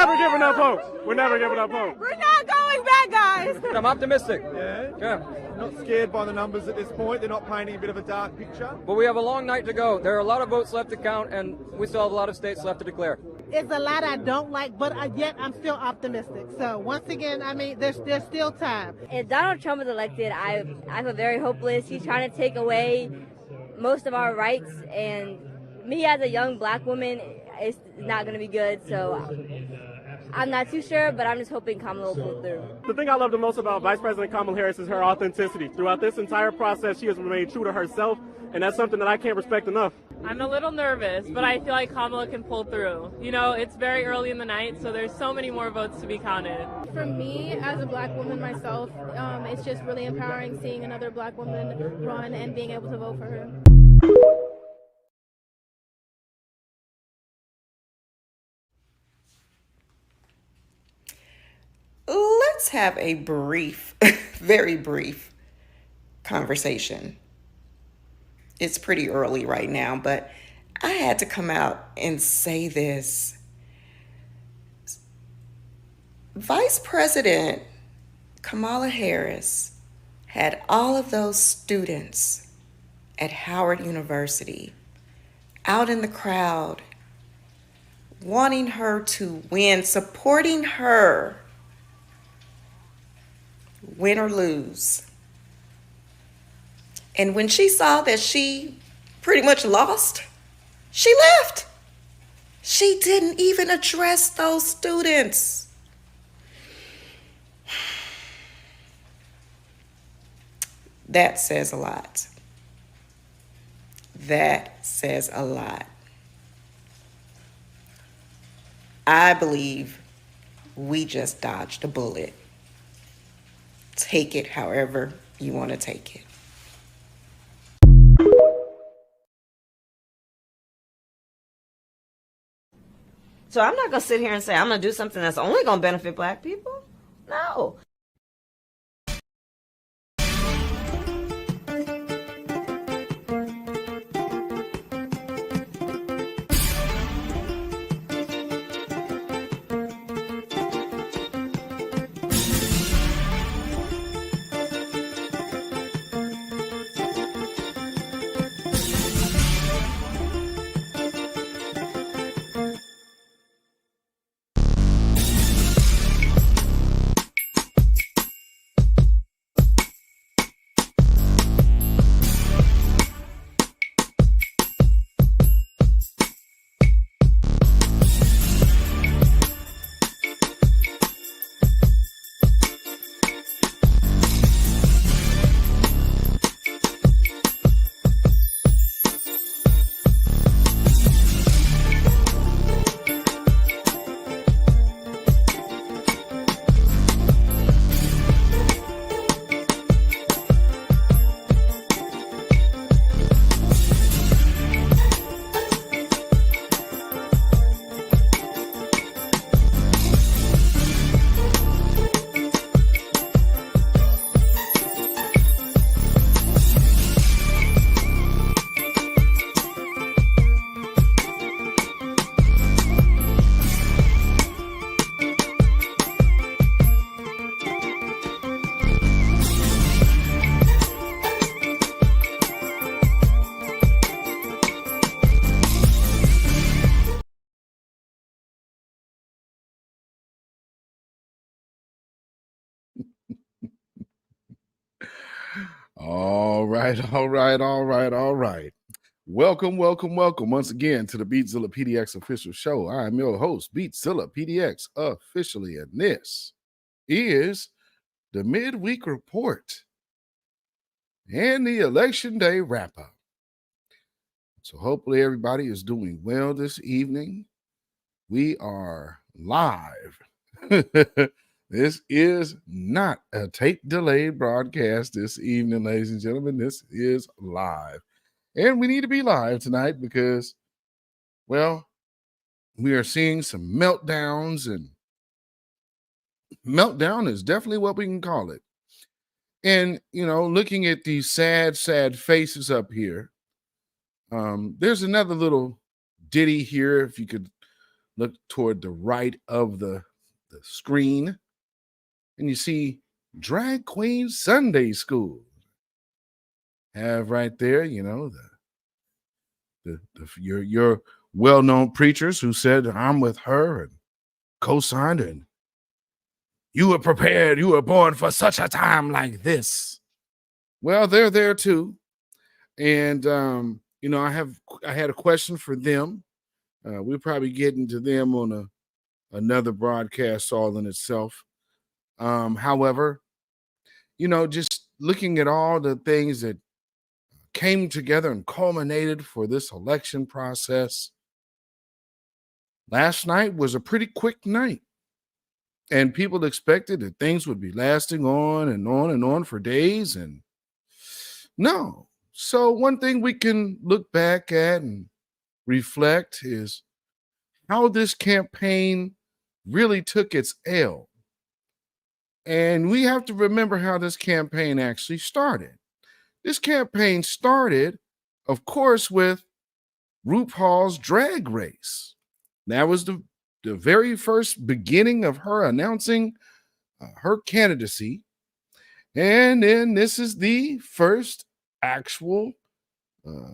never giving up hope. We're never giving up hope. We're not going back, guys. I'm optimistic. Yeah. Not scared by the numbers at this point. They're not painting a bit of a dark picture. But we have a long night to go. There are a lot of votes left to count, and we still have a lot of states left to declare. It's a lot I don't like, but yet I'm still optimistic. So once again, I mean, there's still time. If Donald Trump is elected, I feel very hopeless. He's trying to take away most of our rights, and me as a young black woman, it's not going to be good. So I'm not too sure, but I'm just hoping Kamala will pull through. The thing I love the most about Vice President Kamala Harris is her authenticity. Throughout this entire process, she has remained true to herself, and that's something that I can't respect enough. I'm a little nervous, but I feel like Kamala can pull through. You know, it's very early in the night, so there's so many more votes to be counted. For me, as a black woman myself, it's just really empowering seeing another black woman run and being able to vote for her. Let's have a brief, very brief conversation. It's pretty early right now, but I had to come out and say this. Vice President Kamala Harris had all of those students at Howard University out in the crowd wanting her to win, supporting her, win or lose. And when she saw that she pretty much lost, she left. She didn't even address those students. That says a lot. That says a lot. I believe we just dodged a bullet. Take it however you want to take it. So I'm not going to sit here and say I'm going to do something that's only going to benefit black people. No. All right. Welcome once again to the beatzillapdx official show. I'm your host, beatzillapdx officially, and this is the midweek report and the election day wrap-up. So hopefully everybody is doing well this evening. We are live. This is not a tape-delayed broadcast this evening, ladies and gentlemen. This is live. And we need to be live tonight because, well, we are seeing some meltdowns, and meltdown is definitely what we can call it. And, you know, looking at these sad faces up here, there's another little ditty here, if you could look toward the right of the screen, and you see Drag Queen Sunday School. Have right there, you know, your well-known preachers who said, I'm with her, and co-signed, and you were prepared, you were born for such a time like this. Well, they're there too. And you know, I had a question for them. We'll probably get into them on another broadcast all in itself. However, you know, just looking at all the things that came together and culminated for this election process, last night was a pretty quick night. And people expected that things would be lasting on and on and on for days. And no. So one thing we can look back at and reflect is how this campaign really took its L. And we have to remember how this campaign actually started. This campaign started, of course, with RuPaul's Drag Race. That was the very first beginning of her announcing her candidacy. And then this is the first actual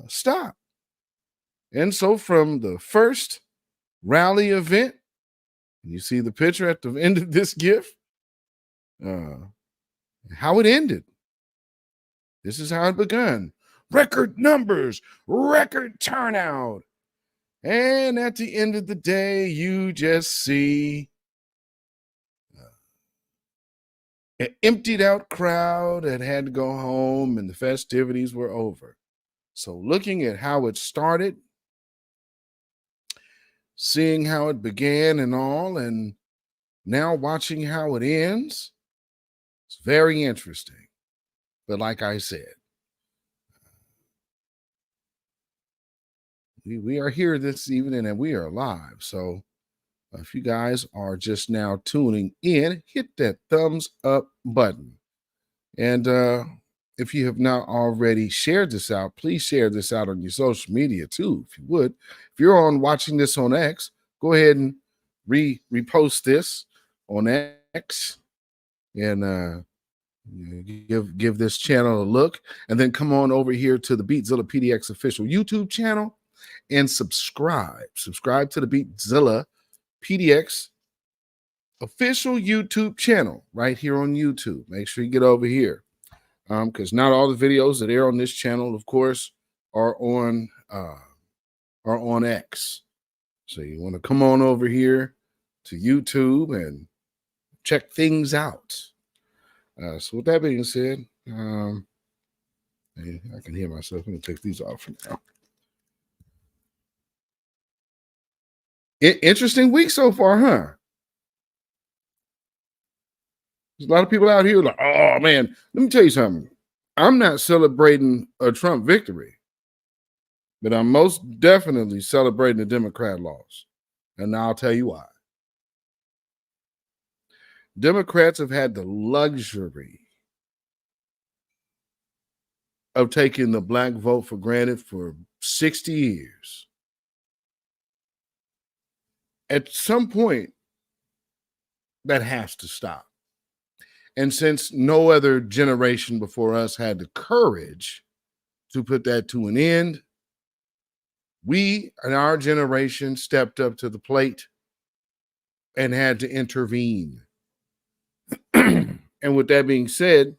stop. And so from the first rally event, you see the picture at the end of this GIF, how it ended. This is how it began. Record numbers, record turnout. And at the end of the day, you just see an emptied out crowd that had to go home and the festivities were over. So looking at how it started, seeing how it began and all, and now watching how it ends, it's very interesting. But like I said, we are here this evening and we are live. So if you guys are just now tuning in, hit that thumbs up button. And if you have not already shared this out, please share this out on your social media too, if you would. If you're on watching this on X, go ahead and repost this on X and give this channel a look. And then come on over here to the Beatzilla PDX official YouTube channel and subscribe. Subscribe to the Beatzilla PDX official YouTube channel right here on YouTube. Make sure you get over here. Because not all the videos that air on this channel, of course, are on X. So you want to come on over here to YouTube and check things out. So with that being said, I can hear myself. I'm gonna take these off for now. Interesting week so far, huh? There's a lot of people out here like, oh man, let me tell you something. I'm not celebrating a Trump victory, but I'm most definitely celebrating the Democrat loss. And I'll tell you why. Democrats have had the luxury of taking the black vote for granted for 60 years. At some point, that has to stop. And since no other generation before us had the courage to put that to an end, we and our generation stepped up to the plate and had to intervene. And with that being said,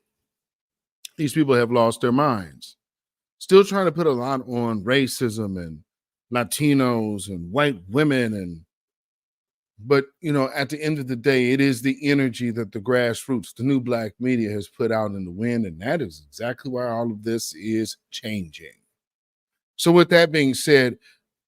these people have lost their minds. Still trying to put a lot on racism and Latinos and white women but, you know, at the end of the day, it is the energy that the grassroots, the new black media has put out in the wind. And that is exactly why all of this is changing. So with that being said,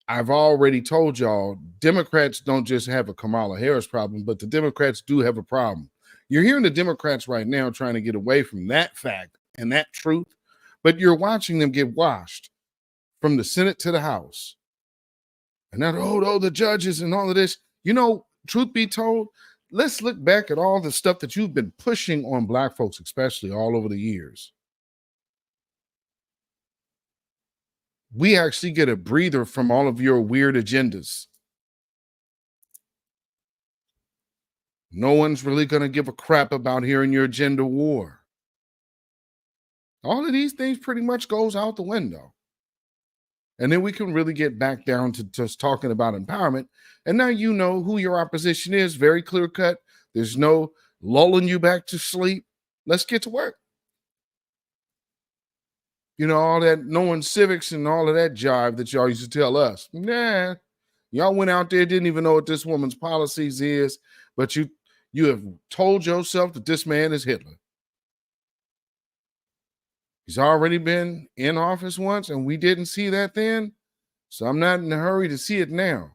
I've already told y'all, Democrats don't just have a Kamala Harris problem, but the Democrats do have a problem. You're hearing the Democrats right now trying to get away from that fact and that truth, but you're watching them get washed from the Senate to the House. And now, the judges and all of this. You know, truth be told, let's look back at all the stuff that you've been pushing on black folks, especially all over the years. We actually get a breather from all of your weird agendas. No one's really going to give a crap about hearing your gender war. All of these things pretty much goes out the window. And then we can really get back down to just talking about empowerment. And now you know who your opposition is, very clear cut. There's no lulling you back to sleep. Let's get to work. You know, all that knowing civics and all of that jive that y'all used to tell us. Nah, y'all went out there, didn't even know what this woman's policies is, but you have told yourself that this man is Hitler. He's already been in office once, and we didn't see that then. So I'm not in a hurry to see it now.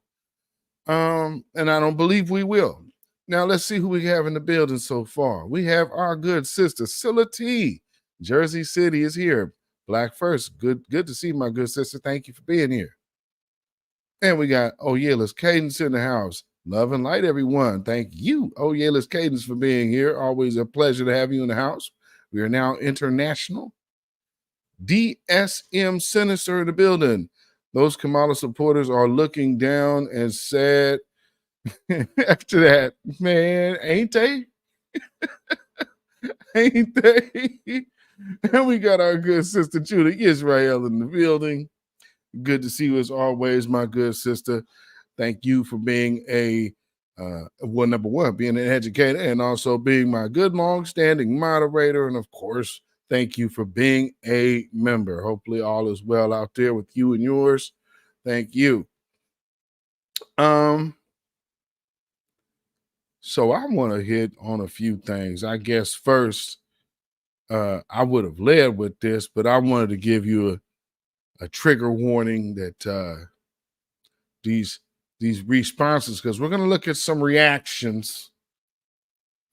And I don't believe we will. Now let's see who we have in the building so far. We have our good sister, Scylla T. Jersey City is here. Black first. Good to see my good sister. Thank you for being here. And we got Oyela's Cadence in the house. Love and light, everyone. Thank you, Oyela's Cadence, for being here. Always a pleasure to have you in the house. We are now international. DSM Sinister in the building. Those Kamala supporters are looking down and sad after that. Man, ain't they? Ain't they? And we got our good sister Judy Israel in the building. Good to see you as always, my good sister. Thank you for being number one, being an educator and also being my good long-standing moderator. And of course, thank you for being a member. Hopefully all is well out there with you and yours. Thank you. So I want to hit on a few things. I guess first, I would have led with this, but I wanted to give you a trigger warning that these responses, because we're going to look at some reactions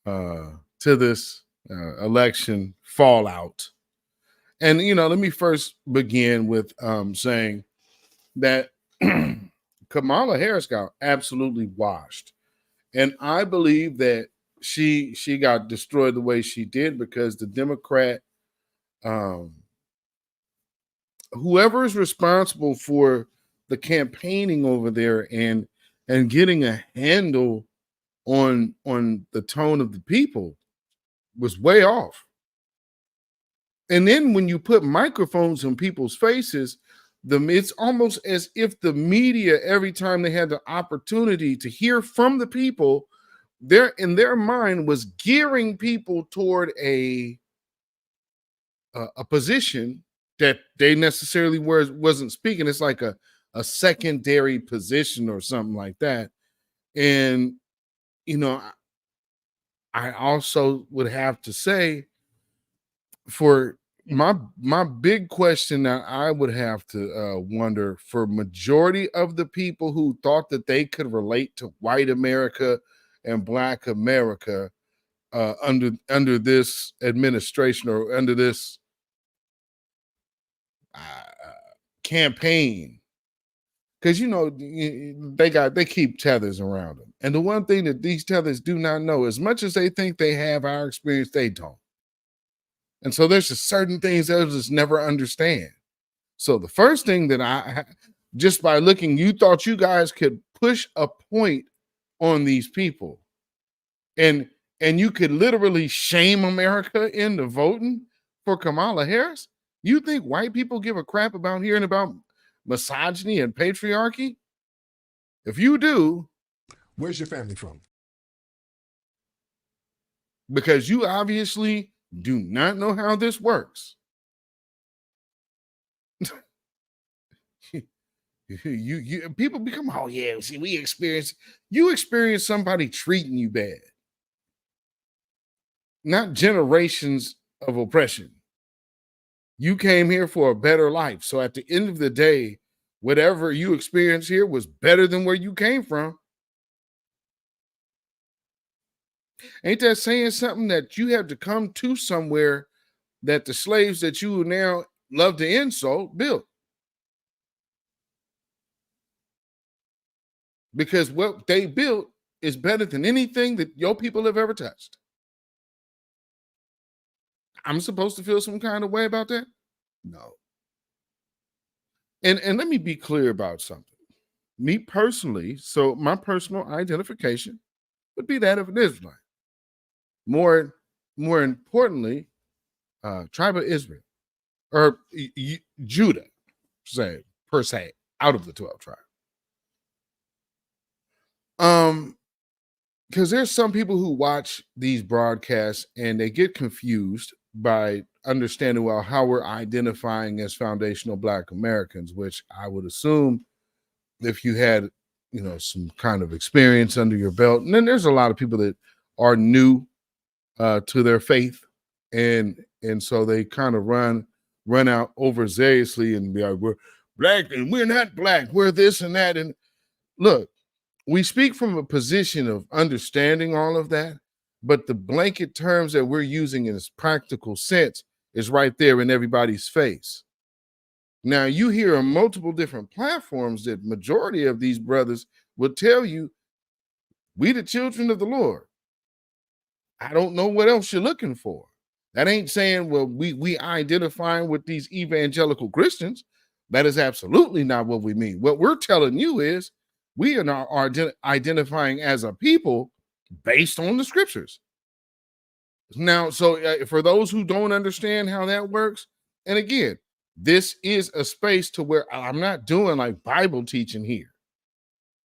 to this election fallout. And, let me first begin with saying that Kamala Harris got absolutely washed. And I believe that she got destroyed the way she did because the Democrat, whoever is responsible for the campaigning over there and getting a handle on the tone of the people was way off. And then when you put microphones on people's faces, it's almost as if the media, every time they had the opportunity to hear from the people, in their mind was gearing people toward a position that they necessarily wasn't speaking. It's like a secondary position or something like that. And, I also would have to say, for my big question that I would have to wonder, for majority of the people who thought that they could relate to white America and Black America under this administration or under this campaign, because they keep tethers around them, and the one thing that these tethers do not know, as much as they think they have our experience, they don't. And so there's just certain things they'll just never understand. So the first thing that just by looking, you thought you guys could push a point on these people, and you could literally shame America into voting for Kamala Harris. You think white people give a crap about hearing about misogyny and patriarchy? If you do, where's your family from? Because you obviously do not know how this works. you people become, oh yeah, see, you experience somebody treating you bad, not generations of oppression. You came here for a better life. So at the end of the day, whatever you experienced here was better than where you came from. Ain't that saying something, that you have to come to somewhere that the slaves that you now love to insult built? Because what they built is better than anything that your people have ever touched. I'm supposed to feel some kind of way about that? No. And let me be clear about something. Me personally, so my personal identification, would be that of an Israelite. More importantly, tribe of Israel, or Judah, per se, out of the 12 tribes. Because there's some people who watch these broadcasts and they get confused by understanding, well, how we're identifying as foundational Black Americans, which I would assume if you had, some kind of experience under your belt. And then there's a lot of people that are new to their faith, and so they kind of run out overzealously and be like, we're Black and we're not Black, we're this and that. And look, we speak from a position of understanding all of that, but the blanket terms that we're using in its practical sense is right there in everybody's face. Now, you hear on multiple different platforms that majority of these brothers will tell you, we the children of the Lord. I don't know what else you're looking for. That ain't saying, well, we identifying with these evangelical Christians. That is absolutely not what we mean. What we're telling you is we are identifying as a people based on the scriptures. Now, so for those who don't understand how that works, and again, this is a space to where I'm not doing like Bible teaching here.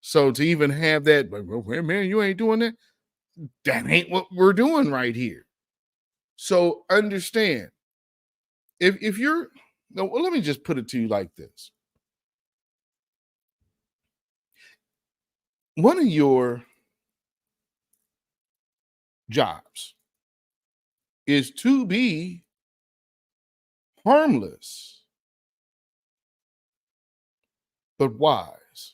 So to even have that, well, man, you ain't doing that. That ain't what we're doing right here. So understand, if you're, no, well, let me just put it to you like this. One of your jobs is to be harmless, but wise.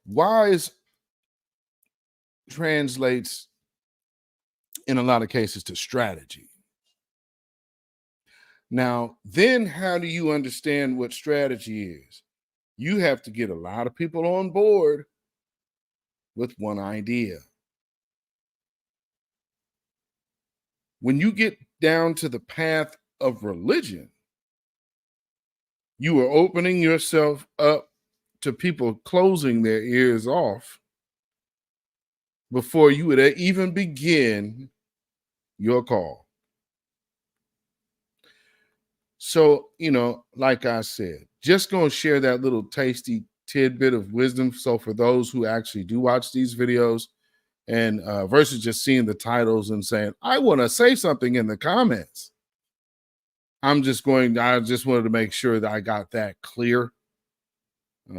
Wise translates in a lot of cases to strategy. Now, then how do you understand what strategy is? You have to get a lot of people on board with one idea. When you get down to the path of religion, you are opening yourself up to people closing their ears off before you would even begin your call. So, like I said, just going to share that little tasty tidbit of wisdom. So for those who actually do watch these videos, and versus just seeing the titles and saying, I want to say something in the comments. I just wanted to make sure that I got that clear.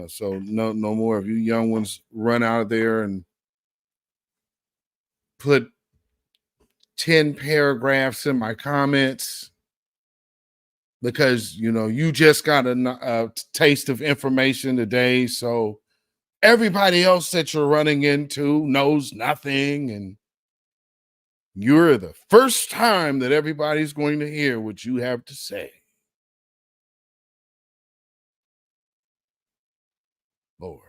So no more of you young ones run out of there and put 10 paragraphs in my comments because, you just got a taste of information today. So everybody else that you're running into knows nothing, and you're the first time that everybody's going to hear what you have to say. Lord.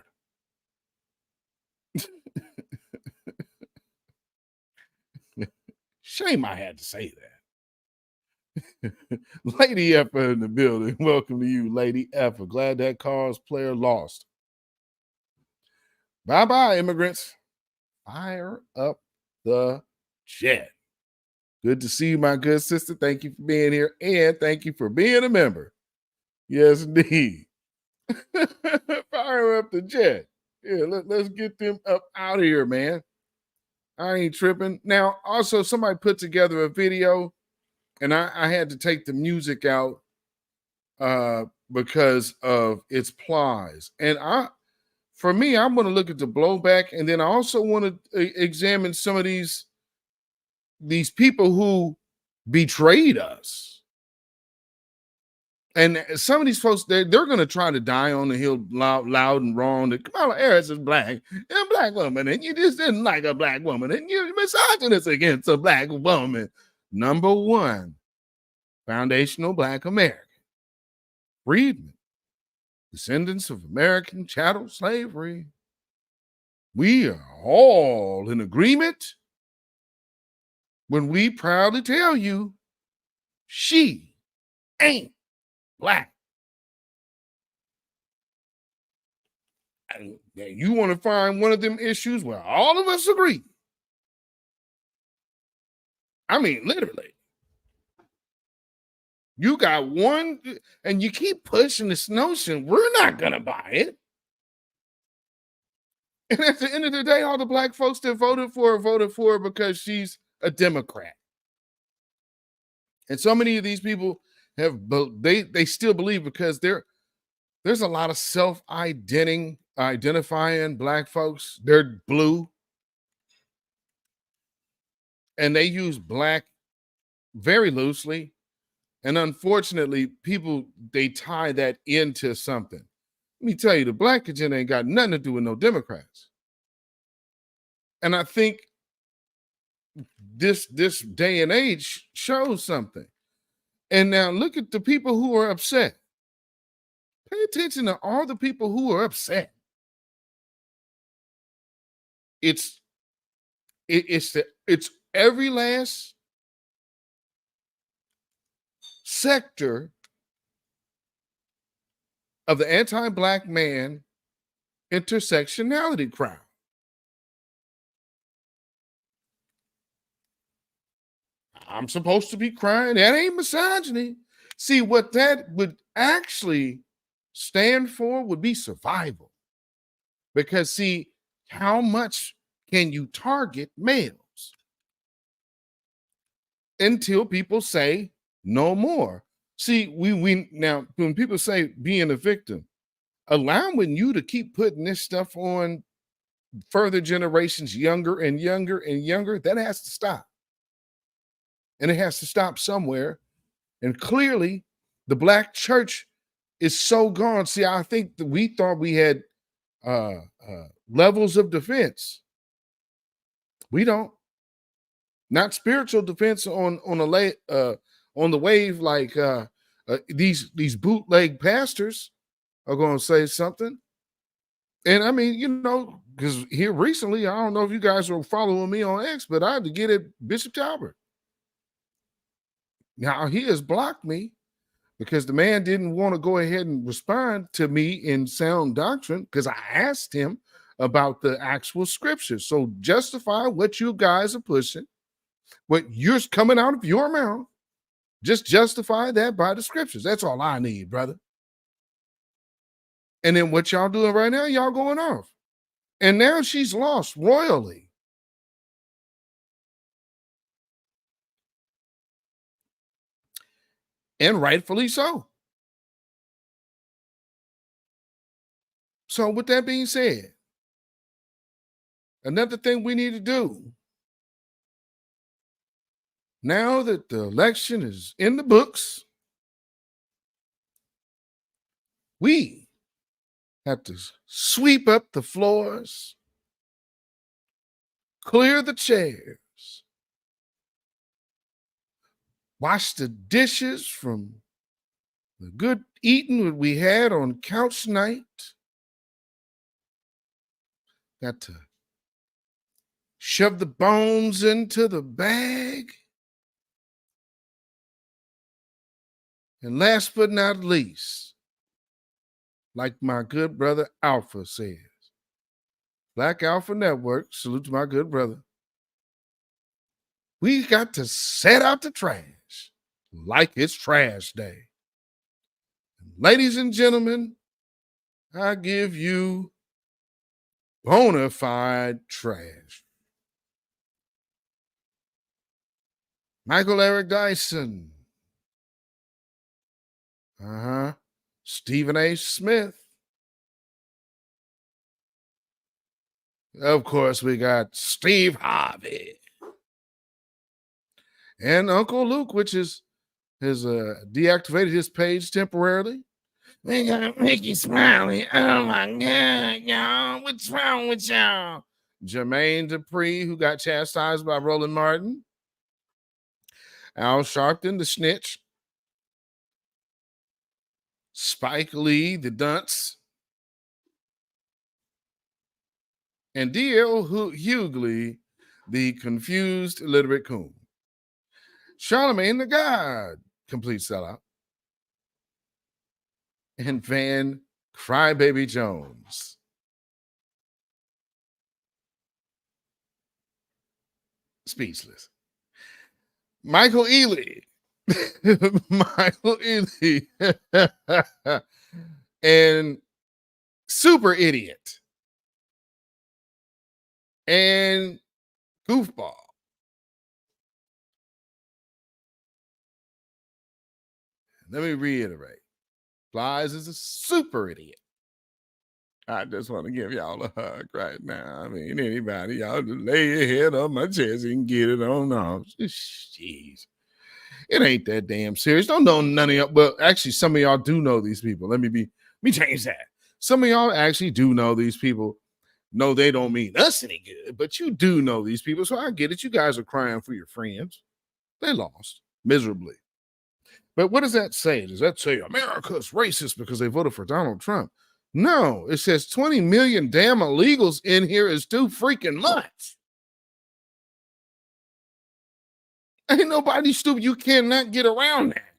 Shame I had to say that. Lady Effa in the building. Welcome to you, Lady Effa. Glad that cause player lost. Bye-bye, immigrants. Fire up the jet. Good to see you, my good sister. Thank you for being here, and thank you for being a member. Yes, indeed. Fire up the jet. Yeah, let's get them up out of here, man. I ain't tripping. Now, also, somebody put together a video, and I had to take the music out because of its plies. And for me, I'm going to look at the blowback, and then I also want to examine some of these people who betrayed us. And some of these folks, they're going to try to die on the hill loud and wrong that Kamala Harris is Black, you're a Black woman, and you just didn't like a Black woman, and you're misogynist against a Black woman. Number one, foundational Black American, freedmen, descendants of American chattel slavery. We are all in agreement when we proudly tell you she ain't Black. Yeah, you want to find one of them issues where all of us agree. I mean, literally. You got one, and you keep pushing this notion, we're not going to buy it. And at the end of the day, all the black folks that voted for her because she's a Democrat. And so many of these people they still believe because there's a lot of identifying black folks. They're blue. And they use black very loosely. And unfortunately, people, they tie that into something. Let me tell you, the black agenda ain't got nothing to do with no Democrats. And I think this day and age shows something. And now look at the people who are upset. Pay attention to all the people who are upset. It's every last sector of the anti-black man intersectionality crowd. I'm supposed to be crying. That ain't misogyny. See, what that would actually stand for would be survival. Because, see, how much can you target males until people say no more? See, we now, when people say being a victim, allowing you to keep putting this stuff on further generations, younger and younger and younger, that has to stop. And it has to stop somewhere. And clearly, the black church is so gone. See, I think that we thought we had levels of defense. We don't. Not spiritual defense on the wave like these bootleg pastors are going to say something. And I mean, you know, because here recently, I don't know if you guys were following me on X, but I had to get at Bishop Talbert. Now, he has blocked me because the man didn't want to go ahead and respond to me in sound doctrine because I asked him about the actual scriptures. So justify what you guys are pushing, what you're coming out of your mouth. Just justify that by the scriptures. That's all I need, brother. And then what y'all doing right now, y'all going off. And now she's lost royally. And rightfully so. So with that being said, another thing we need to do, now that the election is in the books, we have to sweep up the floors, clear the chairs, wash the dishes from the good eating that we had on couch night. Got to shove the bones into the bag. And last but not least, like my good brother Alpha says, Black Alpha Network, salute to my good brother. We got to set out the trash like it's trash day. Ladies and gentlemen, I give you bona fide trash. Michael Eric Dyson. Stephen A. Smith. Of course, we got Steve Harvey. And Uncle Luke, which has deactivated his page temporarily. We got Mickey Smiley. Oh my God, y'all. What's wrong with y'all? Jermaine Dupri, who got chastised by Roland Martin. Al Sharpton, the snitch. Spike Lee, the dunce. And D.L. Hughley, the confused illiterate coon. Charlemagne the God, complete sellout. And Van Crybaby Jones. Speechless. Michael Ealy. Michael Ealy. And Super Idiot. And Goofball. Let me reiterate. Plies is a super idiot. I just want to give y'all a hug right now. I mean, anybody, y'all just lay your head on my chest and get it on off. Jeez. It ain't that damn serious. Don't know none of y'all. Well, actually, some of y'all do know these people. Let me change that. Some of y'all actually do know these people. No, they don't mean us any good, but you do know these people. So I get it. You guys are crying for your friends. They lost miserably. But what does that say? Does that say America's racist because they voted for Donald Trump? No, it says 20 million damn illegals in here is too freaking much. Ain't nobody stupid. You cannot get around that.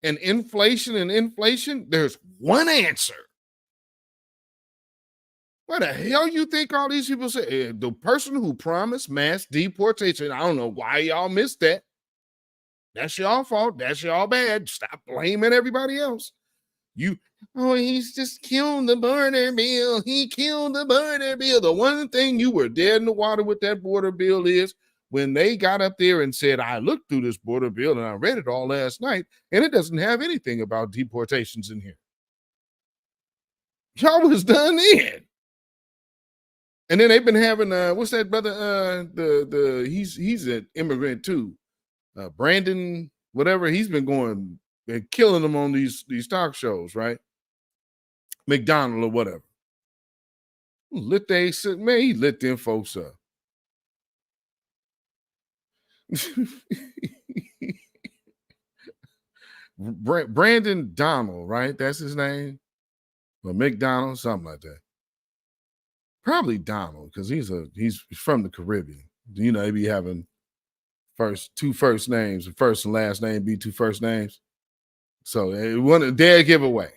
And inflation, there's one answer. What the hell you think all these people say? The person who promised mass deportation, I don't know why y'all missed that. That's y'all fault. That's y'all bad. Stop blaming everybody else. He's just killed the border bill. He killed the border bill. The one thing you were dead in the water with that border bill is when they got up there and said, I looked through this border bill and I read it all last night, and it doesn't have anything about deportations in here. Y'all was done in. And then they've been having what's that brother? He's an immigrant too. Brandon, whatever, he's been going and killing them on these talk shows, right? McDonald or whatever. He lit them folks up. Brandon Donald, right? That's his name. Or McDonald, something like that. Probably Donald, because he's from the Caribbean. You know, they be having two first names, the first and last name be two first names. So their giveaway.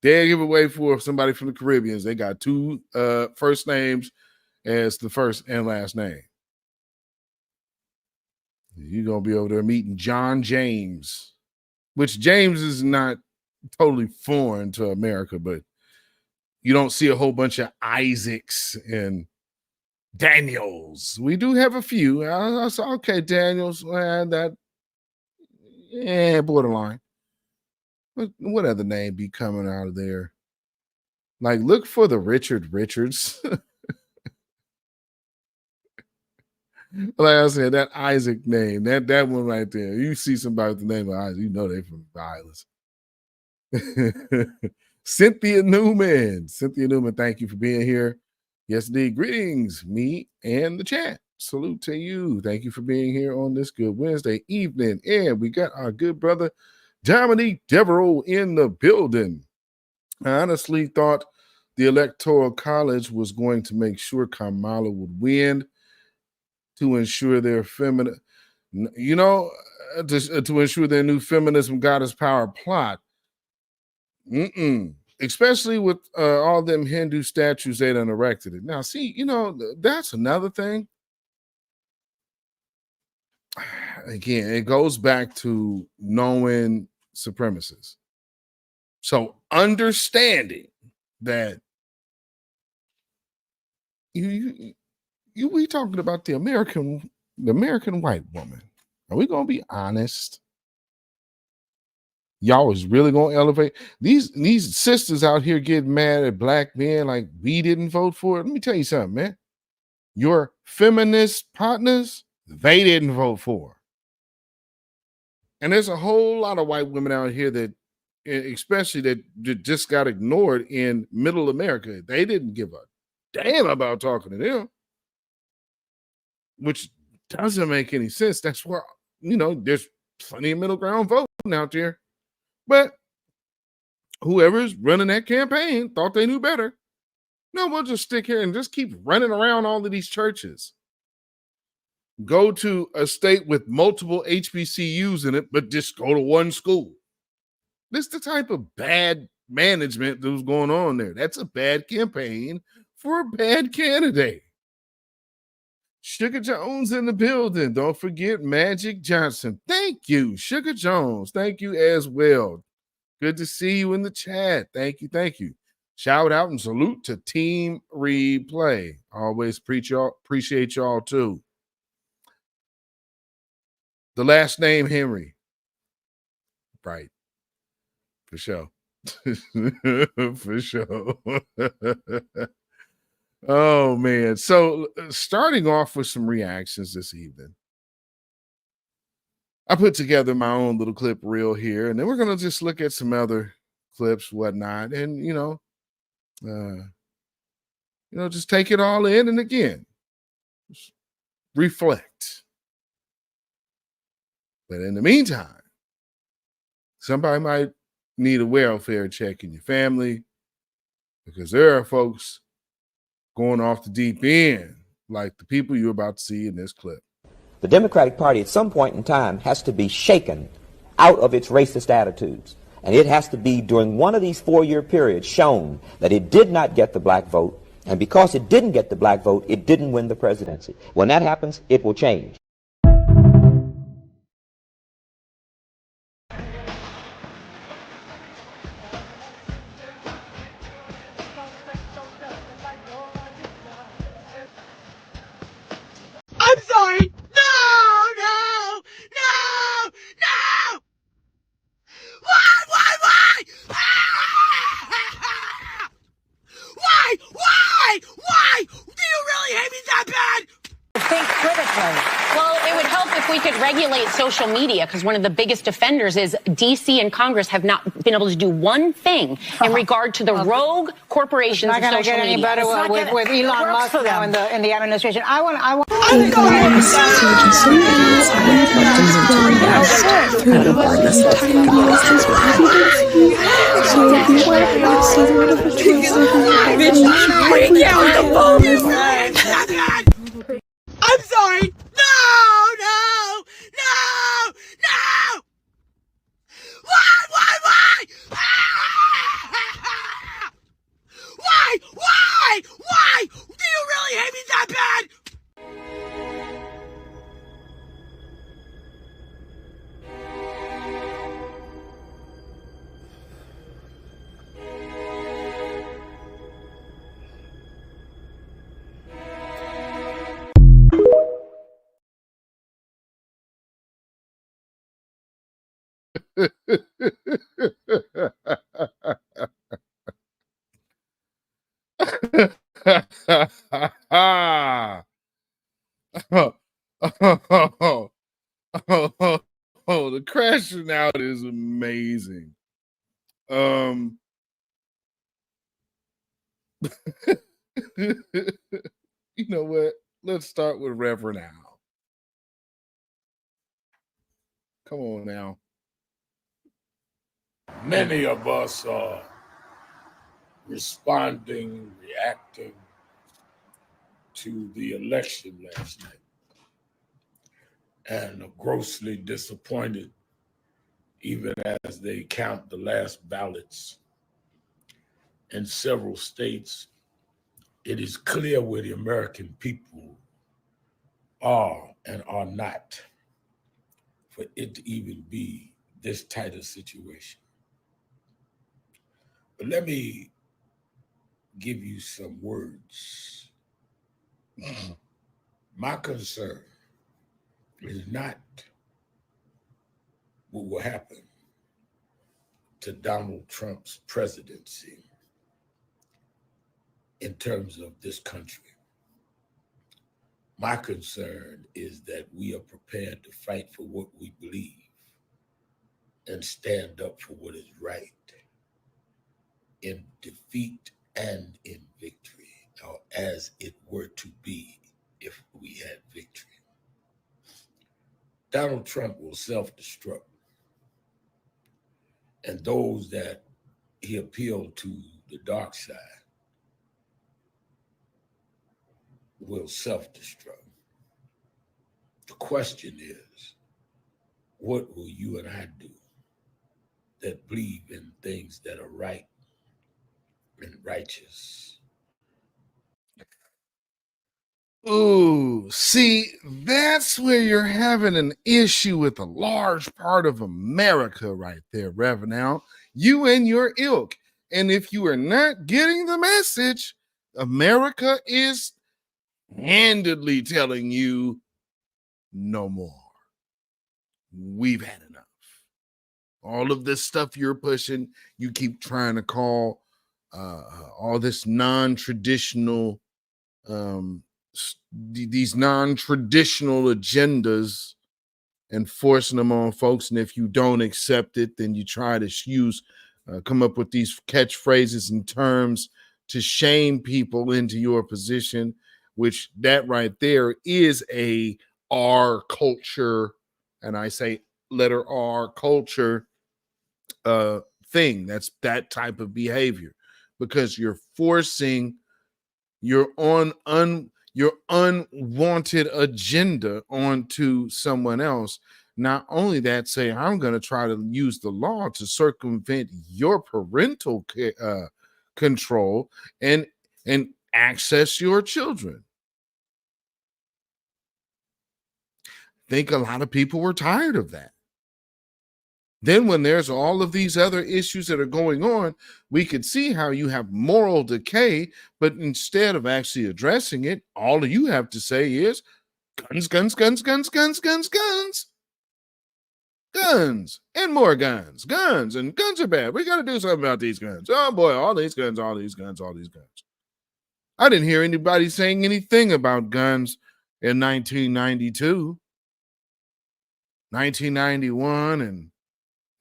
Their giveaway for somebody from the Caribbeans. They got two first names as the first and last name. You're going to be over there meeting John James, which James is not totally foreign to America, but you don't see a whole bunch of Isaacs and Daniels. We do have a few. I saw, okay, Daniels, borderline. What other name be coming out of there? Like, look for the Richard Richards. Like I said, that Isaac name, that one right there. You see somebody with the name of Isaac, you know they from the islands. Cynthia Newman, thank you for being here. Yes, indeed. Greetings, me and the chat. Salute to you. Thank you for being here on this good Wednesday evening. And we got our good brother Dominique Devereaux in the building. I honestly thought the Electoral College was going to make sure Kamala would win to ensure their to ensure their new feminism goddess power plot. Especially with all them Hindu statues they done erected it. Now, see, that's another thing. Again, it goes back to knowing supremacists. So understanding that we talking about the American white woman. Are we gonna be honest? Y'all is really gonna elevate these sisters out here getting mad at black men like we didn't vote for it? Let me tell you something, man. Your feminist partners, they didn't vote for. And there's a whole lot of white women out here that, especially that just got ignored in middle America. They didn't give a damn about talking to them, which doesn't make any sense. That's where, there's plenty of middle ground voting out there. But whoever's running that campaign thought they knew better. No, we'll just stick here and just keep running around all of these churches. Go to a state with multiple HBCUs in it, but just go to one school. This is the type of bad management that was going on there. That's a bad campaign for a bad candidate. Sugar Jones in the building. Don't forget Magic Johnson. Thank you, Sugar Jones. Thank you as well. Good to see you in the chat. Thank you. Thank you. Shout out and salute to Team Replay. Always appreciate y'all too. The last name Henry. Right. For sure. For sure. Oh, man. So starting off with some reactions this evening. I put together my own little clip reel here, and then we're going to just look at some other clips, whatnot, and, just take it all in. And again, reflect. But in the meantime, somebody might need a welfare check in your family because there are folks going off the deep end like the people you're about to see in this clip. The Democratic Party at some point in time has to be shaken out of its racist attitudes. And it has to be during one of these 4-year periods shown that it did not get the black vote. And because it didn't get the black vote, it didn't win the presidency. When that happens, it will change. I'm sorry. No. Why? Why? Do you really hate me that bad? Think critically. Well, it would help if we could regulate social media, because one of the biggest offenders is D.C. and Congress have not been able to do one thing in regard to the rogue corporations of social media. It's not going to get any better with Elon Musk now in the administration. I want. I'm sorry. No. Why? Do you really hate me that bad? The crashing out is amazing. You know what? Let's start with Reverend Al. Come on now. Many of us are responding, reacting to the election last night and are grossly disappointed even as they count the last ballots in several states. It is clear where the American people are and are not for it to even be this tight a situation. But let me give you some words. My concern is not what will happen to Donald Trump's presidency in terms of this country. My concern is that we are prepared to fight for what we believe and stand up for what is right in defeat and in victory, or as it were to be if we had victory. Donald Trump will self-destruct, and those that he appealed to the dark side will self-destruct. The question is, what will you and I do that believe in things that are right and righteous? Ooh, see, that's where you're having an issue with a large part of America right there, Reverend Al. You and your ilk. And if you are not getting the message, America is handedly telling you no more. We've had enough. All of this stuff you're pushing, you keep trying to call all this non-traditional these non-traditional agendas and forcing them on folks. And if you don't accept it, then you try to come up with these catchphrases and terms to shame people into your position, which that right there is a R culture. And I say letter R culture thing. That's that type of behavior, because you're forcing your unwanted agenda onto someone else. Not only that, say, I'm going to try to use the law to circumvent your parental control and access your children. I think a lot of people were tired of that. Then when there's all of these other issues that are going on, we could see how you have moral decay, but instead of actually addressing it, all you have to say is guns, guns, guns, guns, guns, guns, guns, guns, and more guns, guns, and guns are bad. We got to do something about these guns. Oh boy, all these guns, all these guns, all these guns. I didn't hear anybody saying anything about guns in 1992, 1991, and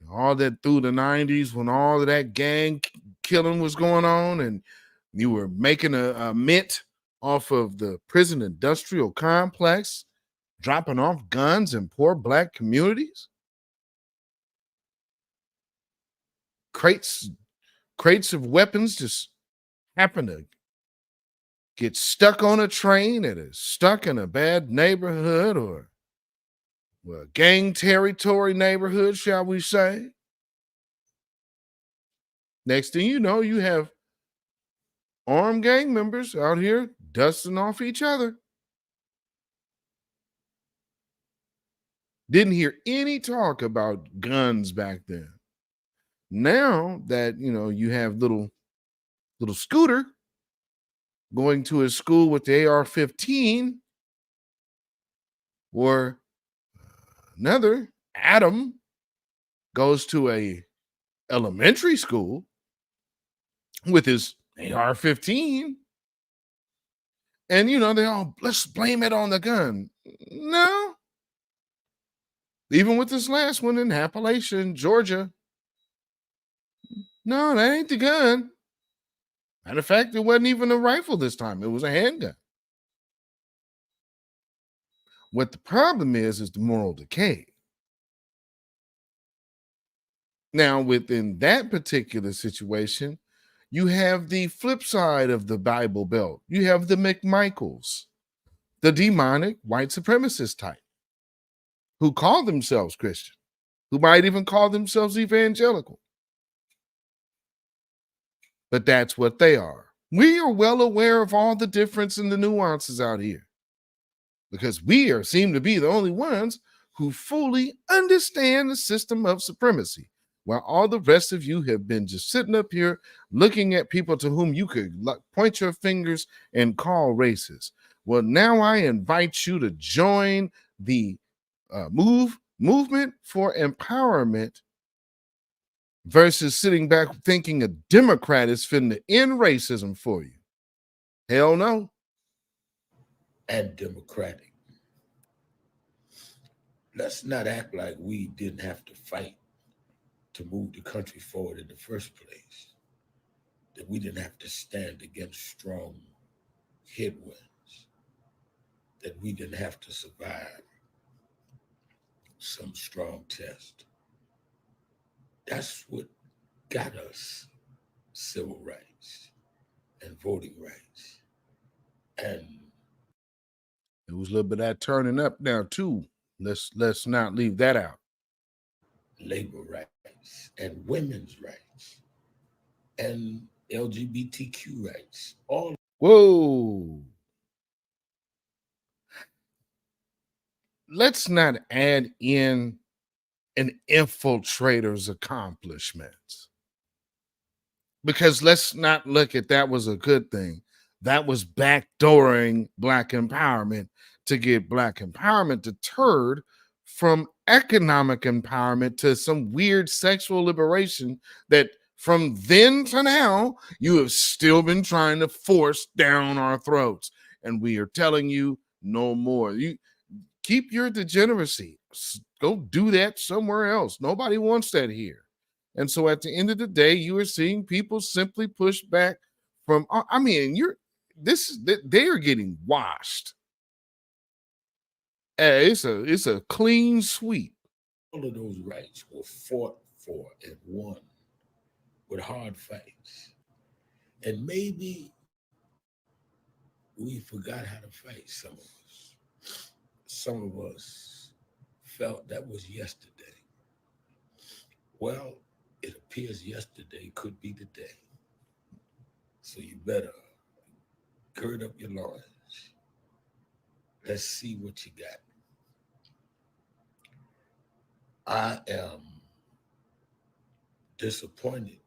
all that through the 90s when all of that gang killing was going on and you were making a mint off of the prison industrial complex, dropping off guns in poor black communities. Crates of weapons just happen to get stuck on a train that is stuck in a bad neighborhood or gang territory neighborhood, shall we say. Next thing you know, you have armed gang members out here dusting off each other. Didn't hear any talk about guns back then. Now that, you have little Scooter going to his school with the AR-15, or another Adam goes to a elementary school with his AR-15, and they all, let's blame it on the gun. No. Even with this last one in Appalachia, Georgia, no, that ain't the gun. Matter of fact, it wasn't even a rifle this time. It was a handgun. What the problem is the moral decay. Now, within that particular situation, you have the flip side of the Bible Belt. You have the McMichaels, the demonic white supremacist type, who call themselves Christian, who might even call themselves evangelical. But that's what they are. We are well aware of all the difference and the nuances out here, because we seem to be the only ones who fully understand the system of supremacy, while all the rest of you have been just sitting up here looking at people to whom you could point your fingers and call racist. Well, now I invite you to join the movement for empowerment versus sitting back thinking a Democrat is finna end racism for you. Hell no. And democratic. Let's not act like we didn't have to fight to move the country forward in the first place, that we didn't have to stand against strong headwinds, that we didn't have to survive some strong test. That's what got us civil rights and voting rights. And it was a little bit of that turning up now too. Let's not leave that out. Labor rights and women's rights and LGBTQ rights. All. Whoa. let's not add in an infiltrator's accomplishments, because let's not look at that was a good thing. That was backdooring Black empowerment to get Black empowerment deterred from economic empowerment to some weird sexual liberation that from then to now you have still been trying to force down our throats. And we are telling you no more. You keep your degeneracy. Go do that somewhere else. Nobody wants that here. And so at the end of the day, you are seeing people simply push back from, I mean, they are getting washed. It's a clean sweep. All of those rights were fought for and won with hard fights. And maybe we forgot how to fight, some of us. Some of us felt that was yesterday. Well, it appears yesterday could be the day. So you better gird up your loins. Let's see what you got. I am disappointed,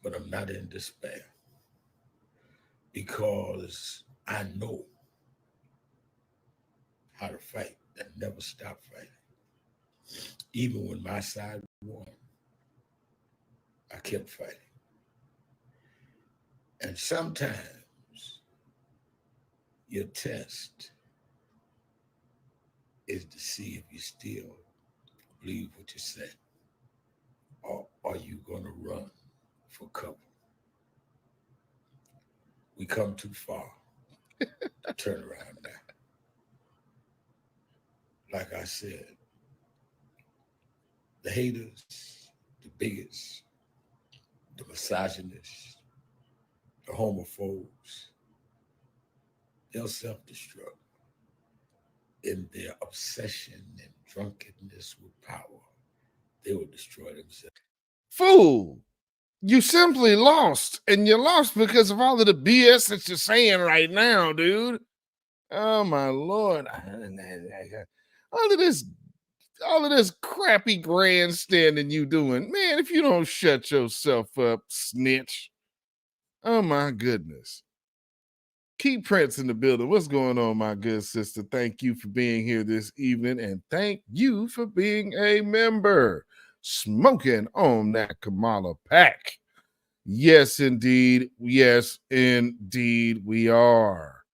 but I'm not in despair, because I know how to fight and never stop fighting. Even when my side won, I kept fighting. And sometimes your test is to see if you still believe what you said, or are you going to run for cover? We come too far to turn around now. Like I said, the haters, the bigots, the misogynists, the homophobes, they'll self-destruct in their obsession and drunkenness with power. They will destroy themselves. Fool, you simply lost, and you lost because of all of the BS that you're saying right now, dude. Oh my Lord. All of this crappy grandstanding you doing. Man, if you don't shut yourself up, snitch. Oh my goodness. Keep Prince in the building. What's going on, my good sister? Thank you for being here this evening, and thank you for being a member. Smoking on that Kamala pack. Yes, indeed. Yes, indeed, we are.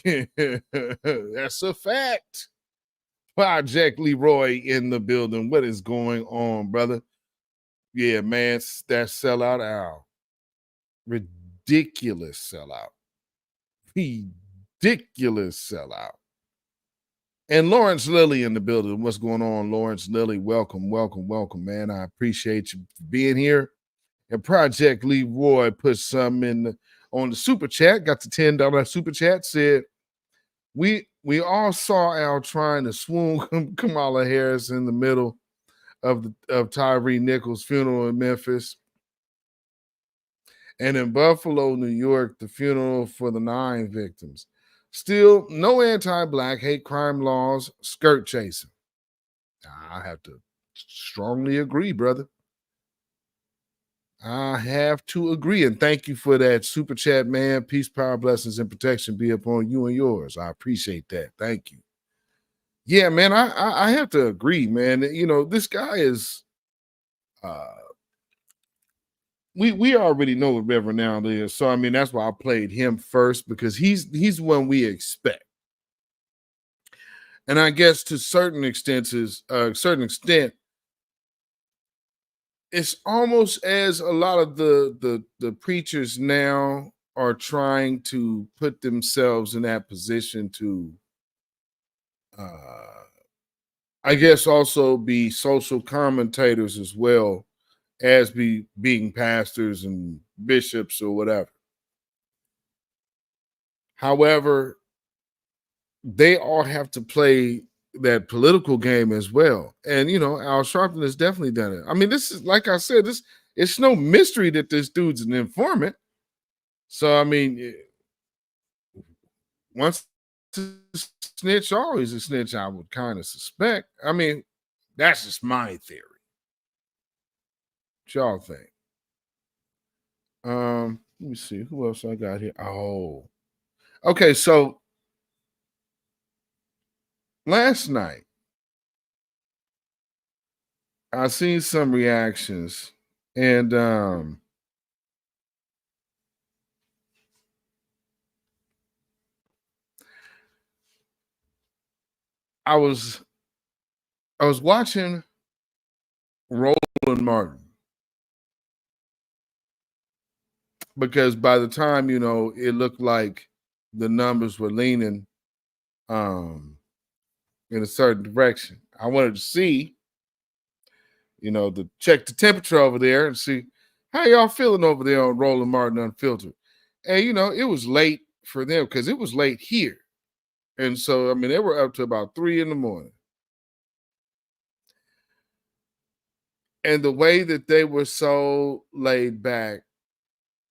That's a fact. Project Leroy in the building. What is going on, brother? Yeah, man, that sellout Al. Ridiculous sellout. Ridiculous sellout. And Lawrence Lilly in the building. What's going on, Lawrence Lilly? Welcome, welcome, welcome, man. I appreciate you being here. And Project Leroy put some on the super chat. Got the $10 super chat. Said, we all saw Al trying to swoon Kamala Harris in the middle of Tyree Nichols' funeral in Memphis. And in Buffalo, New York, the funeral for the 9 victims. Still, no anti-Black hate crime laws, skirt chasing. I have to strongly agree, brother. I have to agree. And thank you for that super chat, man. Peace, power, blessings, and protection be upon you and yours. I appreciate that. Thank you. Yeah, man, I have to agree, man. You know, this guy is we already know what Reverend Now is. So I mean, that's why I played him first, because he's one we expect. And I guess to certain extent, it's almost as a lot of the preachers now are trying to put themselves in that position to I guess also be social commentators as well as being pastors and bishops or whatever. However, they all have to play that political game as well. And, you know, Al Sharpton has definitely done it. I mean, this is, like I said, it's no mystery that this dude's an informant. So, I mean, once a snitch, always a snitch, I would kind of suspect. I mean, that's just my theory. What y'all think? Let me see. Who else I got here? Oh. Okay, so last night, I seen some reactions, and I was watching Roland Martin, because by the time, it looked like the numbers were leaning in a certain direction, I wanted to see, to check the temperature over there and see how y'all feeling over there on Roland Martin Unfiltered. And, it was late for them because it was late here. And so, I mean, they were up to about 3 a.m. And the way that they were so laid back,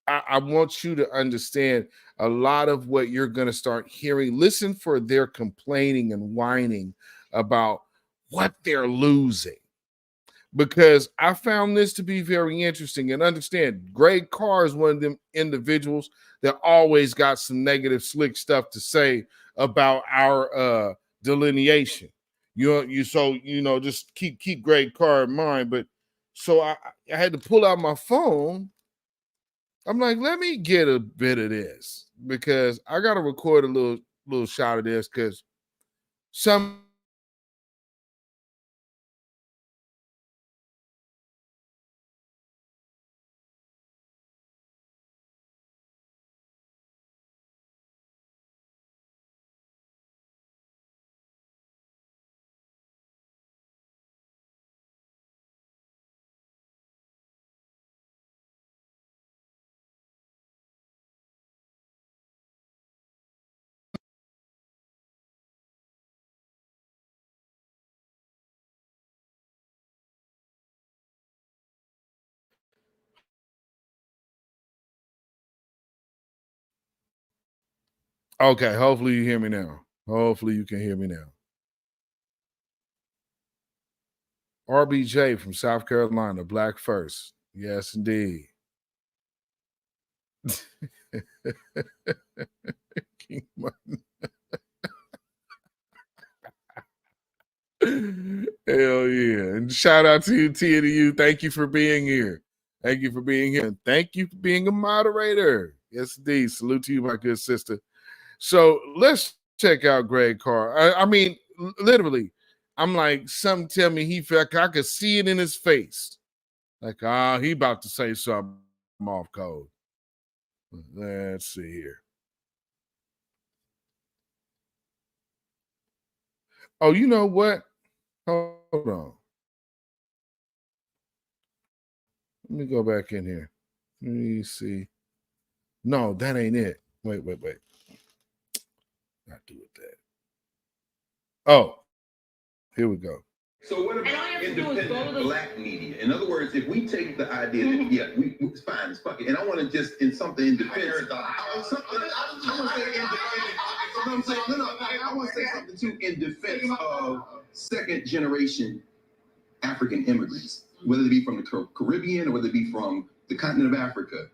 I want you to understand a lot of what you're going to start hearing. Listen for their complaining and whining about what they're losing, because I found this to be very interesting. And understand, Greg Carr is one of them individuals that always got some negative, slick stuff to say about our delineation. Just keep Greg Carr in mind. But so I had to pull out my phone. I'm like, let me get a bit of this, because I got to record a little shot of this, because some. Okay, hopefully you hear me now. Hopefully you can hear me now. RBJ from South Carolina, Black First. Yes, indeed. King Martin. Hell yeah. And shout out to you, T to you. Thank you for being here. Thank you for being here. And thank you for being a moderator. Yes, indeed. Salute to you, my good sister. So let's check out Greg Carr. I mean, literally, I'm like, something tell me he felt like I could see it in his face. Like, he about to say something off code. Let's see here. Oh, you know what? Hold on. Let me go back in here. Let me see. No, that ain't it. Wait. Not do with that. Oh, here we go. So what about independent black media? In other words, if we take the idea that it's fine, it's fucking, and I want to just in something in defense. I want to say something too in defense of second generation African immigrants, whether it be from the Caribbean or whether it be from the continent of Africa.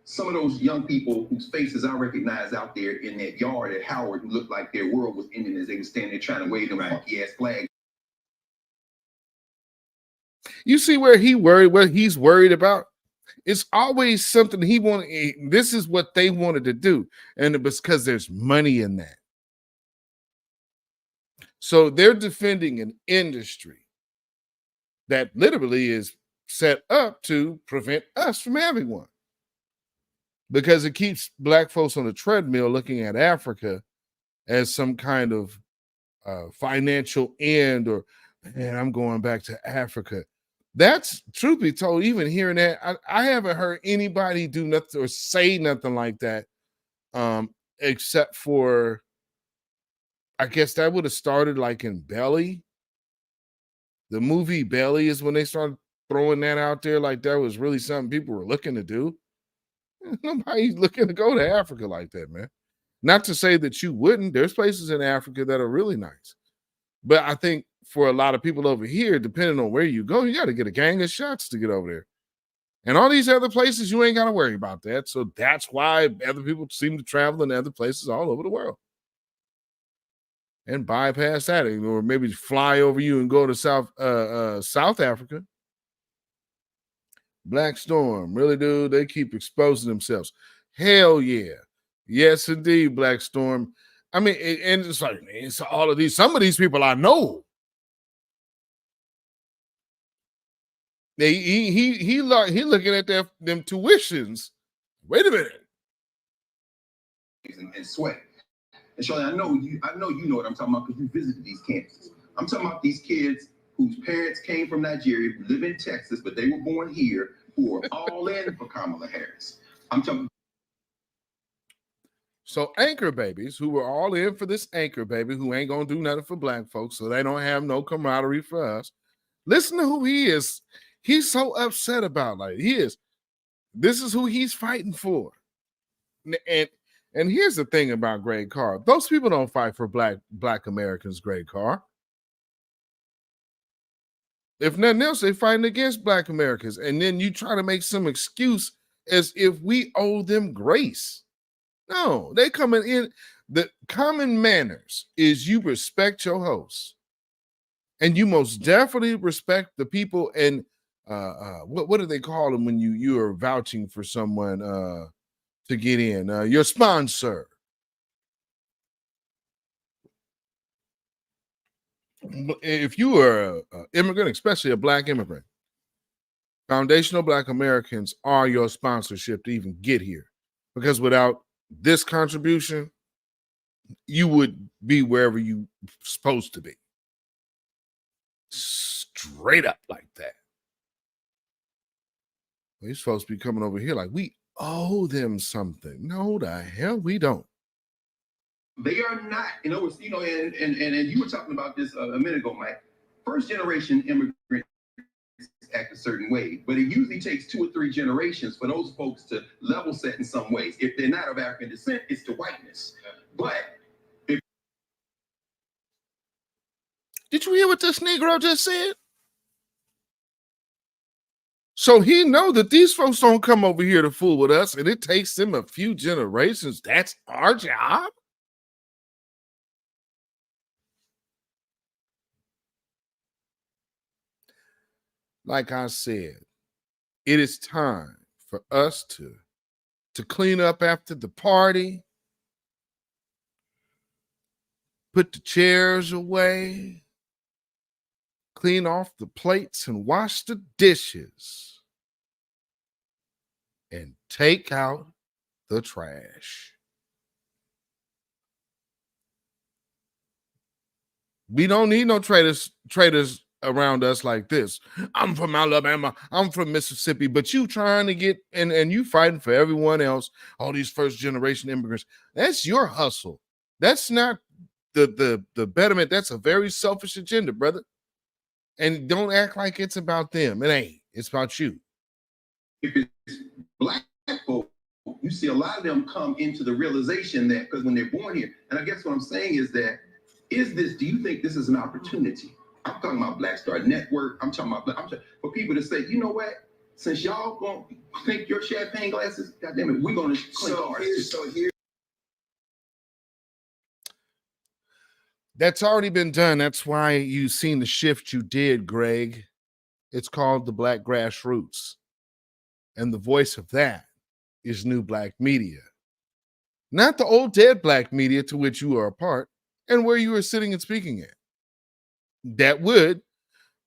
Some of those young people whose faces I recognize out there in that yard at Howard, who looked like their world was ending as they were standing there trying to wave them funky ass flags. You see where what he's worried about? It's always something he wanted. This is what they wanted to do. And it was because there's money in that. So they're defending an industry that literally is set up to prevent us from having one, because it keeps black folks on the treadmill looking at Africa as some kind of financial end, or, man, I'm going back to Africa. That's, truth be told, even hearing that, I haven't heard anybody do nothing or say nothing like that, except for, I guess that would have started like in Belly. The movie Belly is when they started throwing that out there, like that was really something people were looking to do. Nobody's looking to go to Africa like that, man. Not to say that you wouldn't. There's places in Africa that are really nice. But I think for a lot of people over here, depending on where you go, you got to get a gang of shots to get over there. And all these other places, you ain't got to worry about that. So that's why other people seem to travel in other places all over the world and bypass that, or maybe fly over you and go to South Africa. Black Storm, really, dude? They keep exposing themselves. Hell yeah. Yes, indeed, Black Storm. I mean, and it's like, man, it's all of these. Some of these people I know. He looking at them tuitions. Wait a minute. And sweat. And Charlie, I know you know what I'm talking about because you visited these campuses. I'm talking about these kids whose parents came from Nigeria, who live in Texas, but they were born here, who are all in for Kamala Harris. I'm talking. So anchor babies who were all in for this anchor baby who ain't gonna do nothing for black folks, so they don't have no camaraderie for us. Listen to who he is. He's so upset about this is who he's fighting for. And here's the thing about Greg Carr. Those people don't fight for black Americans, Greg Carr. If nothing else, they're fighting against black Americans. And then you try to make some excuse as if we owe them grace. No, they coming in. The common manners is you respect your host. And you most definitely respect the people and what do they call them when you are vouching for someone to get in? Your sponsor. If you are an immigrant, especially a black immigrant, foundational black Americans are your sponsorship to even get here. Because without this contribution, you would be wherever you're supposed to be. Straight up like that. They're supposed to be coming over here like we owe them something. No, the hell we don't. They are not, and you were talking about this a minute ago, Mike. First generation immigrants act a certain way, but it usually takes 2 or 3 generations for those folks to level set in some ways. If they're not of African descent, it's the whiteness. But did you hear what this Negro just said? So he know that these folks don't come over here to fool with us, and it takes them a few generations. That's our job. Like I said, it is time for us to clean up after the party, put the chairs away, clean off the plates and wash the dishes, and take out the trash. We don't need no traitors around us like this. I'm from Alabama, I'm from Mississippi, but you trying to get and you fighting for everyone else, all these first generation immigrants. That's your hustle. That's not the betterment. That's a very selfish agenda, brother. And don't act like it's about them. It ain't. It's about you. If it's black folk, you see a lot of them come into the realization that because when they're born here, and I guess what I'm saying is that do you think this is an opportunity? I'm talking about Black Star Network. I'm talking for people to say, you know what? Since y'all gonna clink your champagne glasses, goddamn it, we're gonna clink ours. That's already been done. That's why you've seen the shift you did, Greg. It's called the Black Grassroots. And the voice of that is new black media. Not the old dead black media to which you are a part and where you are sitting and speaking at. That would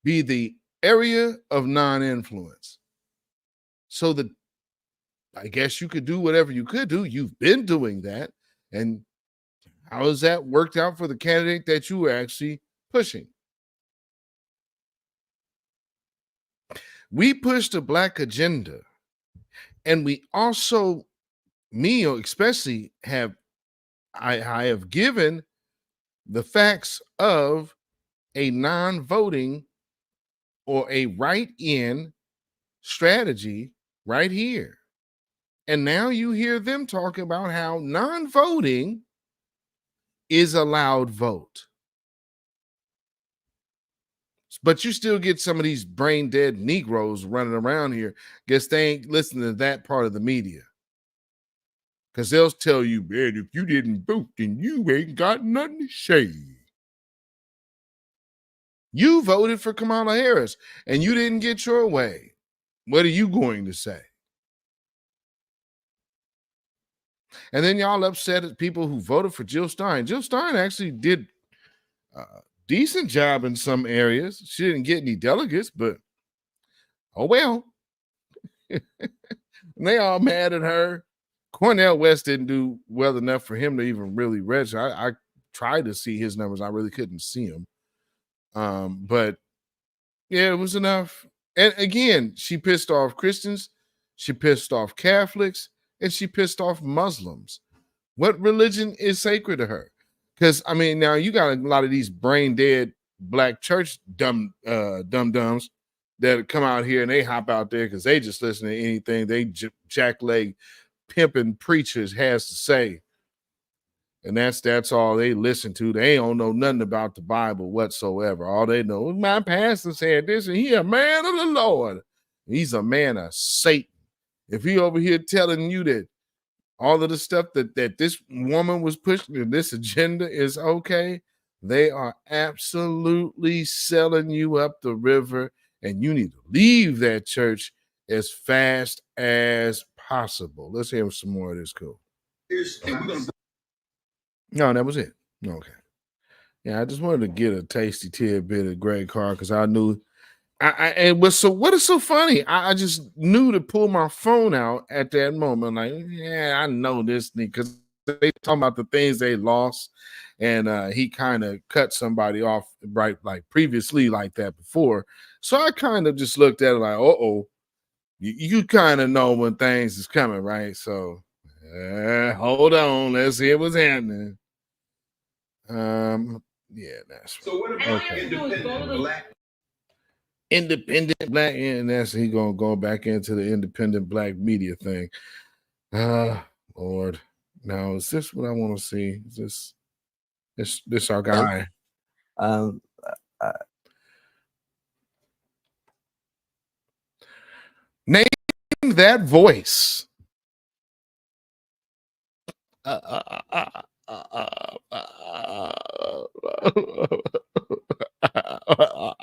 be the area of non-influence. So that I guess you could do whatever you could do. You've been doing that. And how has that worked out for the candidate that you were actually pushing? We pushed a black agenda. And we also, me especially, I have given the facts of a non-voting or a write-in strategy right here. And now you hear them talk about how non-voting is a loud vote. But you still get some of these brain dead Negroes running around here. Guess they ain't listening to that part of the media. Because they'll tell you, man, if you didn't vote, then you ain't got nothing to say. You voted for Kamala Harris and you didn't get your way. What are you going to say? And then y'all upset at people who voted for Jill Stein. Jill Stein actually did a decent job in some areas. She didn't get any delegates, but oh well. They all mad at her. Cornel West didn't do well enough for him to even really register. I tried to see his numbers. I really couldn't see them. But yeah, it was enough. And again, she pissed off Christians. She pissed off Catholics. And she pissed off Muslims. What religion is sacred to her? Because, I mean, now you got a lot of these brain dead black church dum-dums that come out here and they hop out there because they just listen to anything they jackleg pimping preachers has to say. And that's all they listen to. They don't know nothing about the Bible whatsoever. All they know is my pastor said this, and he a man of the Lord. He's a man of Satan. If he over here telling you that all of the stuff that this woman was pushing and this agenda is okay, they are absolutely selling you up the river, and you need to leave that church as fast as possible. Let's hear some more of this. Cool. No, that was it. Okay. Yeah, I just wanted to get a tasty tidbit of Greg Carr because I knew what is so funny? I just knew to pull my phone out at that moment. Like, yeah, I know this because they talking about the things they lost, and he kind of cut somebody off right like previously like that before. So I kind of just looked at it like, you kind of know when things is coming, right? So hold on, let's see what's happening. Yeah, that's so. What about independent black? Independent black, and that's he gonna go back into the independent black media thing. Lord, now is this what I want to see? Is this our guy? Name that voice.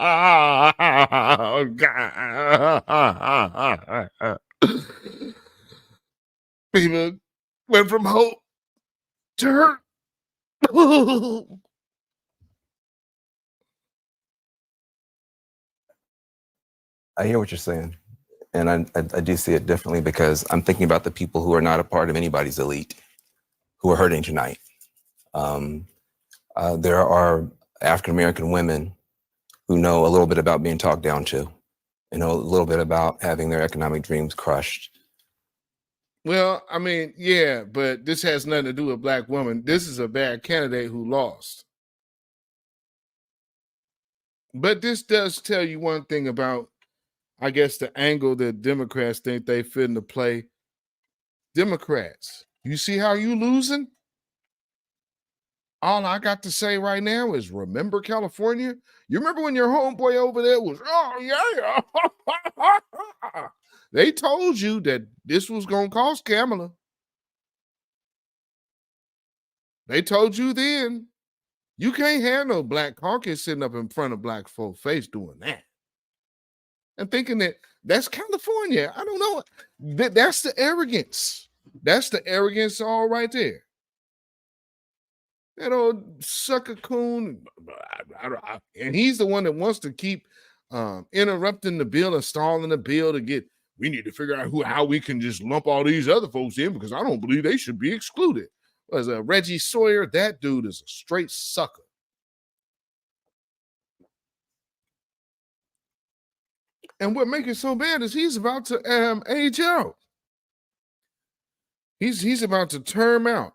Oh, God. People went from hope to hurt. I hear what you're saying. And I do see it differently because I'm thinking about the people who are not a part of anybody's elite who are hurting tonight. There are African-American women who know a little bit about being talked down to, know a little bit about having their economic dreams crushed. Well, I mean, yeah, but this has nothing to do with black women. This is a bad candidate who lost. But this does tell you one thing about, I guess, the angle that Democrats think they fit into play. Democrats, you see how you losing? All I got to say right now is remember California? You remember when your homeboy over there was, oh, yeah. They told you that this was going to cost Kamala. They told you then. You can't have no black caucus sitting up in front of black folks' face doing that. And thinking that that's California. I don't know. That's the arrogance. That's the arrogance all right there. That old sucker coon. And he's the one that wants to keep interrupting the bill and stalling the bill to get, we need to figure out how we can just lump all these other folks in because I don't believe they should be excluded. As Reggie Sawyer, that dude is a straight sucker. And what makes it so bad is he's about to age out. He's about to term out.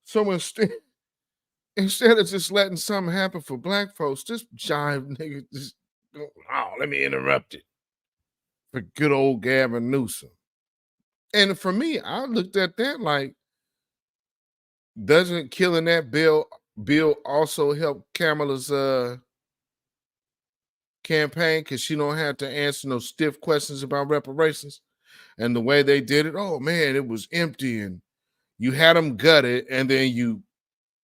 So instead of just letting something happen for black folks, just jive nigga, just let me interrupt it. For good old Gavin Newsom. And for me, I looked at that like, doesn't killing that bill also help Kamala's campaign, because she don't have to answer no stiff questions about reparations? And the way they did it, oh man, it was empty, and you had them gutted, and then you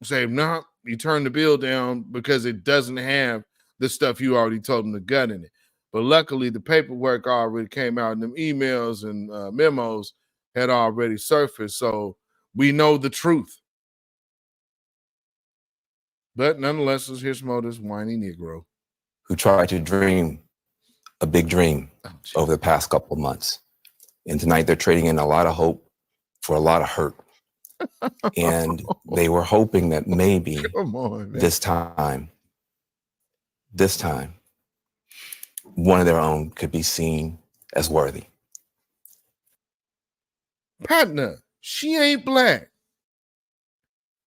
say, no, you turn the bill down because it doesn't have the stuff you already told them to gut in it. But luckily, the paperwork already came out, and them emails and memos had already surfaced, so we know the truth. But nonetheless, let's hear some of this whiny Negro who tried to dream a big dream over the past couple of months. And tonight they're trading in a lot of hope for a lot of hurt. And they were hoping that maybe this time, one of their own could be seen as worthy. Partner, she ain't black.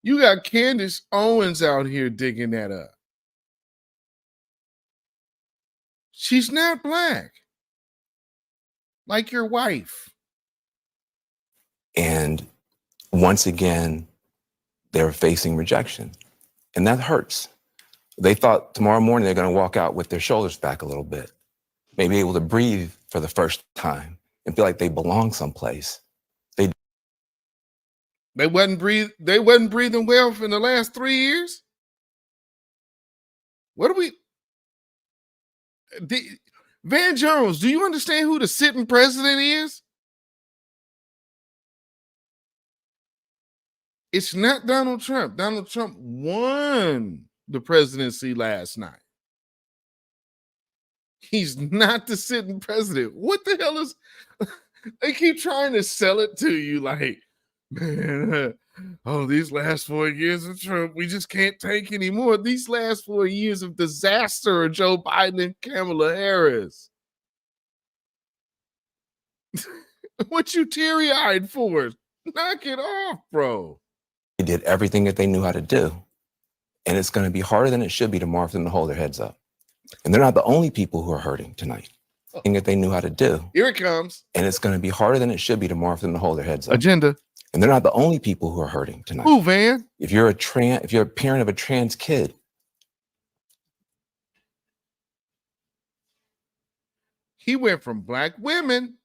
You got Candace Owens out here digging that up. She's not black. Like your wife. And once again, they're facing rejection. And that hurts. They thought tomorrow morning they're going to walk out with their shoulders back a little bit, maybe able to breathe for the first time and feel like they belong someplace. They wasn't breathing well for the last 3 years. What are we? Van Jones, do you understand who the sitting president is? It's not Donald Trump. Donald Trump won the presidency last night. He's not the sitting president. What the hell is... They keep trying to sell it to you like, man, these last 4 years of Trump, we just can't take anymore. These last 4 years of disaster of Joe Biden and Kamala Harris. What you teary-eyed for? Knock it off, bro. They did everything that they knew how to do. And it's going to be harder than it should be tomorrow for them to hold their heads up. And they're not the only people who are hurting tonight. Thing that they knew how to do. Here it comes. And it's going to be harder than it should be tomorrow for them to hold their heads up. Agenda. And they're not the only people who are hurting tonight. Who, Van? If you're a parent of a trans kid, he went from black women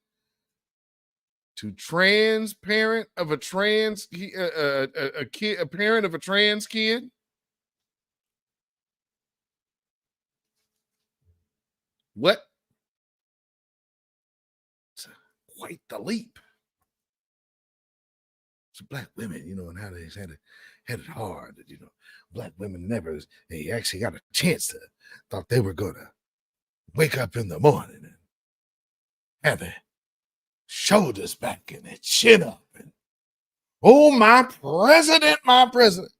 to trans parent of a trans a parent of a trans kid. What? It's quite the leap. So black women, and how they had it hard. Black women they actually got a chance to, thought they were gonna wake up in the morning and have their shoulders back and their chin up. And, oh, my president.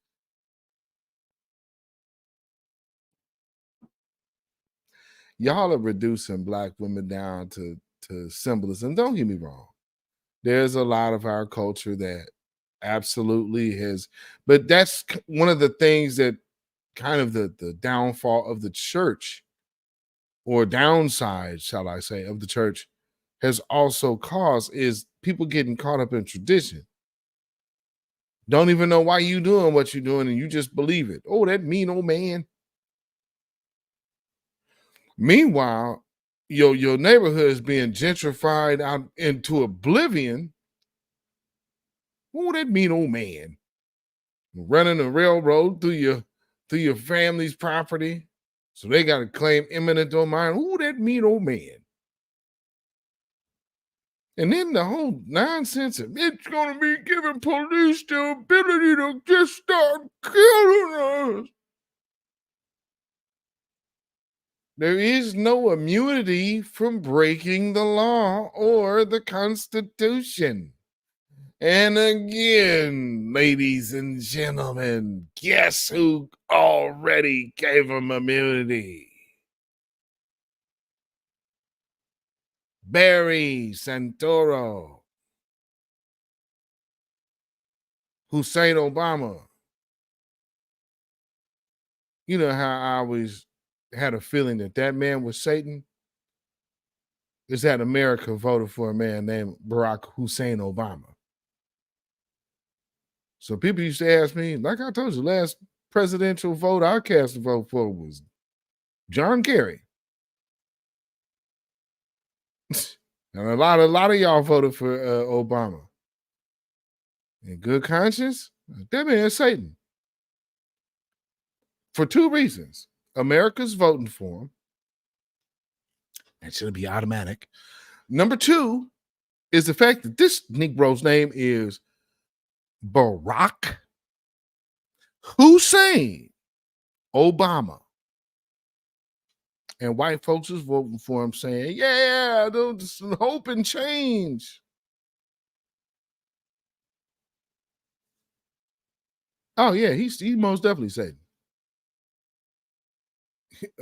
Y'all are reducing black women down to symbolism. Don't get me wrong. There's a lot of our culture that absolutely has, but that's one of the things that kind of the downfall of the church, or downside, shall I say, of the church has also caused, is people getting caught up in tradition. Don't even know why you doing what you're doing, and you just believe it. Oh, that mean old man. Meanwhile, your neighborhood is being gentrified out into oblivion. Oh, that mean old man running a railroad through your family's property, so they got to claim eminent domain. Oh, that mean old man. And then the whole nonsense of it's going to be giving police the ability to just start killing us. There is no immunity from breaking the law or the Constitution. And again, ladies and gentlemen, guess who already gave them immunity? Barry Santoro, Hussein Obama. You know how I always had a feeling that man was Satan? is that America voted for a man named Barack Hussein Obama. So people used to ask me, like I told you, last presidential vote I cast a vote for was John Kerry. And a lot of y'all voted for Obama. In good conscience, that man is Satan. For two reasons. America's voting for him. That should be automatic. Number two is the fact that this Negro's name is Barack Hussein Obama. And white folks is voting for him saying, yeah, there's hope and change. Oh, yeah, he's most definitely Satan.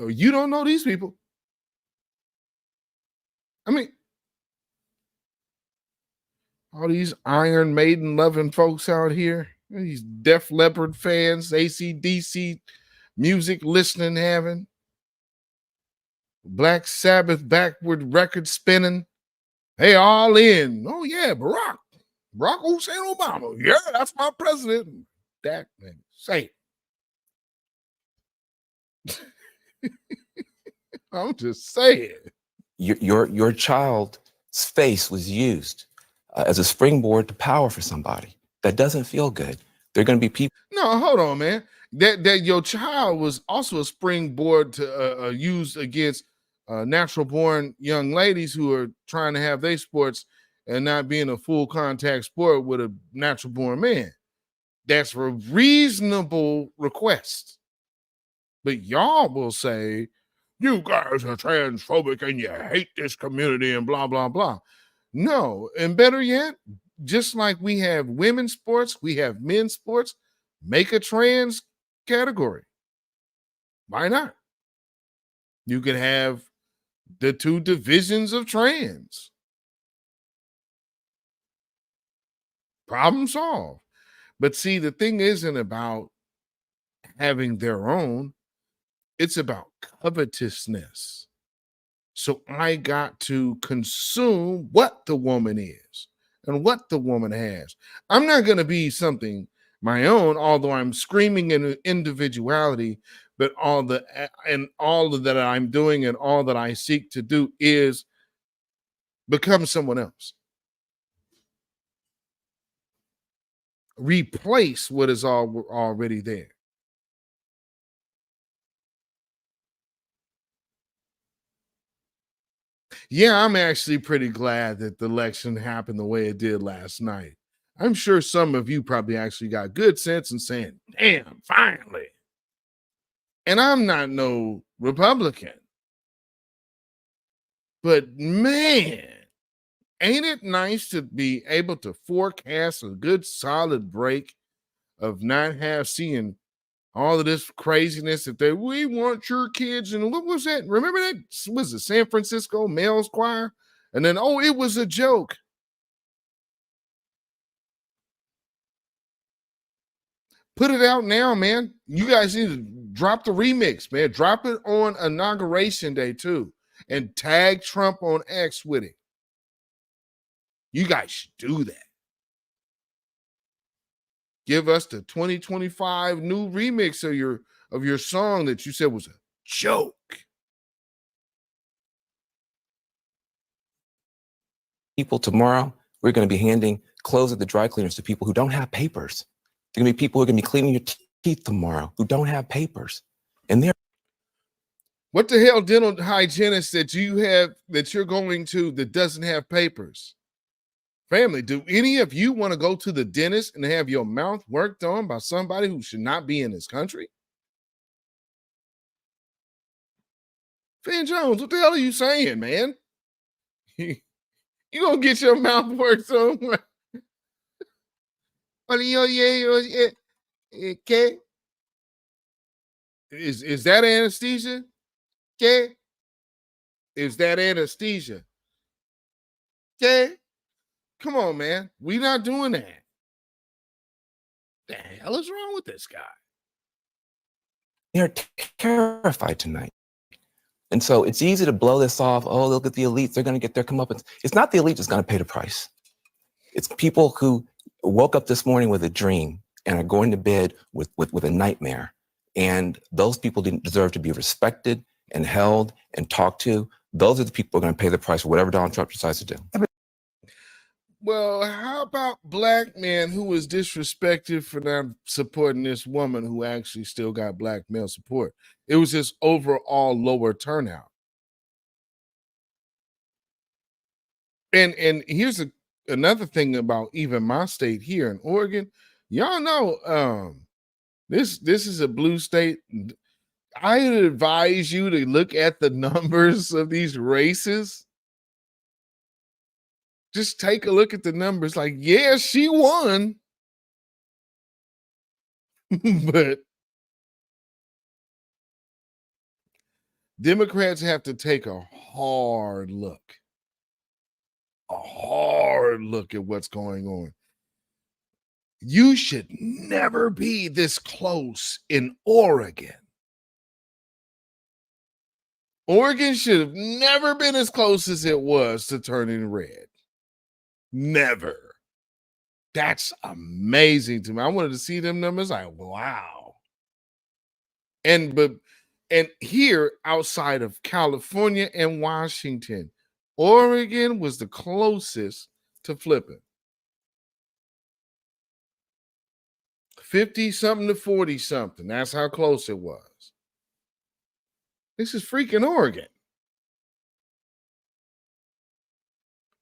You don't know these people. I mean, all these Iron Maiden loving folks out here, these Def Leppard fans, AC/DC music listening having, Black Sabbath backward record spinning, they all in. Oh yeah, Barack Hussein Obama. Yeah, that's my president. That man, say it. I'm just saying. Your child's face was used as a springboard to power for somebody. That doesn't feel good. There are going to be people. No, hold on, man. That your child was also a springboard to use against natural-born young ladies who are trying to have their sports and not being a full contact sport with a natural-born man. That's a reasonable request. But y'all will say, you guys are transphobic and you hate this community and blah, blah, blah. No, and better yet, just like we have women's sports, we have men's sports, make a trans category. Why not? You can have the two divisions of trans. Problem solved. But see, the thing isn't about having their own. It's about covetousness. So I got to consume what the woman is and what the woman has. I'm not going to be something my own, although I'm screaming in individuality, but all that I'm doing and all that I seek to do is become someone else. Replace what is already there. Yeah, I'm actually pretty glad that the election happened the way it did last night. I'm sure some of you probably actually got good sense in saying, damn, finally. And I'm not no Republican. But man, ain't it nice to be able to forecast a good solid break of not seeing all of this craziness that we want your kids. And what was that? Remember that? Was it San Francisco Males Choir? And then, oh, it was a joke. Put it out now, man. You guys need to drop the remix, man. Drop it on Inauguration Day, too. And tag Trump on X with it. You guys should do that. Give us the 2025 new remix of your song that you said was a joke. People tomorrow, we're going to be handing clothes at the dry cleaners to people who don't have papers. There are going to be people who are going to be cleaning your teeth tomorrow who don't have papers. And they're what the hell dental hygienist that you're going to that doesn't have papers? Family, do any of you want to go to the dentist and have your mouth worked on by somebody who should not be in this country? Finn Jones, what the hell are you saying, man? You gonna get your mouth worked on? Okay. Is that anesthesia? Okay. Is that anesthesia? Okay. Come on, man. We're not doing that. The hell is wrong with this guy? They're terrified tonight. And so it's easy to blow this off. Oh, look at the elites. They're going to get their comeuppance. It's not the elite that's going to pay the price. It's people who woke up this morning with a dream and are going to bed with a nightmare. And those people didn't deserve to be respected and held and talked to. Those are the people who are going to pay the price for whatever Donald Trump decides to do. Well, how about black men who was disrespected for not supporting this woman who actually still got black male support? It was just overall lower turnout. And here's another thing about even my state here in Oregon. Y'all know this is a blue state. I advise you to look at the numbers of these races. Just take a look at the numbers. Like, yeah, she won. But Democrats have to take a hard look at what's going on. You should never be this close in Oregon. Oregon should have never been as close as it was to turning red. Never. That's amazing to me. I wanted to see them numbers. Like, wow. And here outside of California and Washington, Oregon was the closest to flipping. 50-something to 40-something. That's how close it was. This is freaking Oregon.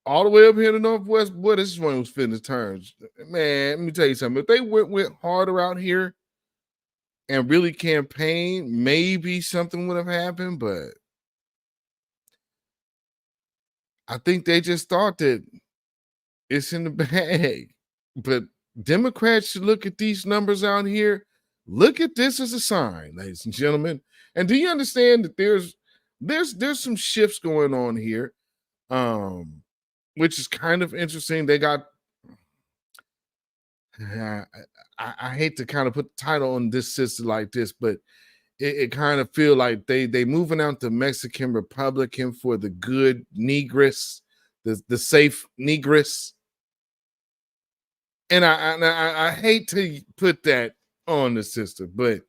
All the way up here in the Northwest, boy, this is one who's fitting his terms. Man, let me tell you something. If they went harder out here and really campaigned, maybe something would have happened, but I think they just thought that it's in the bag. But Democrats should look at these numbers out here. Look at this as a sign, ladies and gentlemen. And do you understand that there's some shifts going on here, which is kind of interesting. They got, I hate to kind of put the title on this sister like this, but it kind of feel like they moving out the Mexican Republican for the good Negress, the safe Negress. And I hate to put that on the sister, but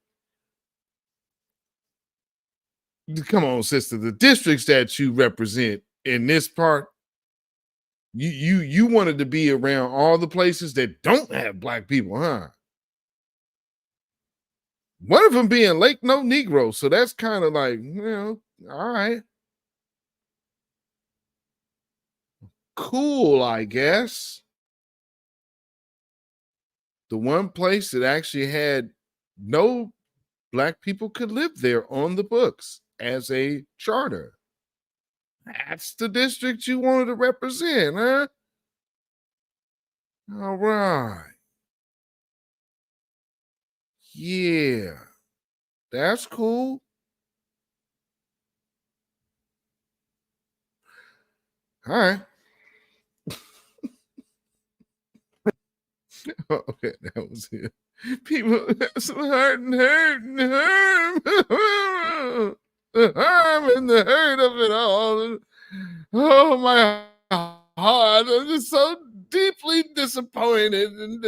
come on, sister, the districts that you represent in this part, you wanted to be around all the places that don't have black people, huh? One of them being Lake No Negro, so that's kind of like, all right. Cool, I guess. The one place that actually had no black people could live there on the books as a charter. That's the district you wanted to represent, huh? All right. Yeah, that's cool. All right. Okay, that was it. People have some hurt and the hurt of it all. Oh, my heart. I'm just so deeply disappointed. And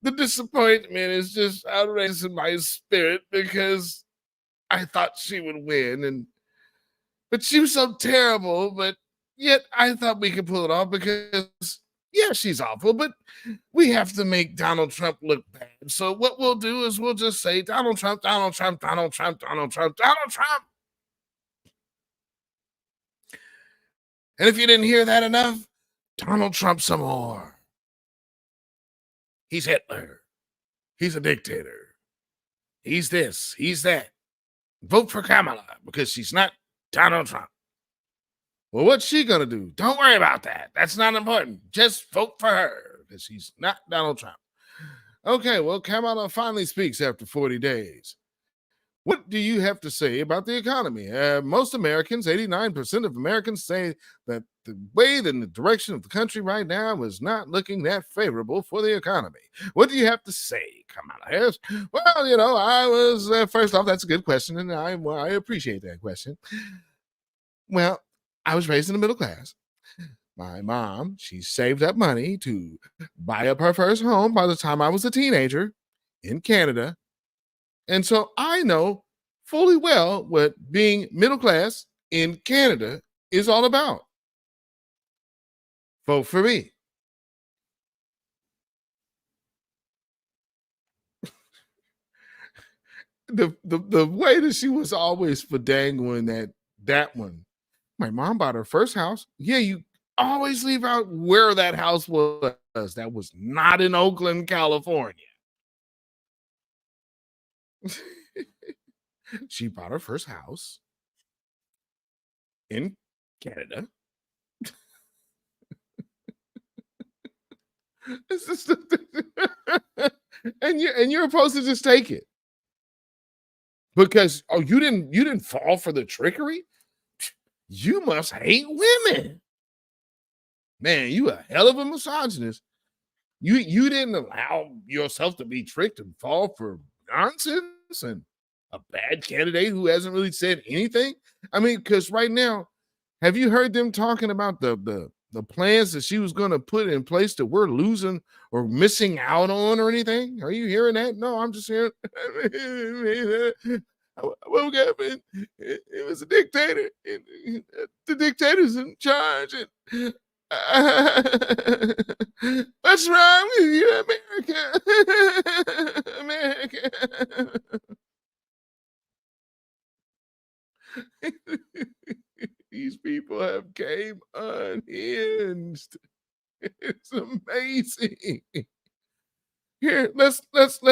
the disappointment is just outrageous in my spirit because I thought she would win. But she was so terrible, but yet I thought we could pull it off because, yeah, she's awful, but we have to make Donald Trump look bad. So what we'll do is we'll just say Donald Trump, Donald Trump, Donald Trump, Donald Trump, Donald Trump. And if you didn't hear that enough, Donald Trump some more. He's Hitler. He's a dictator. He's this. He's that. Vote for Kamala because she's not Donald Trump. Well, what's she going to do? Don't worry about that. That's not important. Just vote for her because she's not Donald Trump. Okay, well, Kamala finally speaks after 40 days. What do you have to say about the economy? Most Americans, 89% of Americans, say that the way and the direction of the country right now is not looking that favorable for the economy. What do you have to say, Kamala Harris? Well, I was, first off, that's a good question, and I appreciate that question. Well, I was raised in the middle class. My mom, she saved up money to buy up her first home by the time I was a teenager in Canada. And so I know fully well what being middle class in Canada is all about. Vote for me. The way that she was always fadangling that one. My mom bought her first house. Yeah, you always leave out where that house was. That was not in Oakland, California. She bought her first house in Canada. and you're supposed to just take it because you didn't fall for the trickery. You must hate women, man. You a hell of a misogynist. You didn't allow yourself to be tricked and fall for nonsense and a bad candidate who hasn't really said anything. I mean, because right now, have you heard them talking about the plans that she was going to put in place that we're losing or missing out on or anything? Are you hearing that? No, I'm just hearing. I woke up and it was a dictator. And the dictator's in charge. And what's wrong with you, America? America. These people have came unhinged. It's amazing. Here, let's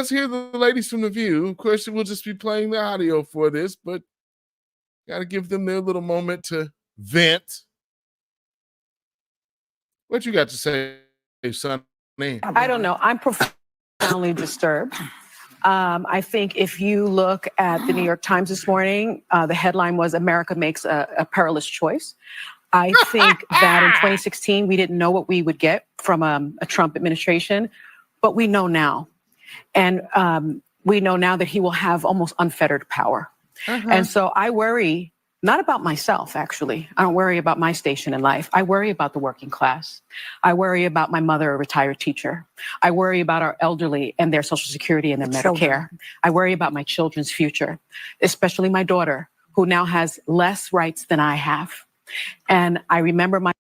hear the ladies from The View. Of course, we'll just be playing the audio for this, but got to give them their little moment to vent. What you got to say, son? I don't know. I'm profoundly disturbed. I think if you look at the New York Times this morning, the headline was "America makes a perilous choice." I think that in 2016, we didn't know what we would get from a Trump administration, but we know now. And we know now that he will have almost unfettered power. And so I worry not about myself, actually. I don't worry about my station in life. I worry about the working class. I worry about my mother, a retired teacher. I worry about our elderly and their Social Security and their Medicare. I worry about my children's future, especially my daughter, who now has less rights than I have. And I remember my...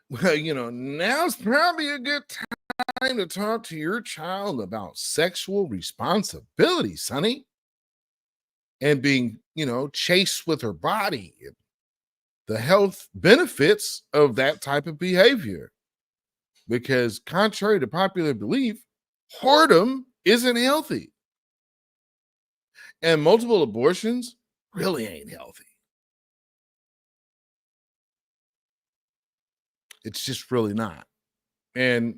Well, now's probably a good time to talk to your child about sexual responsibility, Sonny. And being, chased with her body, the health benefits of that type of behavior. Because contrary to popular belief, whoredom isn't healthy. And multiple abortions really ain't healthy. It's just really not. And,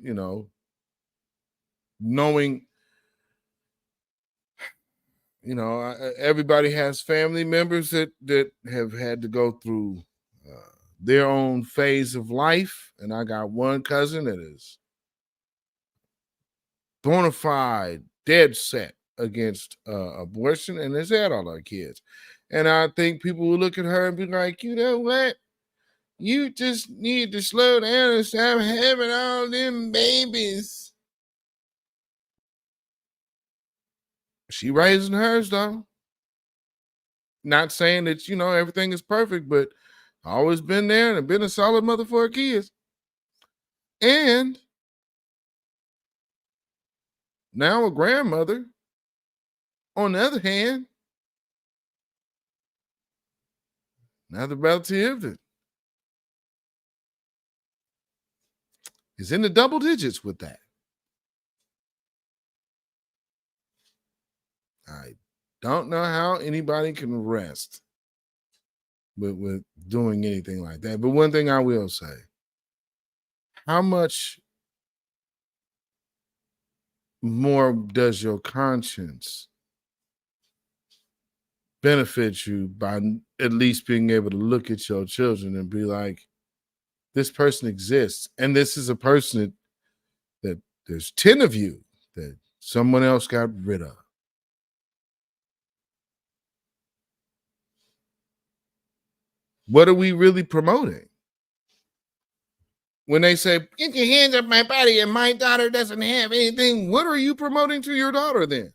knowing, everybody has family members that have had to go through their own phase of life. And I got one cousin that is bona fide, dead set against abortion and has had all our kids. And I think people will look at her and be like, you know what? You just need to slow down and stop having all them babies. She raising hers, though. Not saying that, everything is perfect, but always been there and been a solid mother for her kids. And now a grandmother. On the other hand, another relative that is in the double digits with that. I don't know how anybody can rest with doing anything like that. But one thing I will say, how much more does your conscience benefit you by at least being able to look at your children and be like, this person exists. And this is a person that there's 10 of you that someone else got rid of. What are we really promoting? When they say, get your hands off my body and my daughter doesn't have anything, what are you promoting to your daughter then?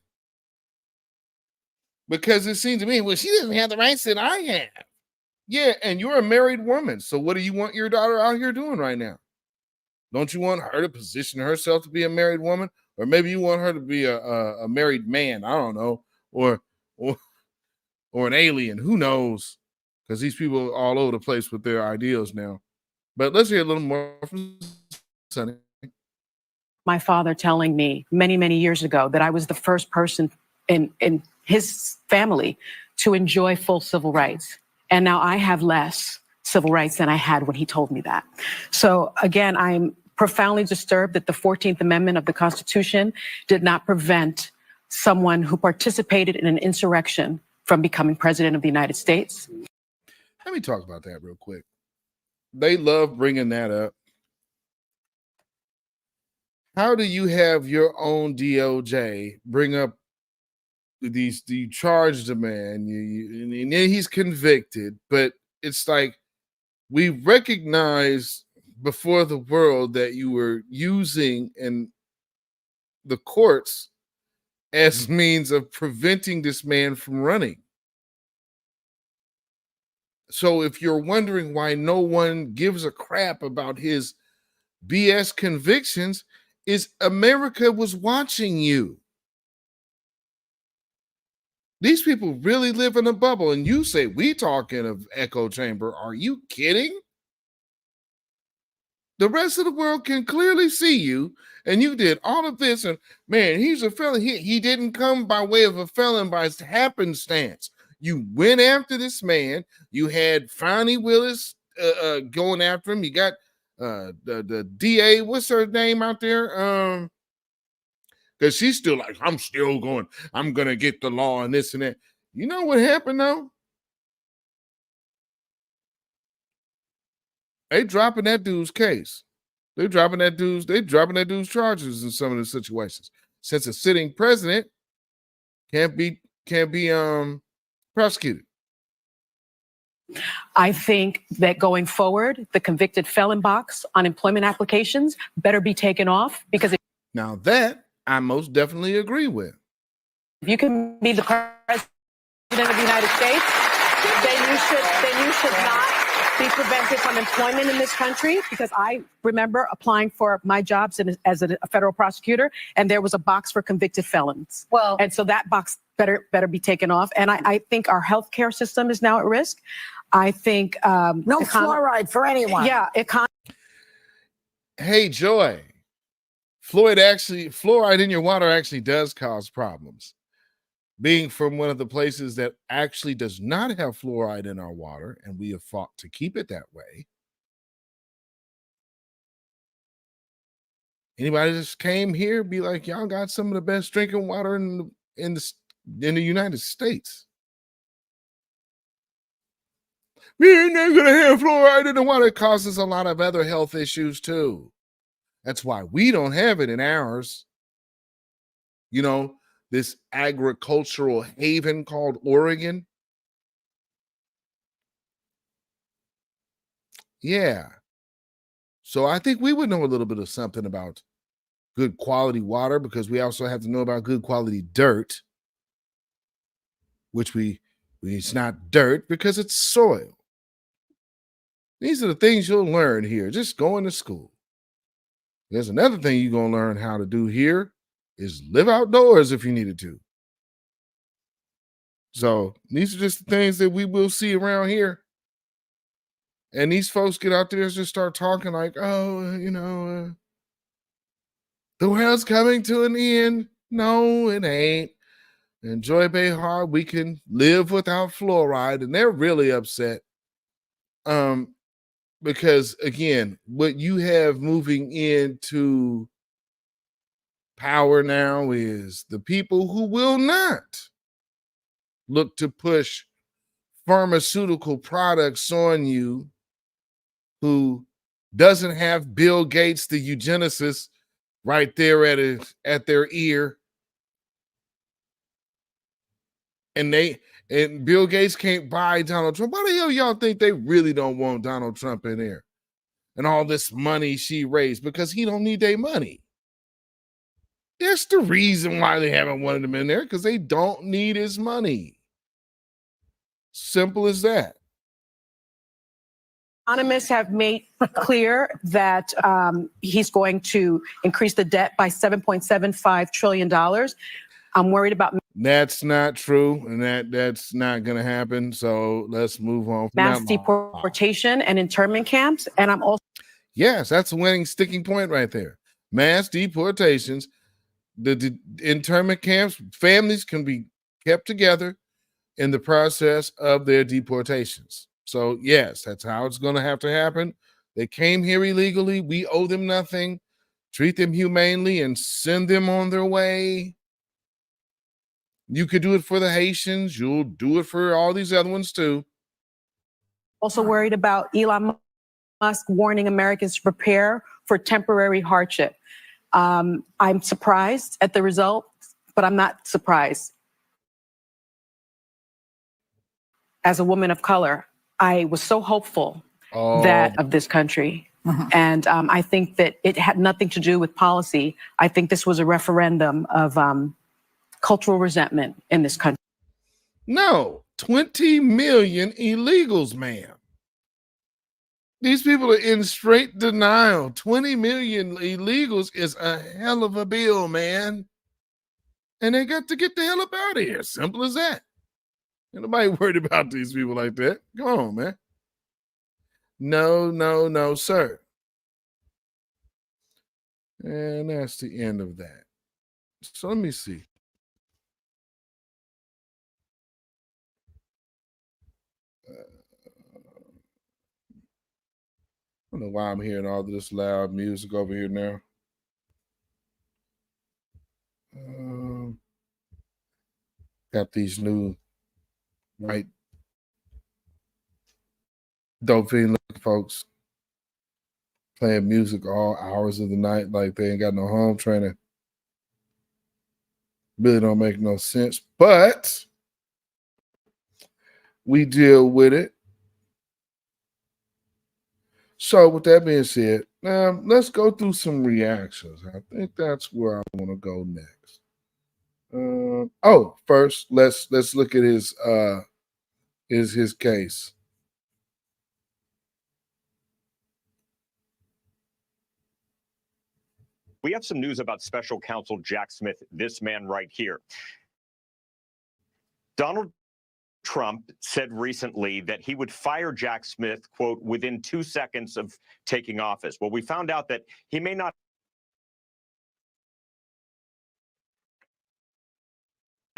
Because it seems to me, well, she doesn't have the rights that I have. Yeah, and you're a married woman. So what do you want your daughter out here doing right now? Don't you want her to position herself to be a married woman? Or maybe you want her to be a married man, I don't know, or an alien, who knows? Because these people are all over the place with their ideals now. But let's hear a little more from Sonny. My father telling me many, many years ago that I was the first person in his family to enjoy full civil rights. And now I have less civil rights than I had when he told me that. So again, I'm profoundly disturbed that the 14th Amendment of the Constitution did not prevent someone who participated in an insurrection from becoming president of the United States. Let me talk about that real quick. They love bringing that up. How do you have your own DOJ bring up you charged a man, and then he's convicted, but it's like we recognize before the world that you were using in the courts as means of preventing this man from running. So if you're wondering why no one gives a crap about his BS convictions, is America was watching you. These people really live in a bubble, and you say we talking of echo chamber. Are you kidding? The rest of the world can clearly see you, and you did all of this, and man, he's a felon. He didn't come by way of a felon by happenstance. You went after this man. You had Fani Willis going after him. You got the DA, what's her name out there? Because she's still like, I'm going to get the law and this and that. You know what happened though? They dropping that dude's case. They're dropping that dude's charges in some of the situations. Since a sitting president can't be prosecuted. I think that going forward, the convicted felon box on employment applications better be taken off, because now that I most definitely agree with. If you can be the president of the United States, then you should not be prevented from employment in this country, because I remember applying for my jobs as a federal prosecutor, and there was a box for convicted felons. Well, and so that box better be taken off. And I think our healthcare system is now at risk. I think no fluoride for anyone. Yeah, Hey, Joy. Fluoride in your water actually does cause problems. Being from one of the places that actually does not have fluoride in our water, and we have fought to keep it that way. Anybody just came here, be like, y'all got some of the best drinking water in the United States. We're not gonna have fluoride in the water. It causes a lot of other health issues too. That's why we don't have it in ours. You know, this agricultural haven called Oregon. Yeah. So I think we would know a little bit of something about good quality water, because we also have to know about good quality dirt, which it's not dirt because it's soil. These are the things you'll learn here, just going to school. There's another thing you're going to learn how to do here is live outdoors if you needed to. So these are just the things that we will see around here. And these folks get out there and just start talking like, oh, the world's coming to an end. No, it ain't. In Joy Behar, we can live without fluoride, and they're really upset. Because again, what you have moving into power now is the people who will not look to push pharmaceutical products on you, who doesn't have Bill Gates, the eugenicist, right there at their ear. And And Bill Gates can't buy Donald Trump. Why the hell y'all think they really don't want Donald Trump in there? And all this money she raised, because he don't need their money. That's the reason why they haven't wanted him in there, because they don't need his money. Simple as that. Economists have made clear that he's going to increase the debt by $7.75 trillion. I'm worried about That's not true, and that's not going to happen. So let's move on. Mass deportation and internment camps. And I'm also yes, that's a winning sticking point right there. Mass deportations, the internment camps, families can be kept together in the process of their deportations. So yes, that's how it's going to have to happen. They came here illegally. We owe them nothing. Treat them humanely and send them on their way. You could do it for the Haitians. You'll do it for all these other ones too. also worried about Elon Musk warning Americans to prepare for temporary hardship. I'm surprised at the result, but I'm not surprised. As a woman of color, I was so hopeful that of this country. And I think that it had nothing to do with policy. I think this was a referendum of cultural resentment in this country. No, 20 million illegals, ma'am. These people are in straight denial. 20 million illegals is a hell of a bill, man. And they got to get the hell up out of here. Simple as that. Ain't nobody worried about these people like that. Come on, man. No, sir. And that's the end of that. So let me see. I don't know why I'm hearing all this loud music over here now. Got these new white dope fiend folks playing music all hours of the night like they ain't got no home training. Really don't make no sense, but we deal with it. So with that being said, now let's go through some reactions. I think that's where I want to go next. First let's look at his case. We have some news about special counsel Jack Smith, this man right here. Donald Trump said recently that he would fire Jack Smith, quote, within 2 seconds of taking office. Well, we found out that he may not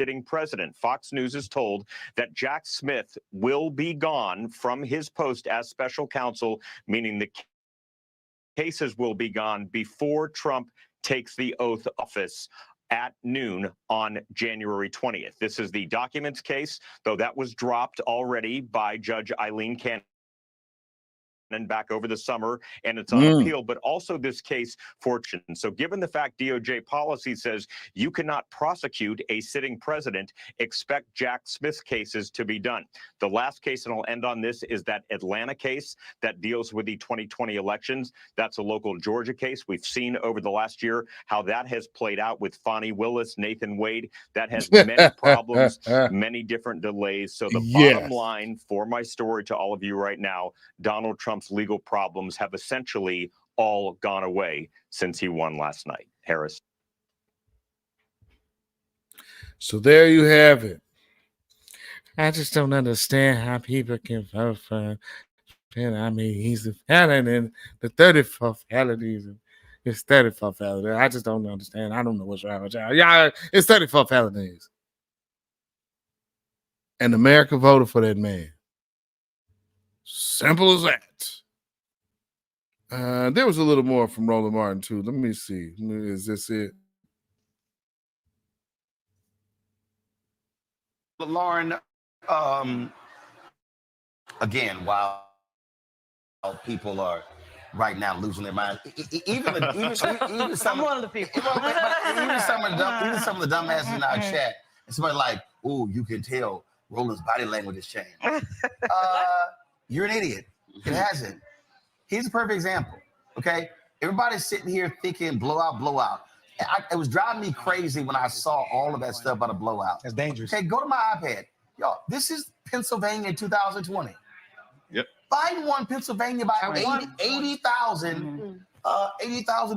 sitting president. Fox News is told that Jack Smith will be gone from his post as special counsel, meaning the cases will be gone before Trump takes the oath of office at noon on January 20th. This is the documents case, though that was dropped already by Judge Eileen Cannon back over the summer, and it's on appeal, but also this case fortune. So given the fact DOJ policy says you cannot prosecute a sitting president, expect Jack Smith's cases to be done. The last case, and I'll end on this, is that Atlanta case that deals with the 2020 elections. That's a local Georgia case. We've seen over the last year how that has played out with Fonnie Willis, Nathan Wade. That has many problems, many different delays. So the bottom line for my story to all of you right now, Donald Trump's legal problems have essentially all gone away since he won last night. Harris. So there you have it. I just don't understand how people can vote for him. I mean, he's a felon in the 34th felonies. It's 34 felonies. I just don't understand. I don't know what's wrong with y'all. Yeah, it's 34 felonies. And America voted for that man. Simple as that. There was a little more from Roland Martin, too. Let me see. Is this it? Lauren, again, while people are right now losing their mind, even some of the people, even some of the dumbasses in our chat, somebody like, oh, you can tell Roland's body language has changed. You're an idiot. It hasn't. Here's a perfect example. Okay, everybody's sitting here thinking blowout. It was driving me crazy when I saw all of that stuff about a blowout. That's dangerous. Okay, go to my iPad. Y'all, this is Pennsylvania in 2020. Yep. Biden won Pennsylvania by 80,000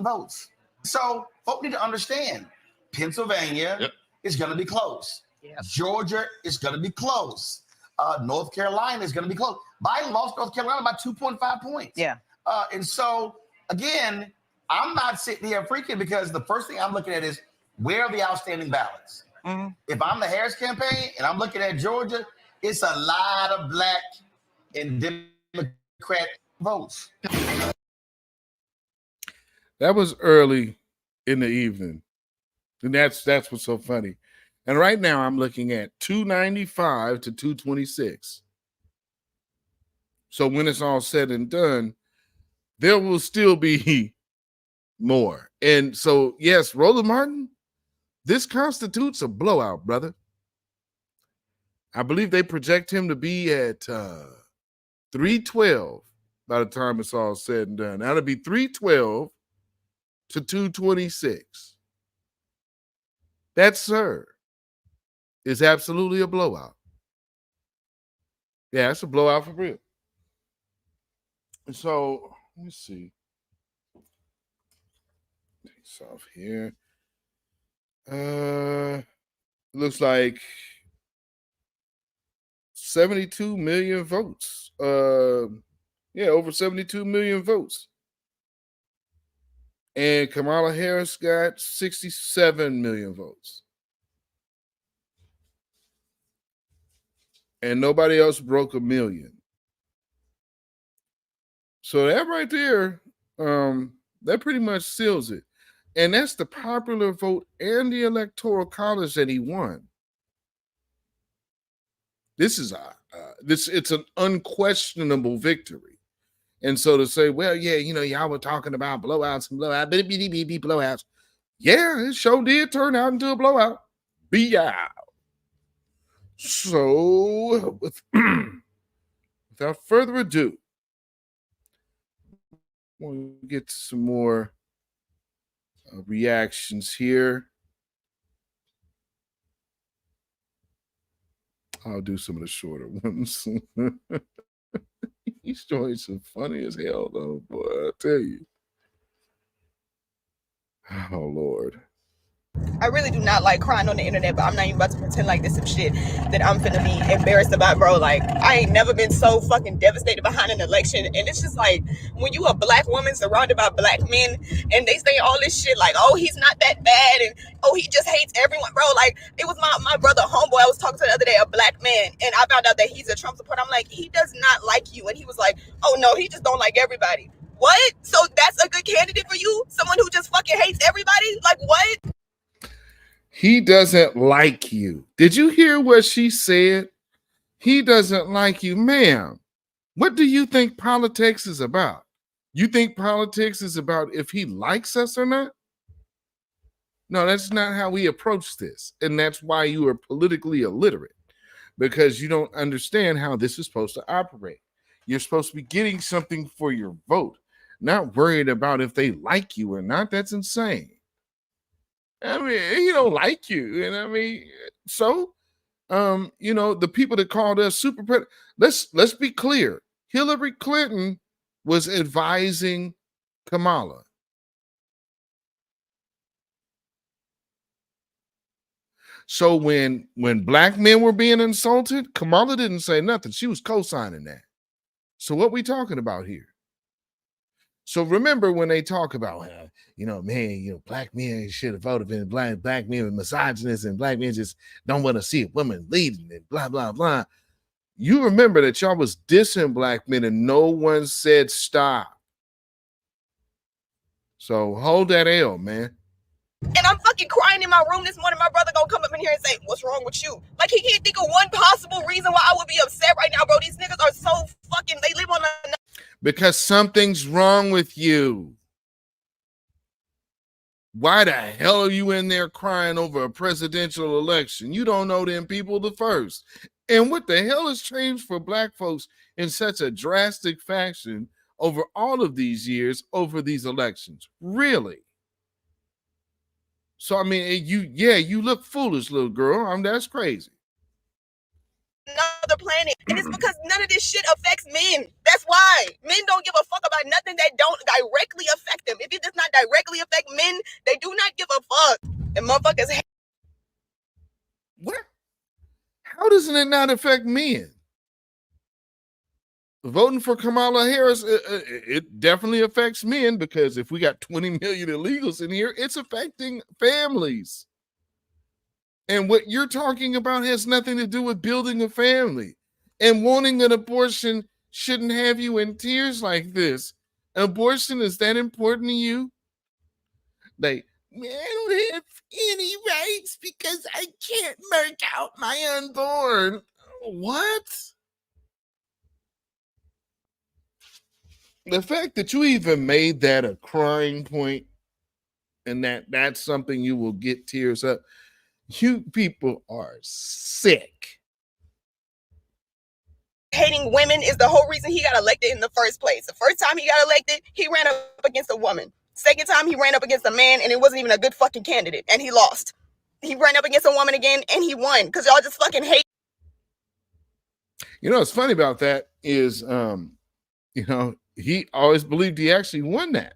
votes. So folks need to understand, Pennsylvania is going to be close. Georgia is going to be close. North Carolina is going to be close. Biden lost North Carolina by 2.5 points. Yeah. And so, again, I'm not sitting here freaking because the first thing I'm looking at is where are the outstanding ballots? Mm-hmm. If I'm the Harris campaign and I'm looking at Georgia, it's a lot of black and Democrat votes. That was early in the evening. And that's what's so funny. And right now I'm looking at 295 to 226. So when it's all said and done, there will still be more. And so, yes, Roland Martin, this constitutes a blowout, brother. I believe they project him to be at 312 by the time it's all said and done. That'll be 312 to 226. That, sir, is absolutely a blowout. Yeah, it's a blowout for real. So, let me see. Take this off here. Looks like 72 million votes. Over 72 million votes. And Kamala Harris got 67 million votes. And nobody else broke 1 million. So that right there, that pretty much seals it. And that's the popular vote and the electoral college that he won. This is it's an unquestionable victory. And so to say, well, yeah, y'all were talking about blowouts and blowouts. Yeah, it sure did turn out into a blowout. Be-out. So without further ado, we'll get some more reactions here. I'll do some of the shorter ones. These stories are funny as hell, though, boy, I tell you. Oh, Lord. I really do not like crying on the internet, but I'm not even about to pretend like this some shit that I'm finna be embarrassed about, bro. Like, I ain't never been so fucking devastated behind an election. And it's just like, when you a black woman surrounded by black men and they say all this shit like, oh, he's not that bad and oh, he just hates everyone, bro. Like, it was my brother homeboy I was talking to the other day, a black man, and I found out that he's a Trump supporter. I'm like, he does not like you. And he was like, oh no, he just don't like everybody. What? So that's a good candidate for you? Someone who just fucking hates everybody? Like, what? He doesn't like you. Did you hear what she said? He doesn't like you. Ma'am, what do you think politics is about? You think politics is about if he likes us or not? No, that's not how we approach this. And that's why you are politically illiterate, because you don't understand how this is supposed to operate. You're supposed to be getting something for your vote, not worried about if they like you or not. That's insane. I mean, he don't like you. And I mean, so, the people that called us super, let's be clear. Hillary Clinton was advising Kamala. So when black men were being insulted, Kamala didn't say nothing. She was co-signing that. So what we talking about here? So remember when they talk about, black men should have voted in black men are misogynists and black men just don't want to see a woman leading and blah, blah, blah. You remember that y'all was dissing black men and no one said stop. So hold that L, man. And I'm fucking crying in my room this morning. My brother gonna come up in here and say, what's wrong with you? Like, he can't think of one possible reason why I would be upset right now, bro. These niggas are so fucking, they live on a... Because something's wrong with you. Why the hell are you in there crying over a presidential election? You don't know them people the first. And what the hell has changed for black folks in such a drastic fashion over all of these years, over these elections? Really? So, I mean, you look foolish, little girl. That's crazy. Another planet, and it's because none of this shit affects men. That's why men don't give a fuck about nothing that don't directly affect them. If it does not directly affect men, they do not give a fuck. And motherfuckers hate. What? How doesn't it not affect men? Voting for Kamala Harris, it definitely affects men, because if we got 20 million illegals in here, it's affecting families. And what you're talking about has nothing to do with building a family. And wanting an abortion shouldn't have you in tears like this. Abortion, is that important to you? Like, I don't have any rights because I can't mark out my unborn. What? The fact that you even made that a crying point, and that's something you will get tears up. You people are sick. Hating women is the whole reason he got elected in the first place. The first time he got elected, he ran up against a woman. Second time, he ran up against a man, and it wasn't even a good fucking candidate, and he lost. He ran up against a woman again, and he won, because y'all just fucking hate. You know, what's funny about that is, he always believed he actually won that.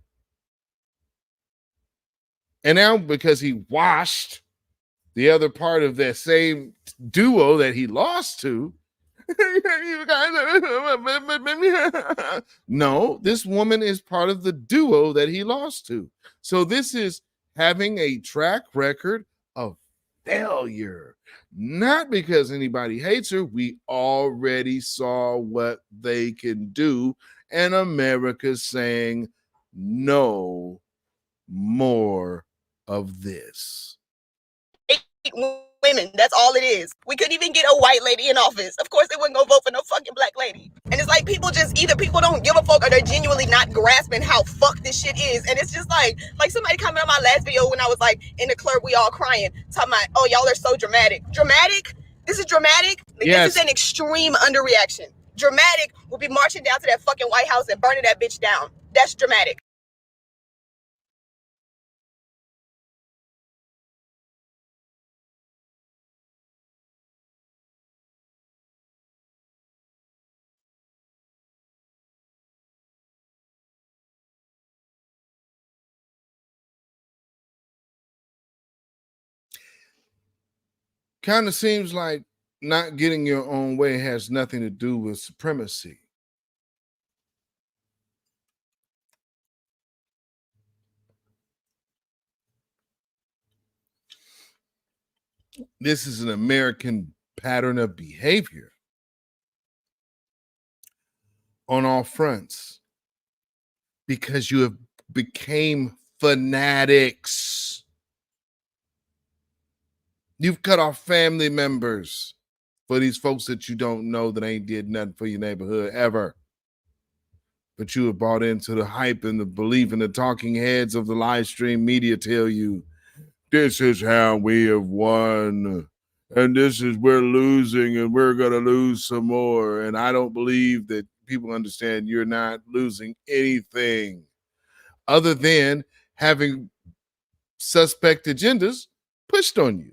And now, because he washed the other part of that same duo that he lost to, no, this woman is part of the duo that he lost to. So this is having a track record of failure. Not because anybody hates her. We already saw what they can do. And America's saying no more of this. Women, that's all it is. We couldn't even get a white lady in office. Of course, they wouldn't go vote for no fucking black lady. And it's like either people don't give a fuck, or they're genuinely not grasping how fucked this shit is. And it's just like somebody commented on my last video when I was like in the club, we all crying, talking about, oh, y'all are so dramatic. Dramatic? This is dramatic? Yes. This is an extreme underreaction. Dramatic will be marching down to that fucking White House and burning that bitch down. That's dramatic. Kind of seems like not getting your own way has nothing to do with supremacy. This is an American pattern of behavior on all fronts, because you have became fanatics. You've cut off family members for these folks that you don't know, that ain't did nothing for your neighborhood ever. But you have bought into the hype and the belief, and the talking heads of the live stream media tell you, this is how we have won, and this is we're losing, and we're going to lose some more. And I don't believe that people understand you're not losing anything other than having suspect agendas pushed on you.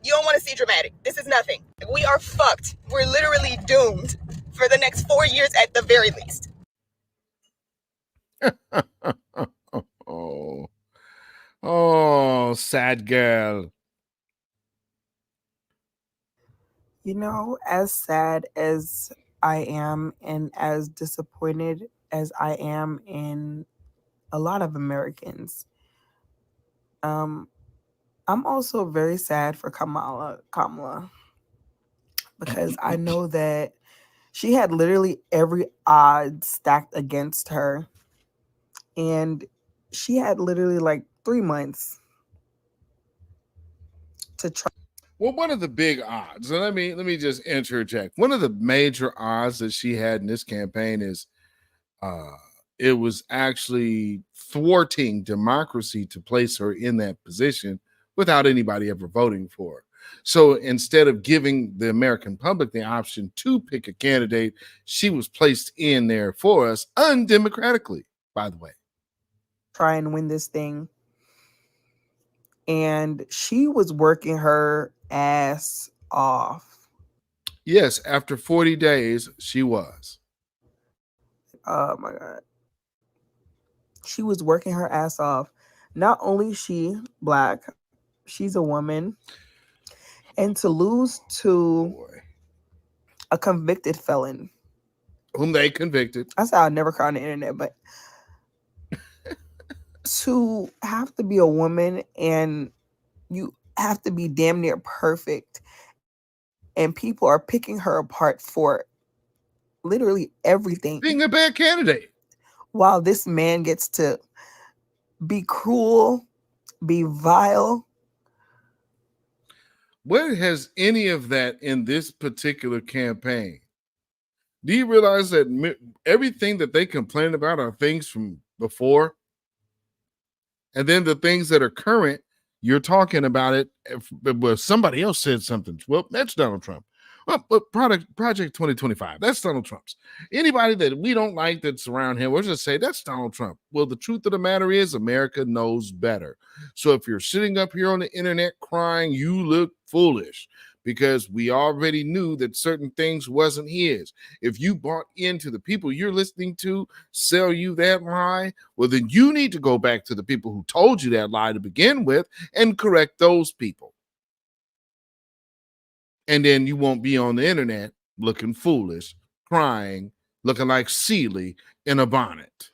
You don't want to see dramatic. This is nothing. We are fucked. We're literally doomed for the next 4 years at the very least. Oh, sad girl. You know, as sad as I am and as disappointed as I am in a lot of Americans, I'm also very sad for Kamala, because I know that she had literally every odd stacked against her, and she had literally like 3 months to try. Well, one of the big odds, and let me just interject. One of the major odds that she had in this campaign is it was actually thwarting democracy to place her in that position without anybody ever voting for her. So instead of giving the American public the option to pick a candidate, she was placed in there for us undemocratically, by the way. Try and win this thing. And she was working her ass off. Yes, after 40 days, she was. Oh my God. She was working her ass off. Not only is she Black, she's a woman. And to lose to a convicted felon. Whom they convicted. I said I'll never cry on the internet, but to have to be a woman and you have to be damn near perfect. And people are picking her apart for literally everything. Being a bad candidate. While this man gets to be cruel, be vile. Where has any of that in this particular campaign? Do you realize that everything that they complain about are things from before? And then the things that are current, you're talking about it. If somebody else said something, well, that's Donald Trump. Well, Project 2025, that's Donald Trump's. Anybody that we don't like that's around here, we'll just say that's Donald Trump. Well, the truth of the matter is America knows better. So if you're sitting up here on the internet crying, you look foolish, because we already knew that certain things wasn't his. If you bought into the people you're listening to sell you that lie, well, then you need to go back to the people who told you that lie to begin with and correct those people. And then you won't be on the internet looking foolish, crying, looking like Seeley in a bonnet.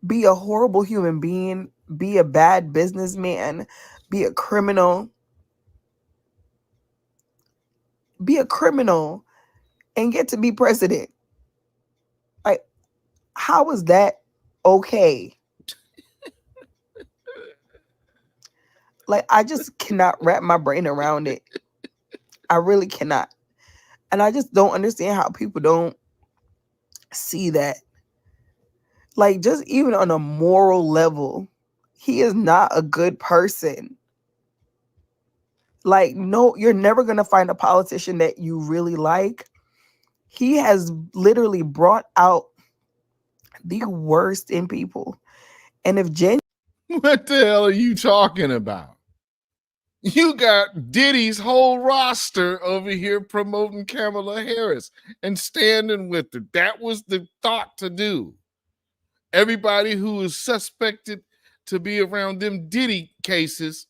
Be a horrible human being, be a bad businessman, be a criminal. Be a criminal and get to be president. Like, how is that okay? Like, I just cannot wrap my brain around it. I really cannot. And I just don't understand how people don't see that. Like, just even on a moral level, he is not a good person. Like, no, you're never going to find a politician that you really like. He has literally brought out the worst in people. And if Jen... What the hell are you talking about? You got Diddy's whole roster over here promoting Kamala Harris and standing with her. That was the thought to do. Everybody who is suspected to be around them Diddy cases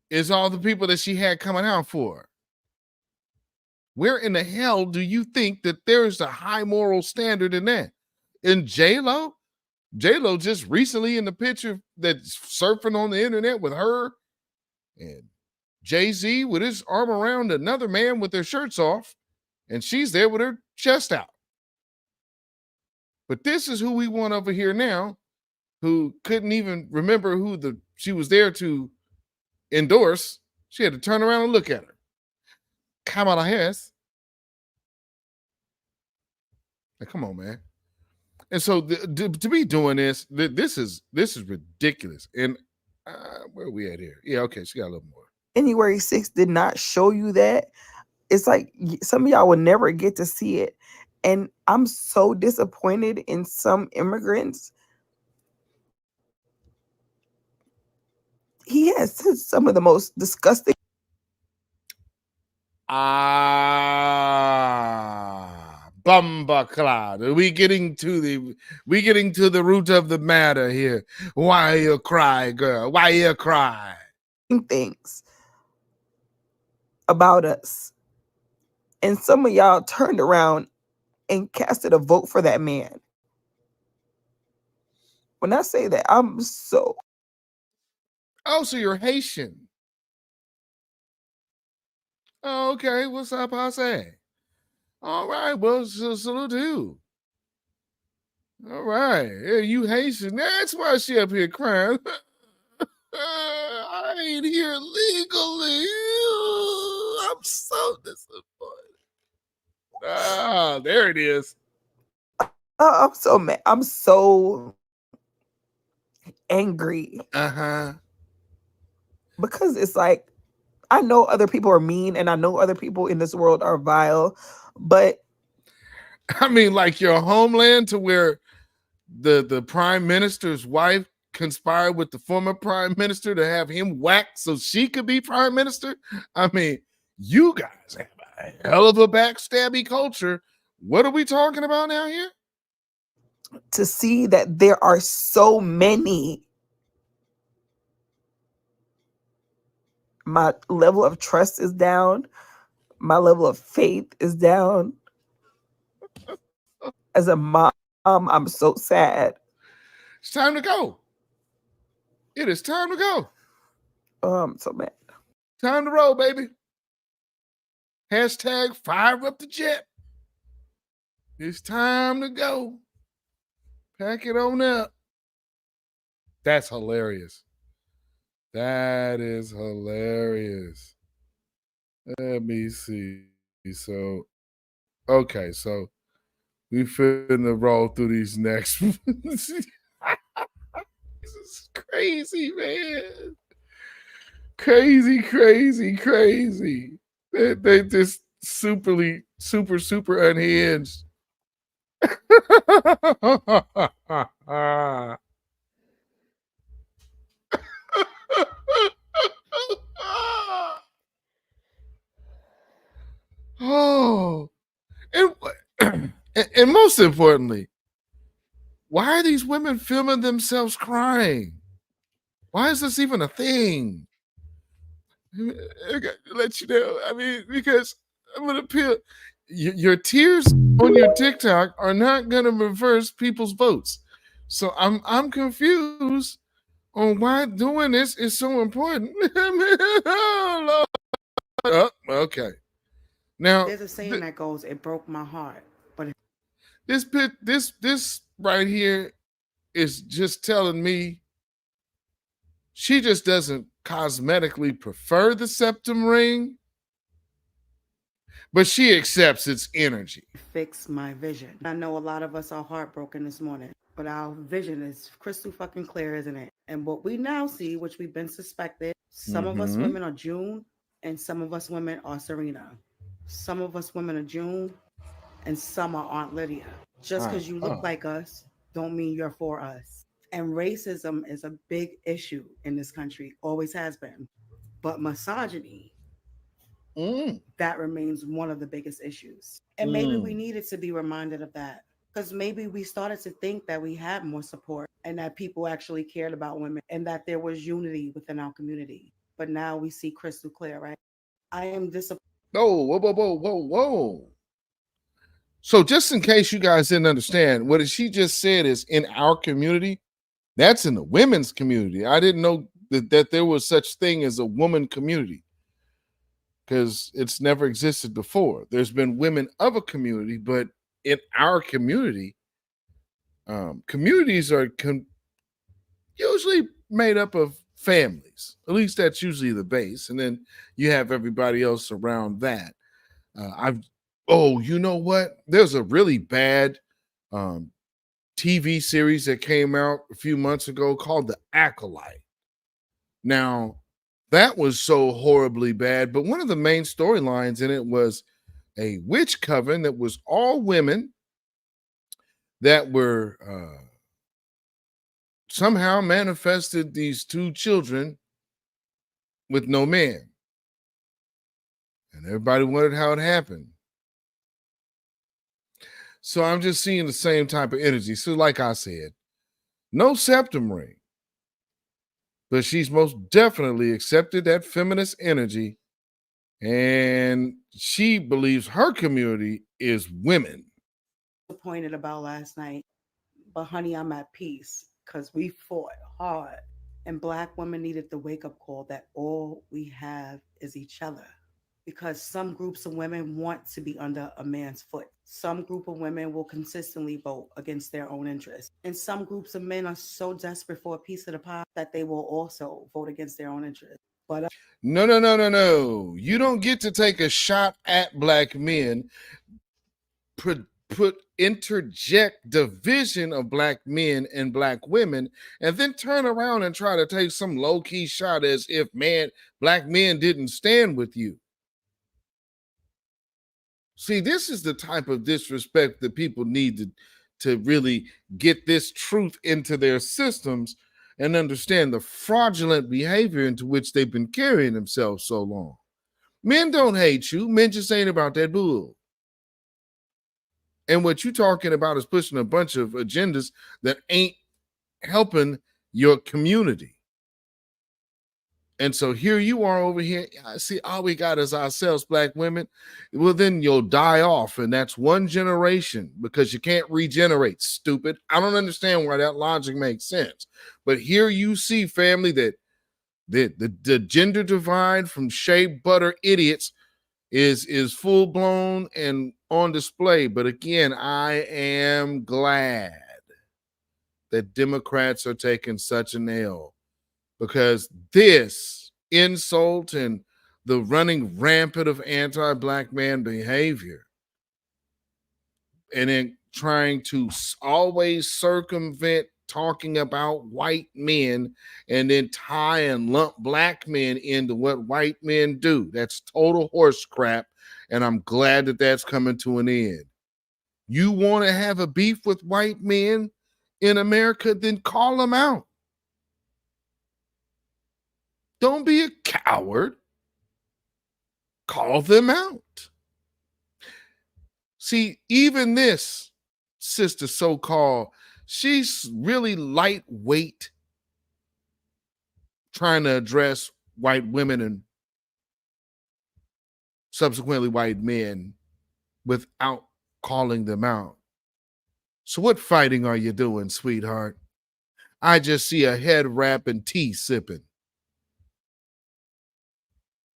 is all the people that she had coming out for. Where in the hell do you think that there's a high moral standard in that? In J-Lo? J-Lo just recently in the picture that's surfing on the internet with her and Jay-Z with his arm around another man with their shirts off, and she's there with her chest out. But this is who we want over here now, who couldn't even remember who she was there to endorse. She had to turn around and look at her. Kamala Harris. Like, come on, man. And so to be doing this is ridiculous. And where are we at here? Yeah, okay, she got a little more. January 6th did not show you that. It's like some of y'all will never get to see it. And I'm so disappointed in some immigrants. He has some of the most disgusting. Bumba cloud. We getting to the root of the matter here. Why you cry, girl? Why you cry? Things about us. And some of y'all turned around and casted a vote for that man. When I say that, I'm so... Oh, so you're Haitian. Oh, okay. What's up, I say? All right. Well, salute to you. All right. Yeah, you Haitian. That's why she up here crying. I ain't here legally. I'm so disappointed. Ah, there it is. I'm so mad. I'm so angry. Uh-huh. Because it's like, I know other people are mean, and I know other people in this world are vile, but I mean, like your homeland, to where the prime minister's wife conspired with the former prime minister to have him whacked so she could be prime minister. I mean, you guys have a hell of a backstabby culture. What are we talking about now here? to see that there are so many, my level of trust is down. My level of faith is down. As a mom, I'm so sad. It's time to go. It is time to go. Oh, I'm so mad. Time to roll, baby. Hashtag fire up the jet. It's time to go. Pack it on up. That's hilarious. That is hilarious. Let me see. So, okay, so we finna roll through these next ones. This is crazy, man. Crazy. They just super unhinged. Oh, and most importantly, why are these women filming themselves crying? Why is this even a thing? I got to let you know. I mean, because I'm gonna peel your tears on your TikTok are not gonna reverse people's votes. So I'm confused on why doing this is so important. Oh, Lord. Oh, okay. Now there's a saying that goes, "It broke my heart," but this right here is just telling me she just doesn't cosmetically prefer the septum ring, but she accepts its energy. Fix my vision. I know a lot of us are heartbroken this morning, but our vision is crystal fucking clear, isn't it? And what we now see, which we've been suspected, some of us women are June, and some of us women are Serena. Some of us women are June, and some are Aunt Lydia. Just because you look like us, don't mean you're for us. And racism is a big issue in this country, always has been. But misogyny, that remains one of the biggest issues. And maybe we needed to be reminded of that, because maybe we started to think that we had more support and that people actually cared about women and that there was unity within our community. But now we see crystal clear, right? I am disappointed. Whoa. So just in case you guys didn't understand, what she just said is in our community. That's in the women's community. I didn't know that there was such thing as a woman community, because it's never existed before. There's been women of a community, but in our community, communities are usually made up of families. At least that's usually the base. And then you have everybody else around that. You know what? There's a really bad TV series that came out a few months ago called The Acolyte. Now, that was so horribly bad, but one of the main storylines in it was a witch coven that was all women that were somehow manifested these two children with no man. And everybody wondered how it happened. So I'm just seeing the same type of energy. So like I said, no septum ring, but she's most definitely accepted that feminist energy, and she believes her community is women. Disappointed about last night, but honey, I'm at peace because we fought hard, and Black women needed the wake-up call that all we have is each other. Because some groups of women want to be under a man's foot. Some group of women will consistently vote against their own interests. And some groups of men are so desperate for a piece of the pie that they will also vote against their own interests. But No. You don't get to take a shot at Black men interject division of black men and black women, and then turn around and try to take some low-key shot as if black men didn't stand with you. See, this is the type of disrespect that people need to really get this truth into their systems and understand the fraudulent behavior into which they've been carrying themselves so long. Men don't hate you. Men just ain't about that bull. And what you're talking about is pushing a bunch of agendas that ain't helping your community. And so here you are over here. See, all we got is ourselves, black women. Well, then you'll die off. And that's one generation because you can't regenerate, stupid. I don't understand why that logic makes sense. But here you see, family, that the gender divide from shea butter idiots is full blown and on display. But again, I am glad that Democrats are taking such an L, because this insult and the running rampant of anti-black man behavior and then trying to always circumvent talking about white men and then tie and lump black men into what white men do. That's total horse crap, and I'm glad that that's coming to an end. You want to have a beef with white men in America, then call them out. Don't be a coward. Call them out. See, even this sister so-called, she's really lightweight trying to address white women and subsequently white men without calling them out. So what fighting are you doing, sweetheart? I just see a head wrap and tea sipping.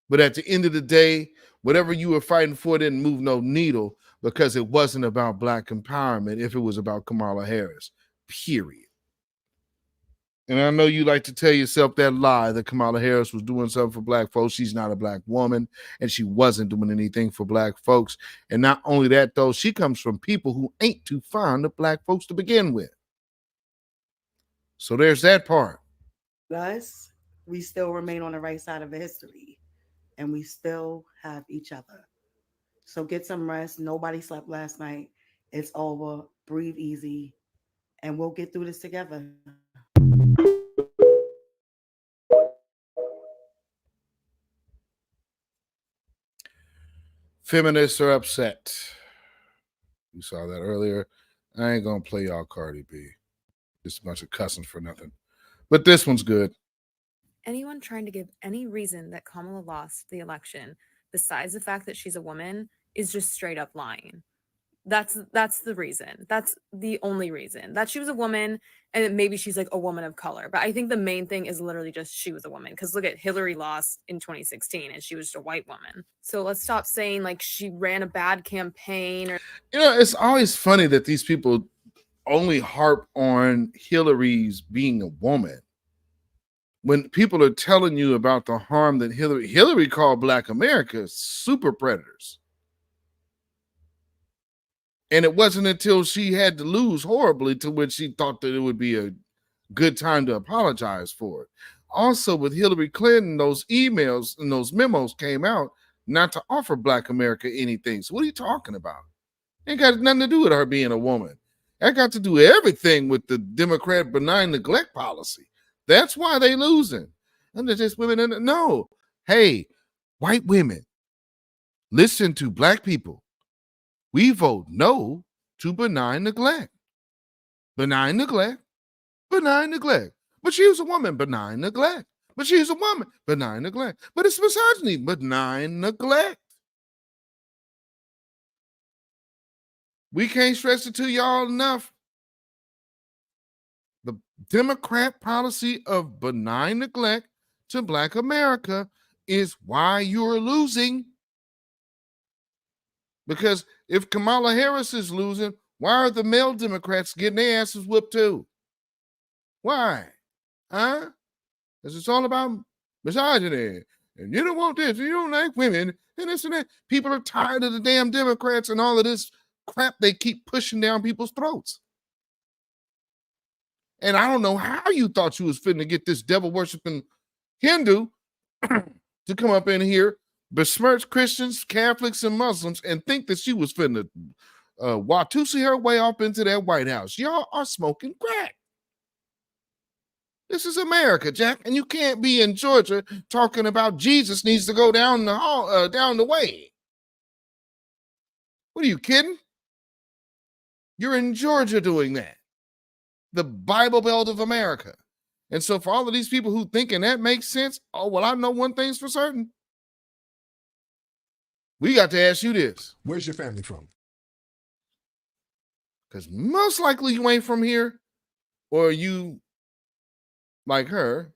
But at the end of the day, whatever you were fighting for didn't move no needle, because it wasn't about black empowerment if it was about Kamala Harris, period. And I know you like to tell yourself that lie that Kamala Harris was doing something for black folks. She's not a black woman, and she wasn't doing anything for black folks. And not only that, though, she comes from people who ain't too fond of black folks to begin with. So there's that part. Us, we still remain on the right side of history, and we still have each other. So get some rest. Nobody slept last night. It's over. Breathe easy, and we'll get through this together. Feminists are upset. You saw that earlier. I ain't gonna play y'all Cardi B. Just a bunch of cussing for nothing. But this one's good. Anyone trying to give any reason that Kamala lost the election besides the fact that she's a woman is just straight up lying. That's the reason. That's the only reason. That she was a woman, and that maybe she's like a woman of color. But I think the main thing is literally just she was a woman. Because look at Hillary lost in 2016 and she was just a white woman. So let's stop saying like she ran a bad campaign. Or It's always funny that these people only harp on Hillary's being a woman when people are telling you about the harm that Hillary called Black America super predators. And it wasn't until she had to lose horribly to which she thought that it would be a good time to apologize for it. Also, with Hillary Clinton, those emails and those memos came out not to offer Black America anything. So what are you talking about? Ain't got nothing to do with her being a woman. That got to do everything with the Democrat benign neglect policy. That's why they losing. And they're just women. No. Hey, white women, listen to Black people. We vote no to benign neglect. Benign neglect. Benign neglect. But she was a woman. Benign neglect. But she's a woman. Benign neglect. But it's misogyny. Benign neglect. We can't stress it to y'all enough. The Democrat policy of benign neglect to Black America is why you're losing. Because if Kamala Harris is losing, why are the male Democrats getting their asses whipped too? Why? Huh? Because it's all about misogyny. And you don't want this, you don't like women, and this and that. People are tired of the damn Democrats and all of this crap they keep pushing down people's throats. And I don't know how you thought you was fitting to get this devil-worshiping Hindu to come up in here, besmirch Christians, Catholics, and Muslims, and think that she was finna Watusi her way up into that White House. Y'all are smoking crack. This is America, Jack, and you can't be in Georgia talking about Jesus needs to go down the hall, down the way. What are you kidding? You're in Georgia doing that. The Bible Belt of America. And so for all of these people who thinking that makes sense, oh, well, I know one thing's for certain. We got to ask you this. Where's your family from? Because most likely you ain't from here, or you, like her,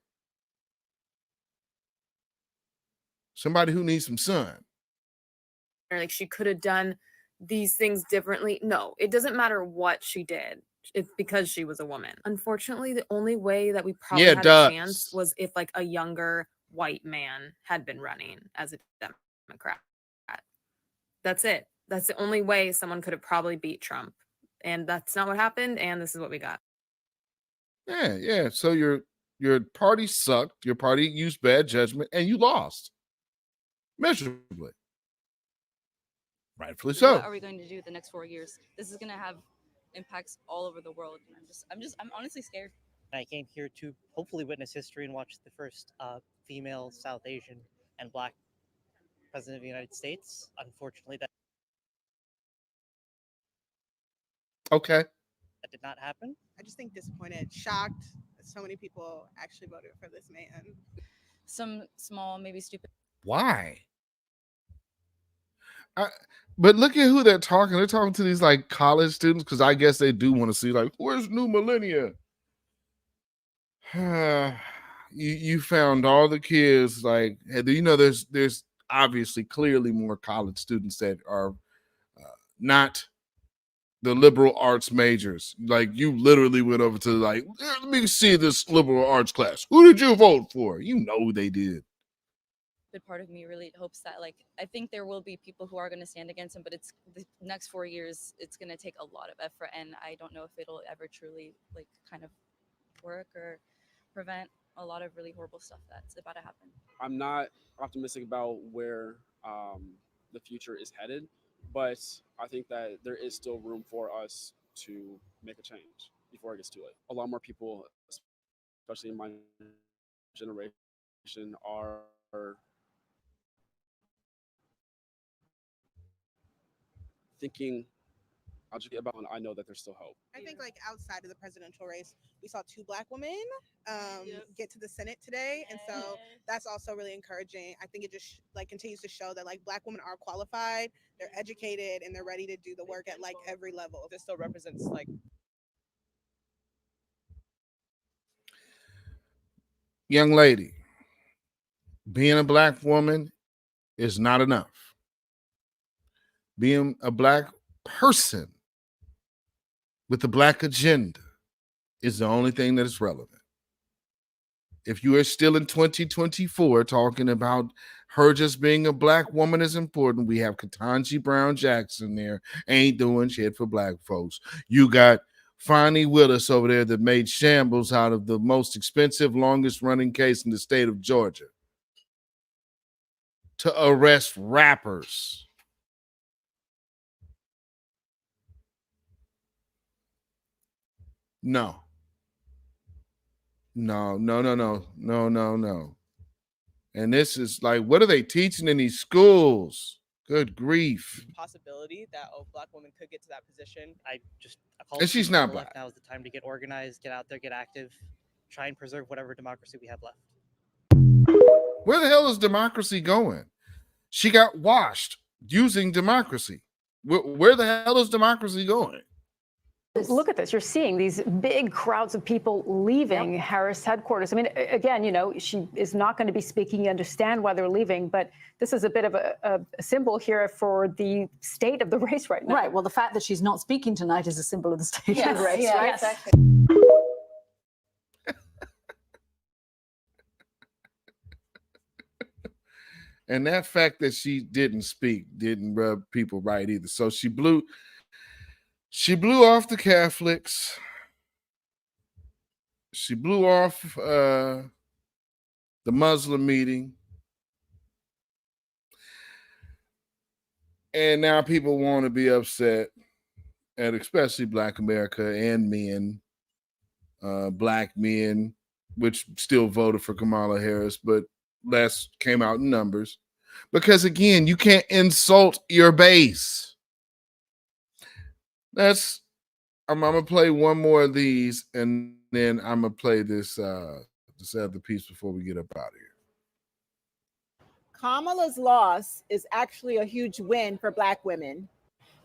somebody who needs some sun. Like she could have done these things differently. No, it doesn't matter what she did. It's because she was a woman. Unfortunately, the only way that we probably had a chance was if like a younger white man had been running as a Democrat. That's it. That's the only way someone could have probably beat Trump. And that's not what happened. And this is what we got. Yeah. So your party sucked. Your party used bad judgment, and you lost miserably. Rightfully so. What are we going to do the next 4 years? This is going to have impacts all over the world. And I'm honestly scared. I came here to hopefully witness history and watch the first female South Asian and Black president of the United States. Unfortunately, that did not happen. I just think disappointed, shocked that so many people actually voted for this man. Some small, maybe stupid. Why? But look at who they're talking. They're talking to these like college students because I guess they do want to see like, where's new millennia? You found all the kids like, you know, there's obviously clearly more college students that are not the liberal arts majors. Like you literally went over to like, let me see this liberal arts class. Who did you vote for? You know who they did. But part of me really hopes that, like, I think there will be people who are going to stand against him, but it's the next 4 years, it's going to take a lot of effort, and I don't know if it'll ever truly, like, kind of work or prevent a lot of really horrible stuff that's about to happen. I'm not optimistic about where the future is headed, but I think that there is still room for us to make a change before it gets too late. A lot more people, especially in my generation, are thinking logically about, and I know that there's still hope. I think like outside of the presidential race, we saw 2 Black women get to the Senate today. And so that's also really encouraging. I think it just like continues to show that like Black women are qualified, they're educated, and they're ready to do the work at like every level. This still represents like Young lady, being a Black woman is not enough. Being a Black person with a Black agenda is the only thing that is relevant. If you are still in 2024 talking about her just being a Black woman is important, we have Ketanji Brown Jackson there, ain't doing shit for Black folks. You got Fonnie Willis over there that made shambles out of the most expensive, longest running case in the state of Georgia to arrest rappers. No. And this is like, what are they teaching in these schools? Good grief. Possibility that a Black woman could get to that position. And she's not Black. Now is the time to get organized, get out there, get active, try and preserve whatever democracy we have left. Where the hell is democracy going? She got washed using democracy. Where the hell is democracy going? Look at this. You're seeing these big crowds of people leaving Harris headquarters. I mean, again, you know, she is not going to be speaking. You understand why they're leaving, but this is a bit of a symbol here for the state of the race right now. Right. Well, the fact that she's not speaking tonight is a symbol of the state of the race, yeah, right? Exactly. And that fact that she didn't speak didn't rub people right either. So she blew. She blew off the Catholics. She blew off the Muslim meeting. And now people want to be upset at especially Black America and men, Black men, which still voted for Kamala Harris, but less came out in numbers. Because again, you can't insult your base. I'm gonna play one more of these, and then I'm gonna play this other piece before we get up out of here. Kamala's loss is actually a huge win for Black women.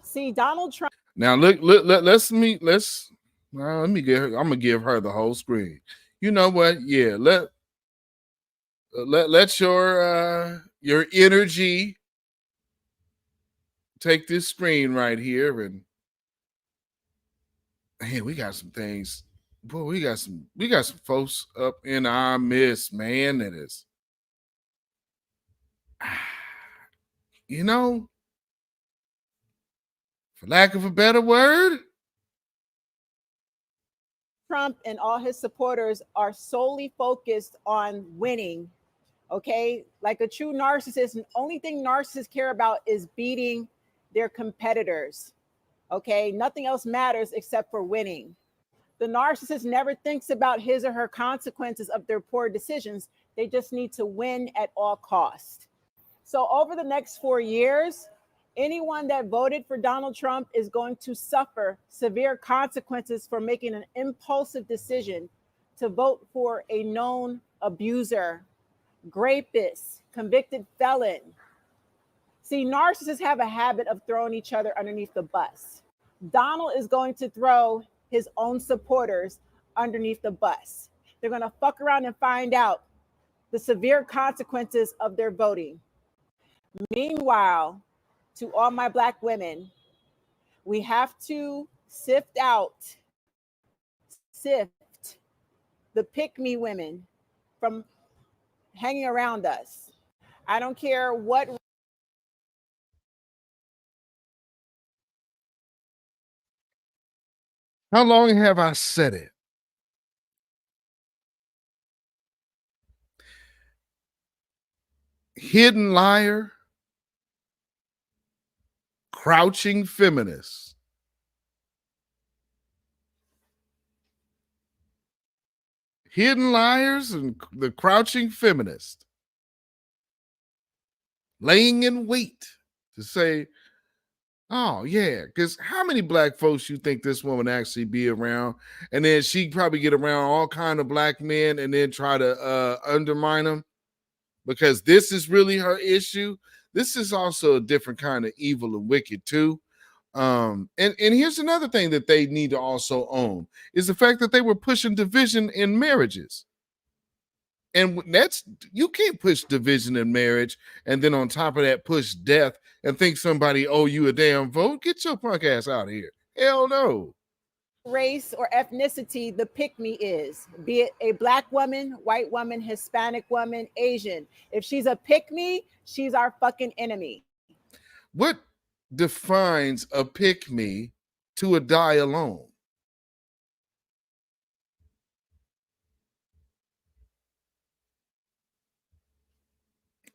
See, Donald Trump. Now let me get her. I'm gonna give her the whole screen. You know what? Yeah, let your energy take this screen right here, and man, we got some things. Boy, we got some folks up in our midst, man. That is, you know, for lack of a better word, Trump and all his supporters are solely focused on winning. Okay, like a true narcissist, the only thing narcissists care about is beating their competitors. Okay, nothing else matters except for winning. The narcissist never thinks about his or her consequences of their poor decisions. They just need to win at all costs. So over the next 4 years, anyone that voted for Donald Trump is going to suffer severe consequences for making an impulsive decision to vote for a known abuser, rapist, convicted felon. See, narcissists have a habit of throwing each other underneath the bus. Donald is going to throw his own supporters underneath the bus. They're going to fuck around and find out the severe consequences of their voting. Meanwhile, to all my Black women, we have to sift the pick-me women from hanging around us. I don't care what. how long have I said it? Hidden liar, crouching feminist. Hidden liars and the crouching feminist laying in wait to say, oh yeah, because how many Black folks you think this woman actually be around, and then she probably get around all kind of Black men and then try to undermine them because this is really her issue. This is also a different kind of evil and wicked too. And here's another thing that they need to also own is the fact that they were pushing division in marriages. And that's, you can't push division in marriage and then on top of that push death and think somebody owe you a damn vote. Get your punk ass out of here. Hell no. Race or ethnicity the pick-me is, be it a Black woman, white woman, Hispanic woman, Asian. If she's a pick-me, she's our fucking enemy. What defines a pick-me to a die alone?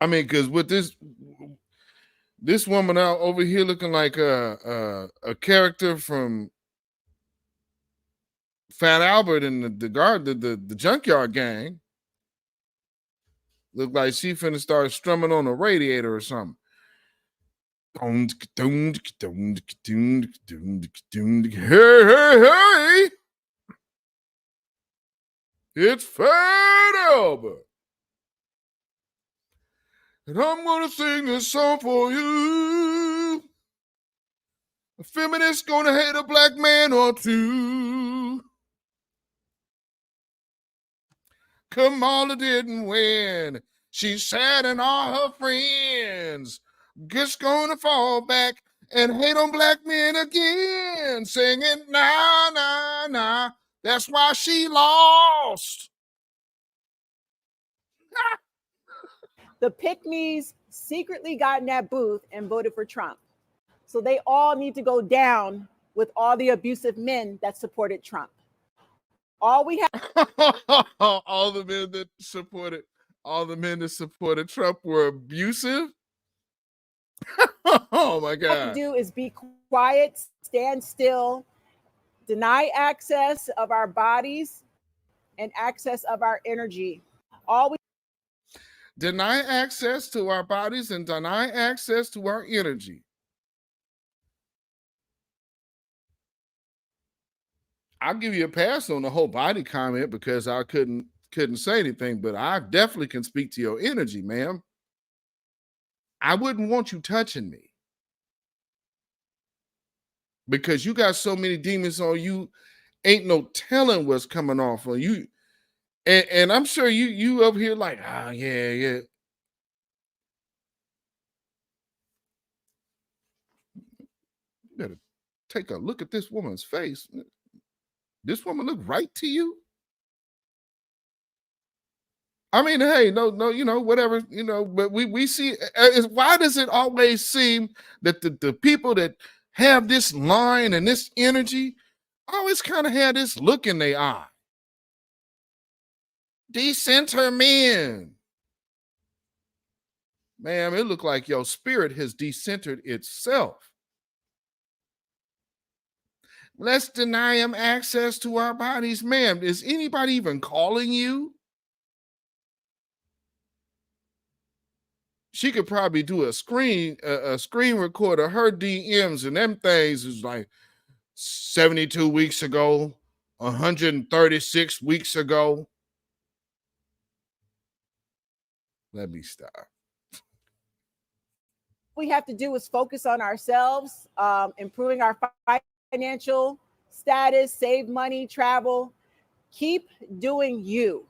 I mean, because with this woman out over here looking like a character from Fat Albert and the Junkyard Gang, look like she finna start strumming on a radiator or something. Hey, it's Fat Albert. And I'm gonna sing this song for you. A feminist gonna hate a Black man or two. Kamala didn't win. She's sad and all her friends just gonna fall back and hate on Black men again, singing nah, nah, nah. That's why she lost. The pick-me's secretly got in that booth and voted for Trump. So they all need to go down with all the abusive men that supported Trump. All we have all the men that supported Trump were abusive. Oh my to God. do is be quiet, stand still, deny access of our bodies and access of our energy. All we Deny access to our bodies and deny access to our energy. I'll give you a pass on the whole body comment because I couldn't say anything, but I definitely can speak to your energy, ma'am. I wouldn't want you touching me because you got so many demons on you, ain't no telling what's coming off on you. And I'm sure you up here like, oh yeah. You better take a look at this woman's face. This woman look right to you? I mean, hey, no, whatever, but we see, why does it always seem that the people that have this line and this energy always kind of have this look in their eye? Decenter men. Ma'am, it look like your spirit has decentered itself. Let's deny them access to our bodies. Ma'am, is anybody even calling you? She could probably do a screen record of her DMs, and them things is like 72 weeks ago, 136 weeks ago. Let me stop. we have to do is focus on ourselves, improving our financial status, save money, travel, keep doing you.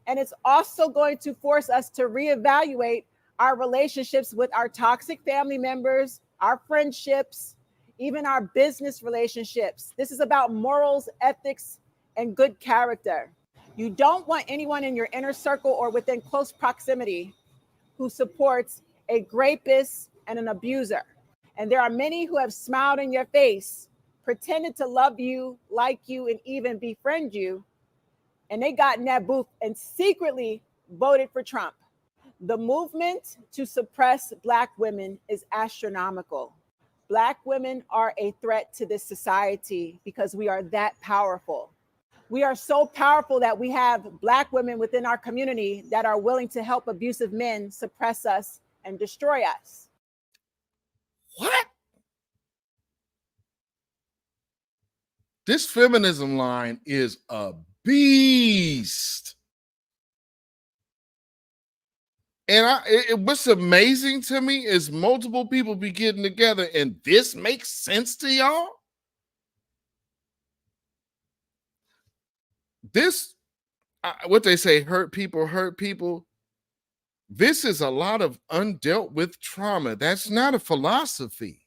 And it's also going to force us to reevaluate our relationships with our toxic family members, our friendships, even our business relationships. This is about morals, ethics, and good character. You don't want anyone in your inner circle or within close proximity who supports a rapist and an abuser. And there are many who have smiled in your face, pretended to love you, like you, and even befriend you. And they got in that booth and secretly voted for Trump. The movement to suppress Black women is astronomical. Black women are a threat to this society because we are that powerful. We are so powerful that we have Black women within our community that are willing to help abusive men suppress us and destroy us. What? This feminism line is a beast. And what's amazing to me is multiple people be getting together and this makes sense to y'all? This, what they say, hurt people. This is a lot of undealt with trauma. That's not a philosophy.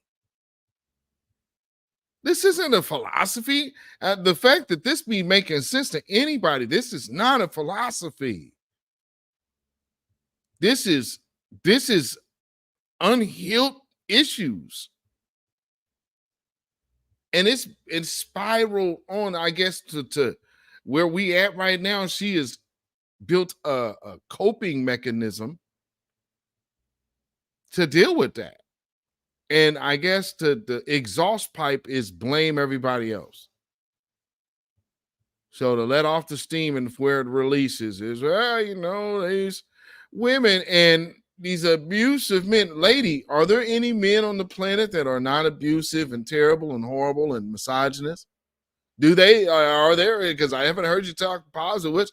This isn't a philosophy. The fact that this be making sense to anybody, this is not a philosophy. This is unhealed issues. And it's spiraled on, I guess, to where we at right now. She has built a coping mechanism to deal with that. And I guess the exhaust pipe is blame everybody else. So to let off the steam and where it releases is, well, these women and these abusive men. Lady, are there any men on the planet that are not abusive and terrible and horrible and misogynist? Do they? Are there? Because I haven't heard you talk positive. Which,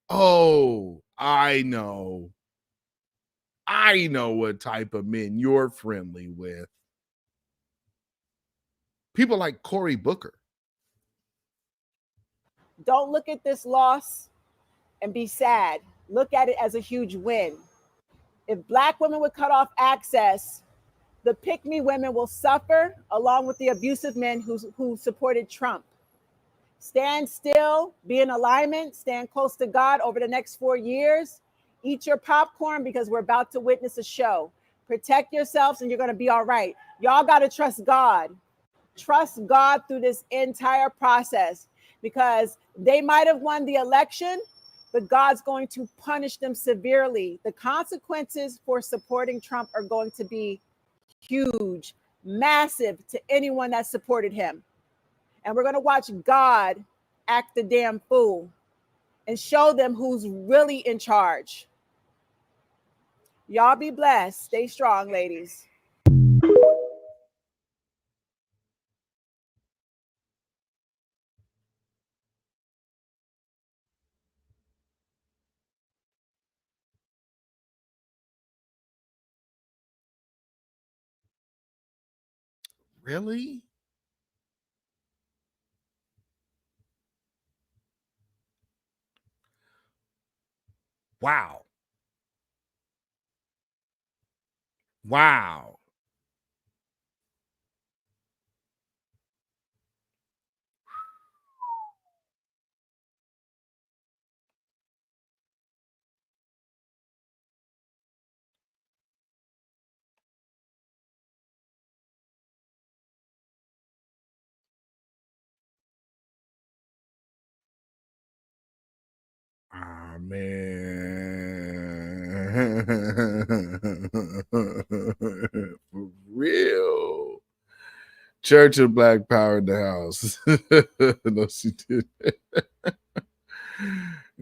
I know what type of men you're friendly with. People like Cory Booker. Don't look at this loss and be sad. Look at it as a huge win. If Black women would cut off access, the pick-me women will suffer along with the abusive men who supported Trump. Stand still, be in alignment, stand close to God over the next 4 years. Eat your popcorn because we're about to witness a show. Protect yourselves and you're going to be all right. Y'all got to trust God. Trust God through this entire process, because they might have won the election, but God's going to punish them severely. The consequences for supporting Trump are going to be huge, massive to anyone that supported him. And we're going to watch God act the damn fool and show them who's really in charge. Y'all be blessed. Stay strong, ladies. Really? Wow. Wow. Ah, man. For real. Church of Black Power in the house. No, she did.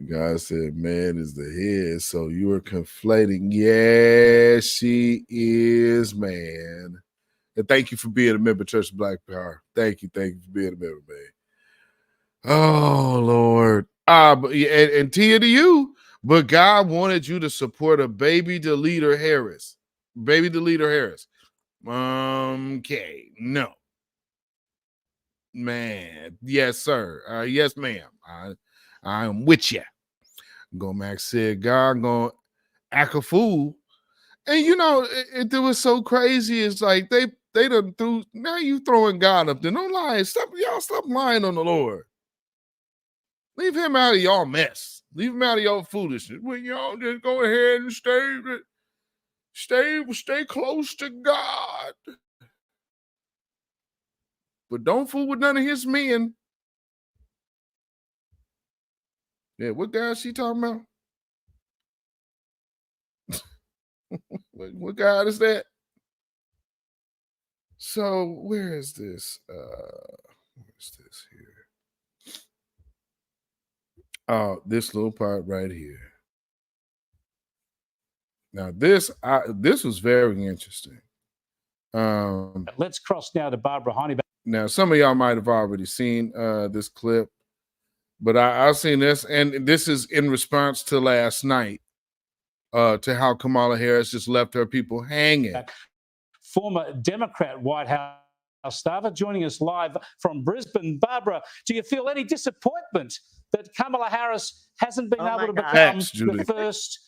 God said, man is the head. So you are conflating. Yeah, she is, man. And thank you for being a member of Church of Black Power. Thank you for being a member, man. Oh, Lord. But and Tia to you, but God wanted you to support a baby to leader Harris. Baby to leader Harris. Okay, no. Man, yes, sir. Yes, ma'am. I am with you. Max said, God gonna act a fool. And you know, it was so crazy. It's like they done threw, now you throwing God up there. Don't lie. Stop lying on the Lord. Leave him out of y'all mess. Leave him out of y'all foolishness. Well, y'all just go ahead and stay close to God. But don't fool with none of his men. Yeah, what guy is she talking about? What God is that? So where is this? Where's this here? Oh, this little part right here. Now this was very interesting. Let's cross now to Barbara Honeyback. Now some of y'all might have already seen this clip, but I've seen this, and this is in response to last night, to how Kamala Harris just left her people hanging. Former Democrat White House staffer joining us live from Brisbane. Barbara, do you feel any disappointment that Kamala Harris hasn't been able to become the first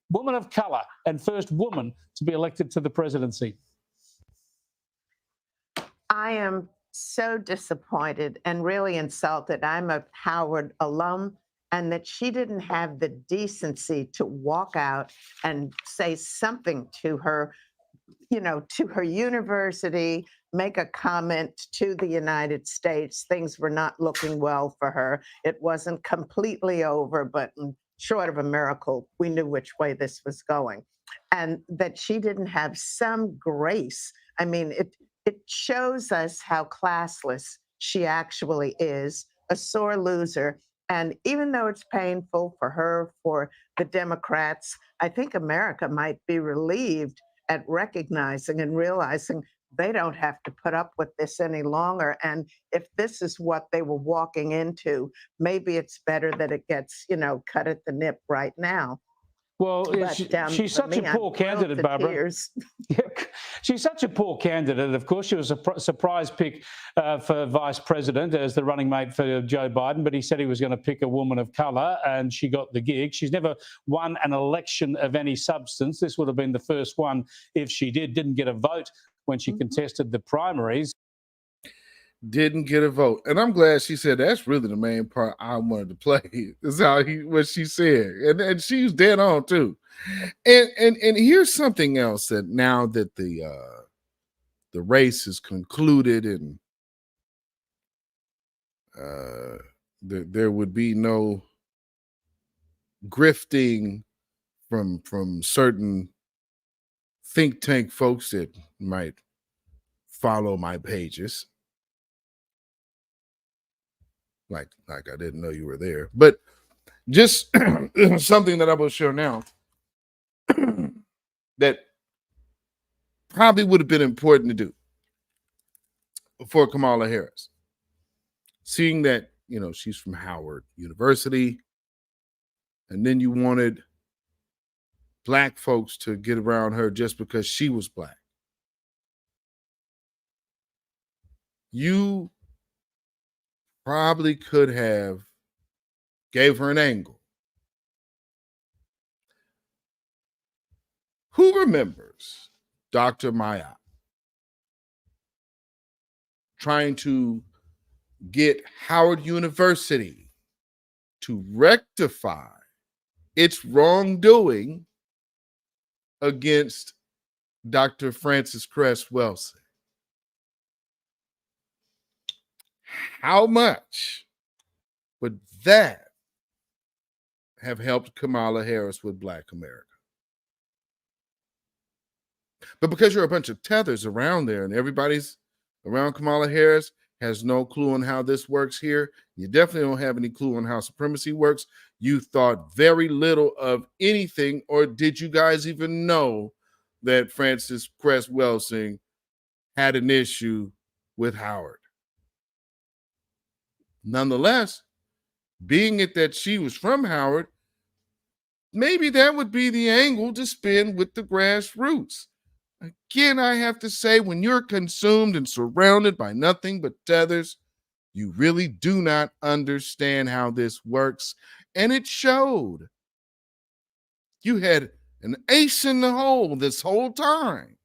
woman of color and first woman to be elected to the presidency? I am so disappointed and really insulted. I'm a Howard alum, and that she didn't have the decency to walk out and say something to her, to her university, make a comment to the United States. Things were not looking well for her. It wasn't completely over, but short of a miracle, we knew which way this was going. And that she didn't have some grace. I mean, it shows us how classless she actually is, a sore loser. And even though it's painful for her, for the Democrats, I think America might be relieved at recognizing and realizing they don't have to put up with this any longer. And if this is what they were walking into, maybe it's better that it gets, cut at the nip right now. Well, But, she's such a poor candidate, Barbara. She's such a poor candidate. Of course, she was a surprise pick for vice president as the running mate for Joe Biden, but he said he was going to pick a woman of color, and she got the gig. She's never won an election of any substance. This would have been the first one if she didn't get a vote when she contested the primaries. Didn't get a vote. And I'm glad she said that's really the main part I wanted to play. Is what she said. And she's dead on too. And here's something else that now that the the race is concluded and there would be no grifting from certain think tank folks that might follow my pages. Like I didn't know you were there. But just something that I will share now that probably would have been important to do for Kamala Harris. Seeing that, you know, she's from Howard University, and then you wanted Black folks to get around her just because she was Black. You probably could have gave her an angle. Who remembers Dr. Maya trying to get Howard University to rectify its wrongdoing against Dr. Frances Cress Welsing? How much would that have helped Kamala Harris with Black America? But because you're a bunch of tethers around there and everybody's around Kamala Harris has no clue on how this works here, you definitely don't have any clue on how supremacy works. You thought very little of anything, or did you guys even know that Frances Cress Welsing had an issue with Howard? Nonetheless, being it that she was from Howard, maybe that would be the angle to spin with the grassroots. Again, I have to say, when you're consumed and surrounded by nothing but tethers, you really do not understand how this works. And it showed. You had an ace in the hole this whole time.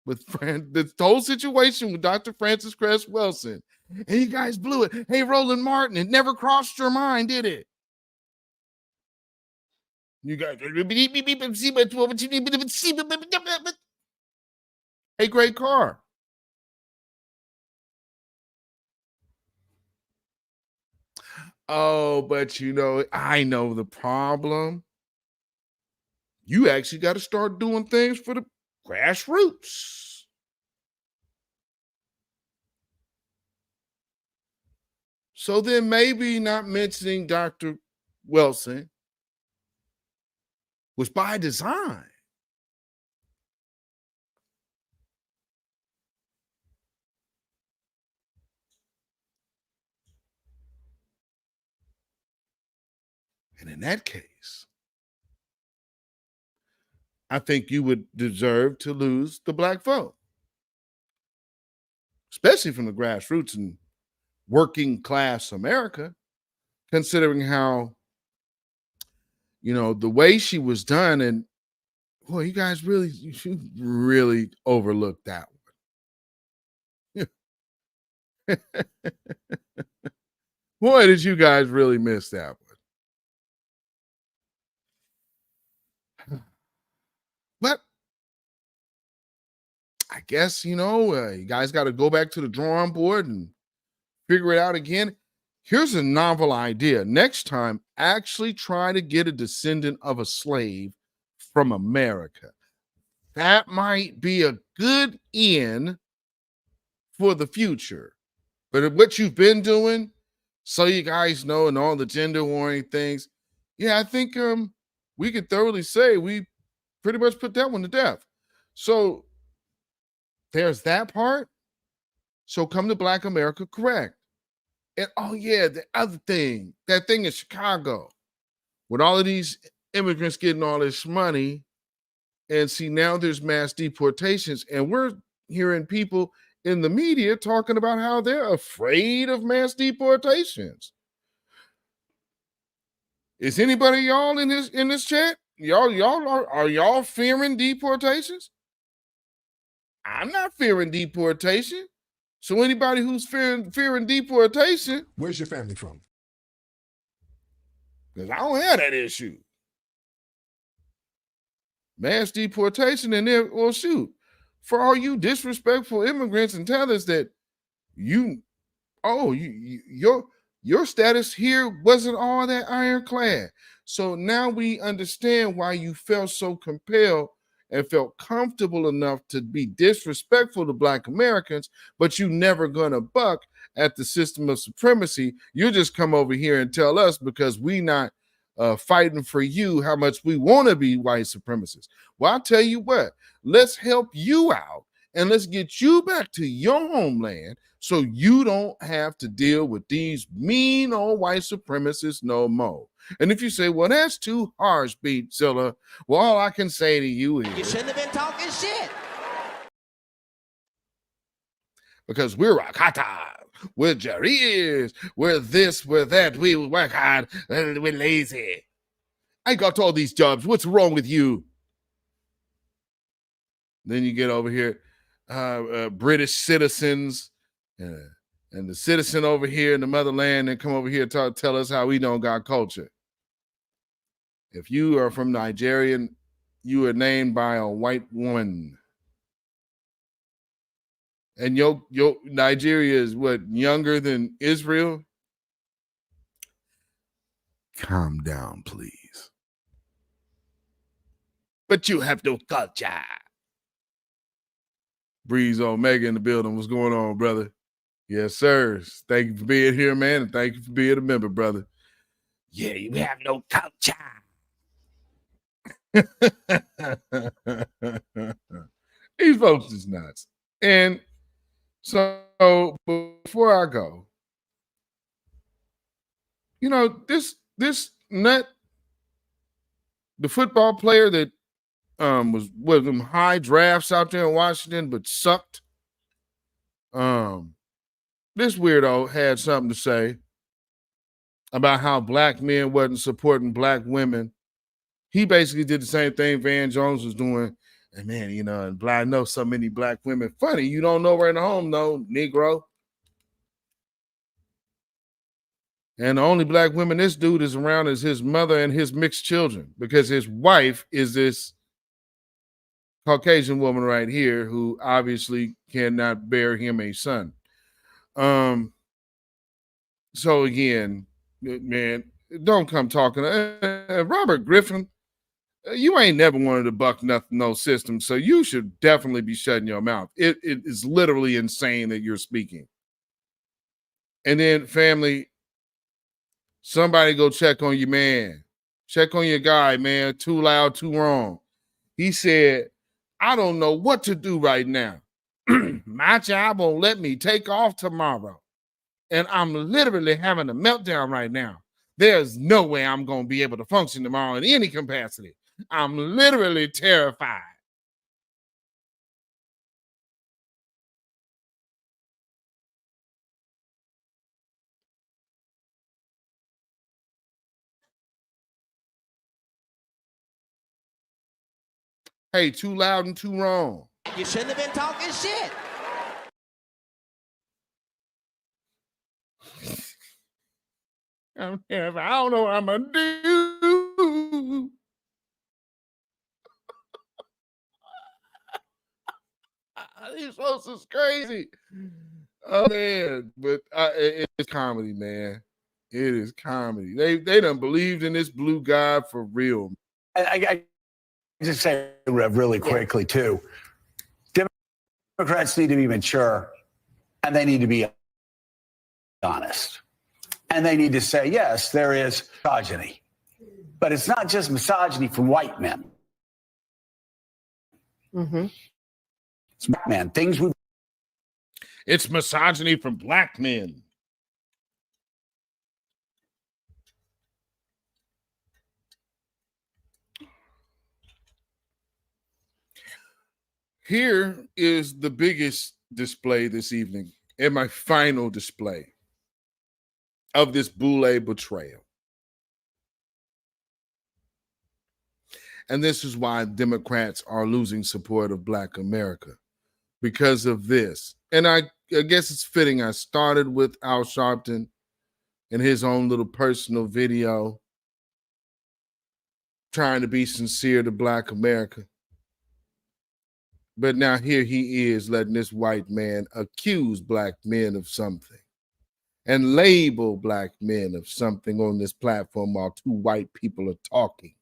With this whole situation with Dr. Frances Cress Welsing. And you guys blew it. Hey, Roland Martin, it never crossed your mind, did it? You guys, hey, great car. Oh, but you know, I know the problem. You actually got to start doing things for the grassroots. So then maybe not mentioning Dr. Welsing was by design. And in that case, I think you would deserve to lose the Black vote, especially from the grassroots and working class America, considering how, you know, the way she was done. And boy, you guys really overlooked that one. Boy, did you guys really miss that one. But I guess, you know, you guys got to go back to the drawing board and figure it out again. Here's a novel idea. Next time, actually try to get a descendant of a slave from America. That might be a good in for the future. But what you've been doing, so you guys know, and all the gender warring things, yeah, I think we could thoroughly say we pretty much put that one to death. So there's that part. So come to Black America correct. And oh yeah, the other thing, that thing in Chicago, with all of these immigrants getting all this money, and see now there's mass deportations, and we're hearing people in the media talking about how they're afraid of mass deportations. Is anybody y'all in this chat? Are y'all fearing deportations? I'm not fearing deportation. So anybody who's fearing deportation, where's your family from? Because I don't have that issue. Mass deportation, and then, well, shoot, for all you disrespectful immigrants and tell us that your status here wasn't all that ironclad. So now we understand why you felt so compelled and felt comfortable enough to be disrespectful to Black Americans, but you never gonna buck at the system of supremacy. You just come over here and tell us because we not fighting for you how much we want to be white supremacists. Well, I'll tell you what, let's help you out and let's get you back to your homeland so you don't have to deal with these mean old white supremacists no more. And if you say, well, that's too harsh, Beatzilla, well, all I can say to you is, You shouldn't have been talking shit. Because we're Rakata, we're Jerry's, we're this, we're that, we work hard, and we're lazy. I got all these jobs. What's wrong with you? Then you get over here, British citizens, and the citizen over here in the motherland and come over here to tell us how we don't got culture. If you are from Nigeria, you are named by a white woman. And your Nigeria is what, younger than Israel? Calm down, please. But you have no culture. Breeze Omega in the building. What's going on, brother? Yes, sir. Thank you for being here, man, and thank you for being a member, brother. Yeah, you have no culture. These folks is nuts. And so before I go, you know, this nut, the football player that was with them high drafts out there in Washington, but sucked. This weirdo had something to say about how Black men wasn't supporting Black women. He basically did the same thing Van Jones was doing. And man, you know, I know so many Black women. Funny, you don't know right at home, though, Negro. And the only Black women this dude is around is his mother and his mixed children, because his wife is this Caucasian woman right here who obviously cannot bear him a son. So again, man, don't come talking. Robert Griffin, you ain't never wanted to buck nothing, no system, so you should definitely be shutting your mouth. It is literally insane that you're speaking. And then, family, somebody go check on your man. Check on your guy, man. Too loud, too wrong. He said, I don't know what to do right now. My job won't let me take off tomorrow. And I'm literally having a meltdown right now. There's no way I'm going to be able to function tomorrow in any capacity. I'm literally terrified. Hey, too loud and too wrong. You shouldn't have been talking shit. I don't know what I'm going to do. These folks is crazy. Oh, man. But it's comedy, man. It is comedy. They done believed in this blue guy for real. I just say really quickly, too. Democrats need to be mature, and they need to be honest. And they need to say, yes, there is misogyny. But it's not just misogyny from white men. Mm-hmm. It's black men. It's misogyny from Black men. Here is the biggest display this evening, and my final display of this Boule betrayal. And this is why Democrats are losing support of Black America, because of this. And I guess it's fitting. I started with Al Sharpton and his own little personal video trying to be sincere to Black America. But now here he is letting this white man accuse black men of something and label black men of something on this platform while two white people are talking.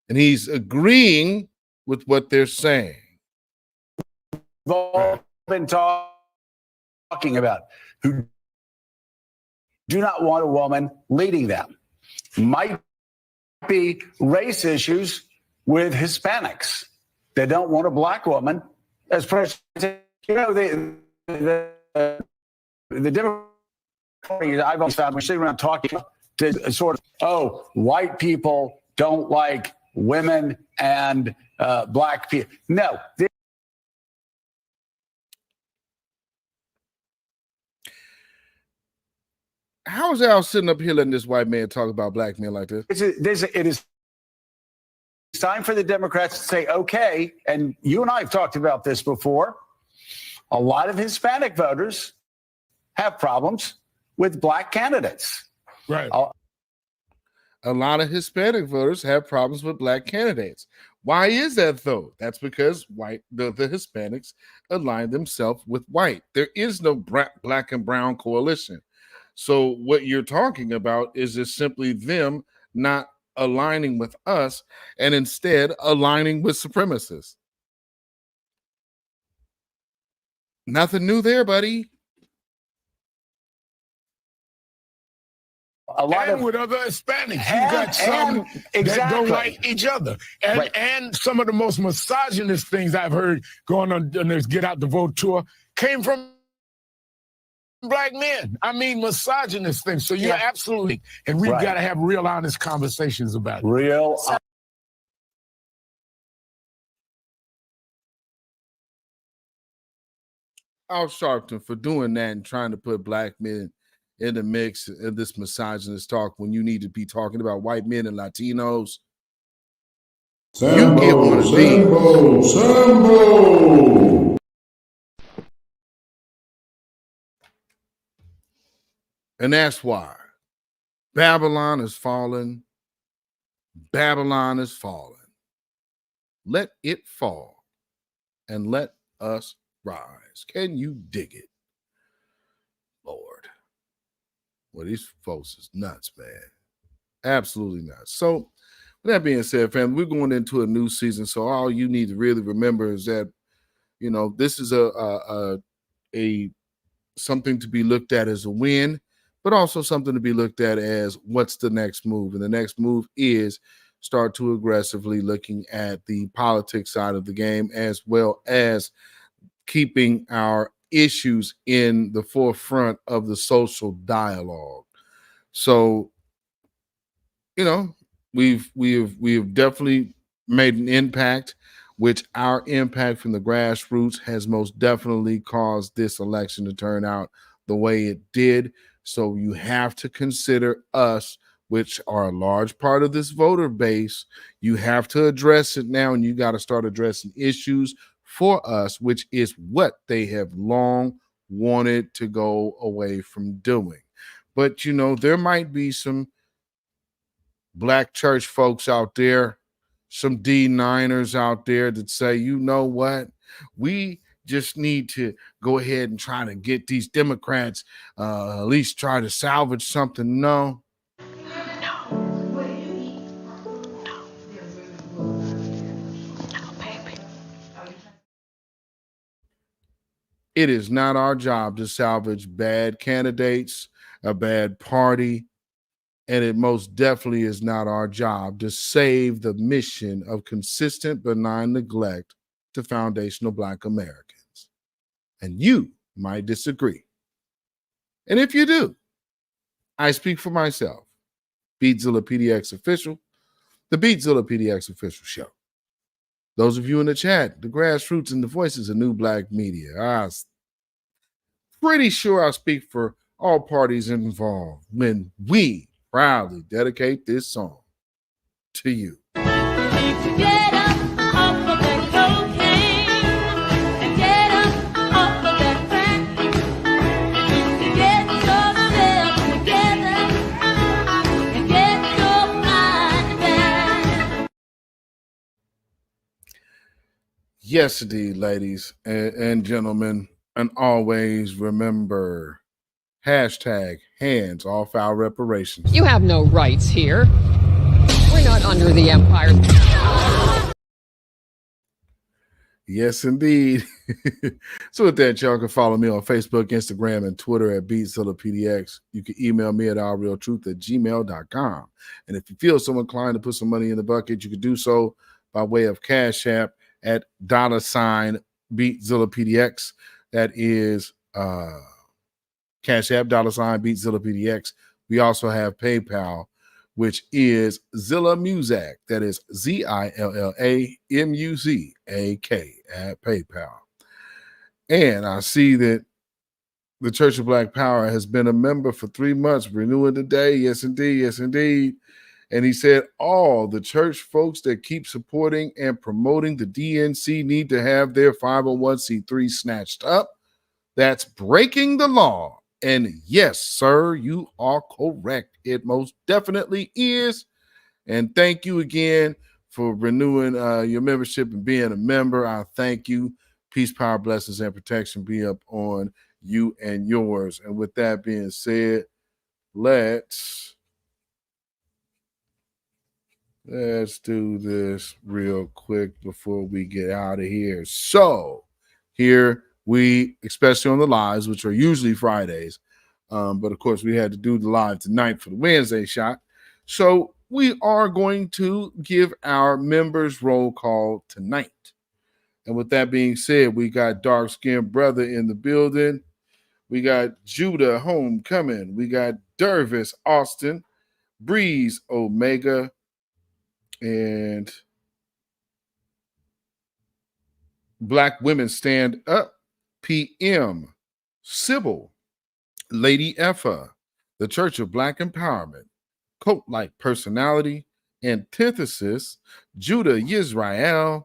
And he's agreeing with what they're saying. We've all been talking about who do not want a woman leading them. Might be race issues with Hispanics. They don't want a black woman as president. You know, the Democrats, I've always found, we're sitting around talking to sort of, white people don't like women and black people. No. How is Al sitting up here letting this white man talk about black men like this? It is time for the Democrats to say, okay, and you and I have talked about this before. A lot of Hispanic voters have problems with black candidates. Right. A lot of Hispanic voters have problems with black candidates. Why is that, though? That's because the Hispanics align themselves with white. There is no black and brown coalition. So what you're talking about is just simply them not aligning with us and instead aligning with supremacists. Nothing new there, buddy. With other Hispanics, you got some that don't like each other, and some of the most misogynist things I've heard going on this Get Out the Vote tour came from black men. I mean, misogynist things. So you're absolutely, and we've got to have real honest conversations about it. Real. Al Sharpton for doing that and trying to put black men in the mix of this misogynist talk when you need to be talking about white men and Latinos. You get one of these. Sambo. And that's why Babylon is fallen. Babylon is fallen. Let it fall and let us rise. Can you dig it? Lord. Well, these folks is nuts, man. Absolutely nuts. So, with that being said, family, we're going into a new season. So all you need to really remember is that, you know, this is a something to be looked at as a win, but also something to be looked at as what's the next move. And the next move is start to aggressively looking at the politics side of the game, as well as keeping our issues in the forefront of the social dialogue. So, you know, we have definitely made an impact, which our impact from the grassroots has most definitely caused this election to turn out the way it did. So you have to consider us, which are a large part of this voter base. You have to address it now, and you got to start addressing issues for us, which is what they have long wanted to go away from doing. But, you know, there might be some black church folks out there, some D9ers out there that say, you know what, we just need to go ahead and try to get these Democrats at least try to salvage something. No. It is not our job to salvage bad candidates, a bad party, and it most definitely is not our job to save the mission of consistent benign neglect to foundational Black Americans. And you might disagree. And if you do, I speak for myself. Beatzilla PDX Official, the Beatzilla PDX Official Show. Those of you in the chat, the grassroots and the voices of new Black media. I'm pretty sure I speak for all parties involved when we proudly dedicate this song to you. Yes, indeed, ladies and gentlemen. And always remember, hashtag hands off our reparations. You have no rights here. We're not under the empire. Yes, indeed. So with that, y'all can follow me on Facebook, Instagram, and Twitter at beatzillapdx. You can email me at allrealtruth@gmail.com. And if you feel so inclined to put some money in the bucket, you can do so by way of Cash App at $beatzillapdx. That is Cash App, $beatzillapdx. We also have PayPal, which is Zilla Muzak. That is ZILLAMUZAK at PayPal. And I see that the Church of Black Power has been a member for 3 months, renewing today. Yes, indeed. Yes, indeed. And he said all the church folks that keep supporting and promoting the DNC need to have their 501c3 snatched up. That's breaking the law. And yes, sir, you are correct. It most definitely is. And thank you again for renewing your membership and being a member. I thank you. Peace, power, blessings, and protection be up on you and yours. And with that being said, let's do this real quick before we get out of here. So here we, especially on the lives, which are usually Fridays, but of course we had to do the live tonight for the Wednesday shot. So we are going to give our members roll call tonight. And with that being said, we got Dark Skinned Brother in the building. We got Judah Homecoming. We got Dervis Austin, Breeze Omega, and Black Women Stand Up, PM, Sybil, Lady Effa, the Church of Black Empowerment, Cult-Like Personality, Antithesis, Judah Yisrael,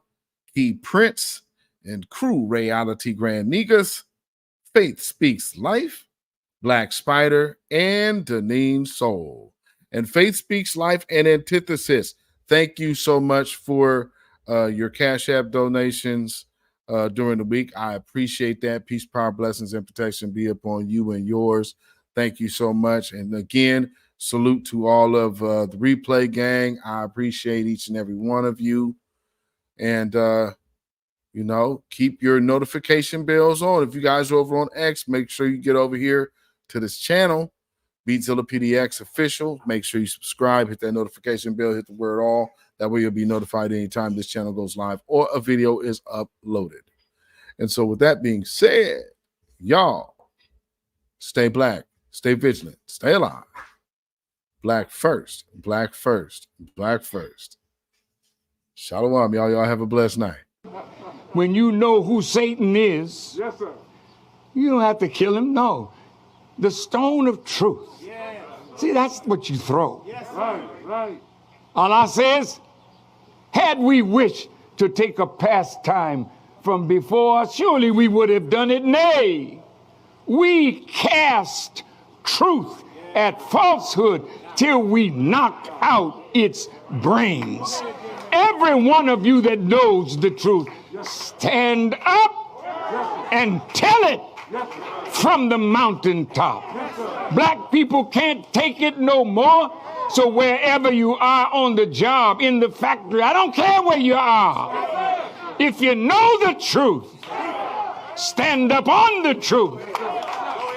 Key Prince, and Crew Reality Grand Negus, Faith Speaks Life, Black Spider, and Deneen Soul. And Faith Speaks Life and Antithesis, thank you so much for your Cash App donations during the week. I appreciate that. Peace, power, blessings, and protection be upon you and yours. Thank you so much. And again, salute to all of the replay gang. I appreciate each and every one of you. And, you know, keep your notification bells on. If you guys are over on X, make sure you get over here to this channel, Beatzilla PDX Official. Make sure you subscribe, hit that notification bell, hit the word all. That way you'll be notified anytime this channel goes live or a video is uploaded. And so with that being said, y'all, stay black, stay vigilant, stay alive. Black first, black first, black first. Shalom, y'all. Y'all have a blessed night. When you know who Satan is, yes, sir, you don't have to kill him. No. The stone of truth. Yes. See, that's what you throw. Yes, right. Allah says, had we wished to take a pastime from before, surely we would have done it. Nay, we cast truth at falsehood till we knock out its brains. Every one of you that knows the truth, stand up and tell it from the mountaintop. Black people can't take it no more. So wherever you are on the job, in the factory, I don't care where you are. If you know the truth, stand up on the truth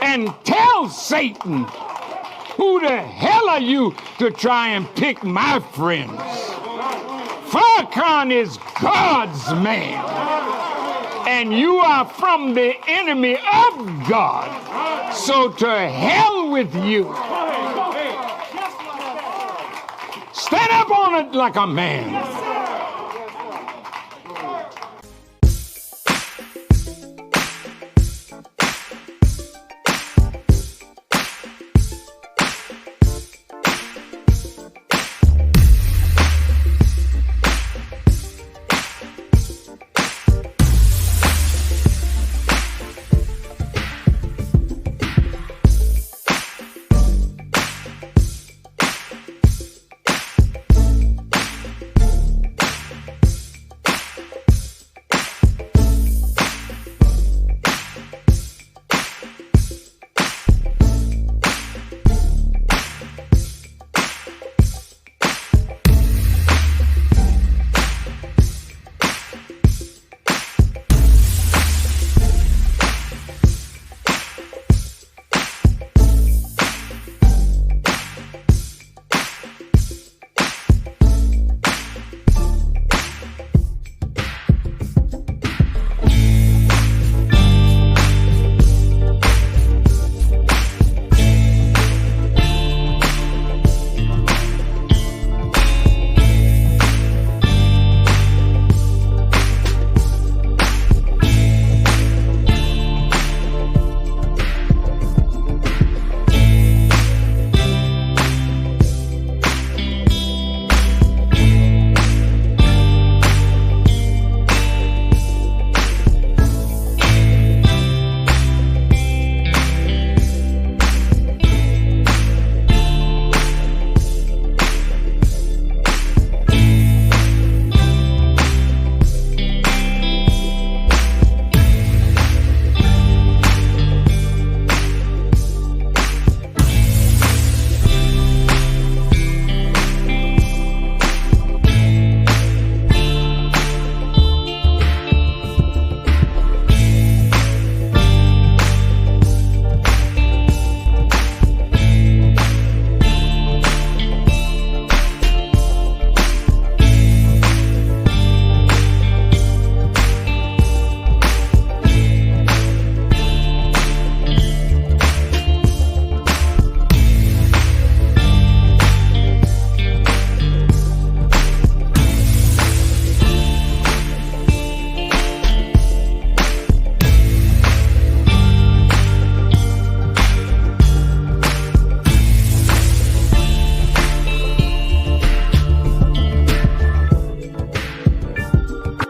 and tell Satan, who the hell are you to try and pick my friends? Farrakhan is God's man, and you are from the enemy of God. So to hell with you. Stand up on it like a man.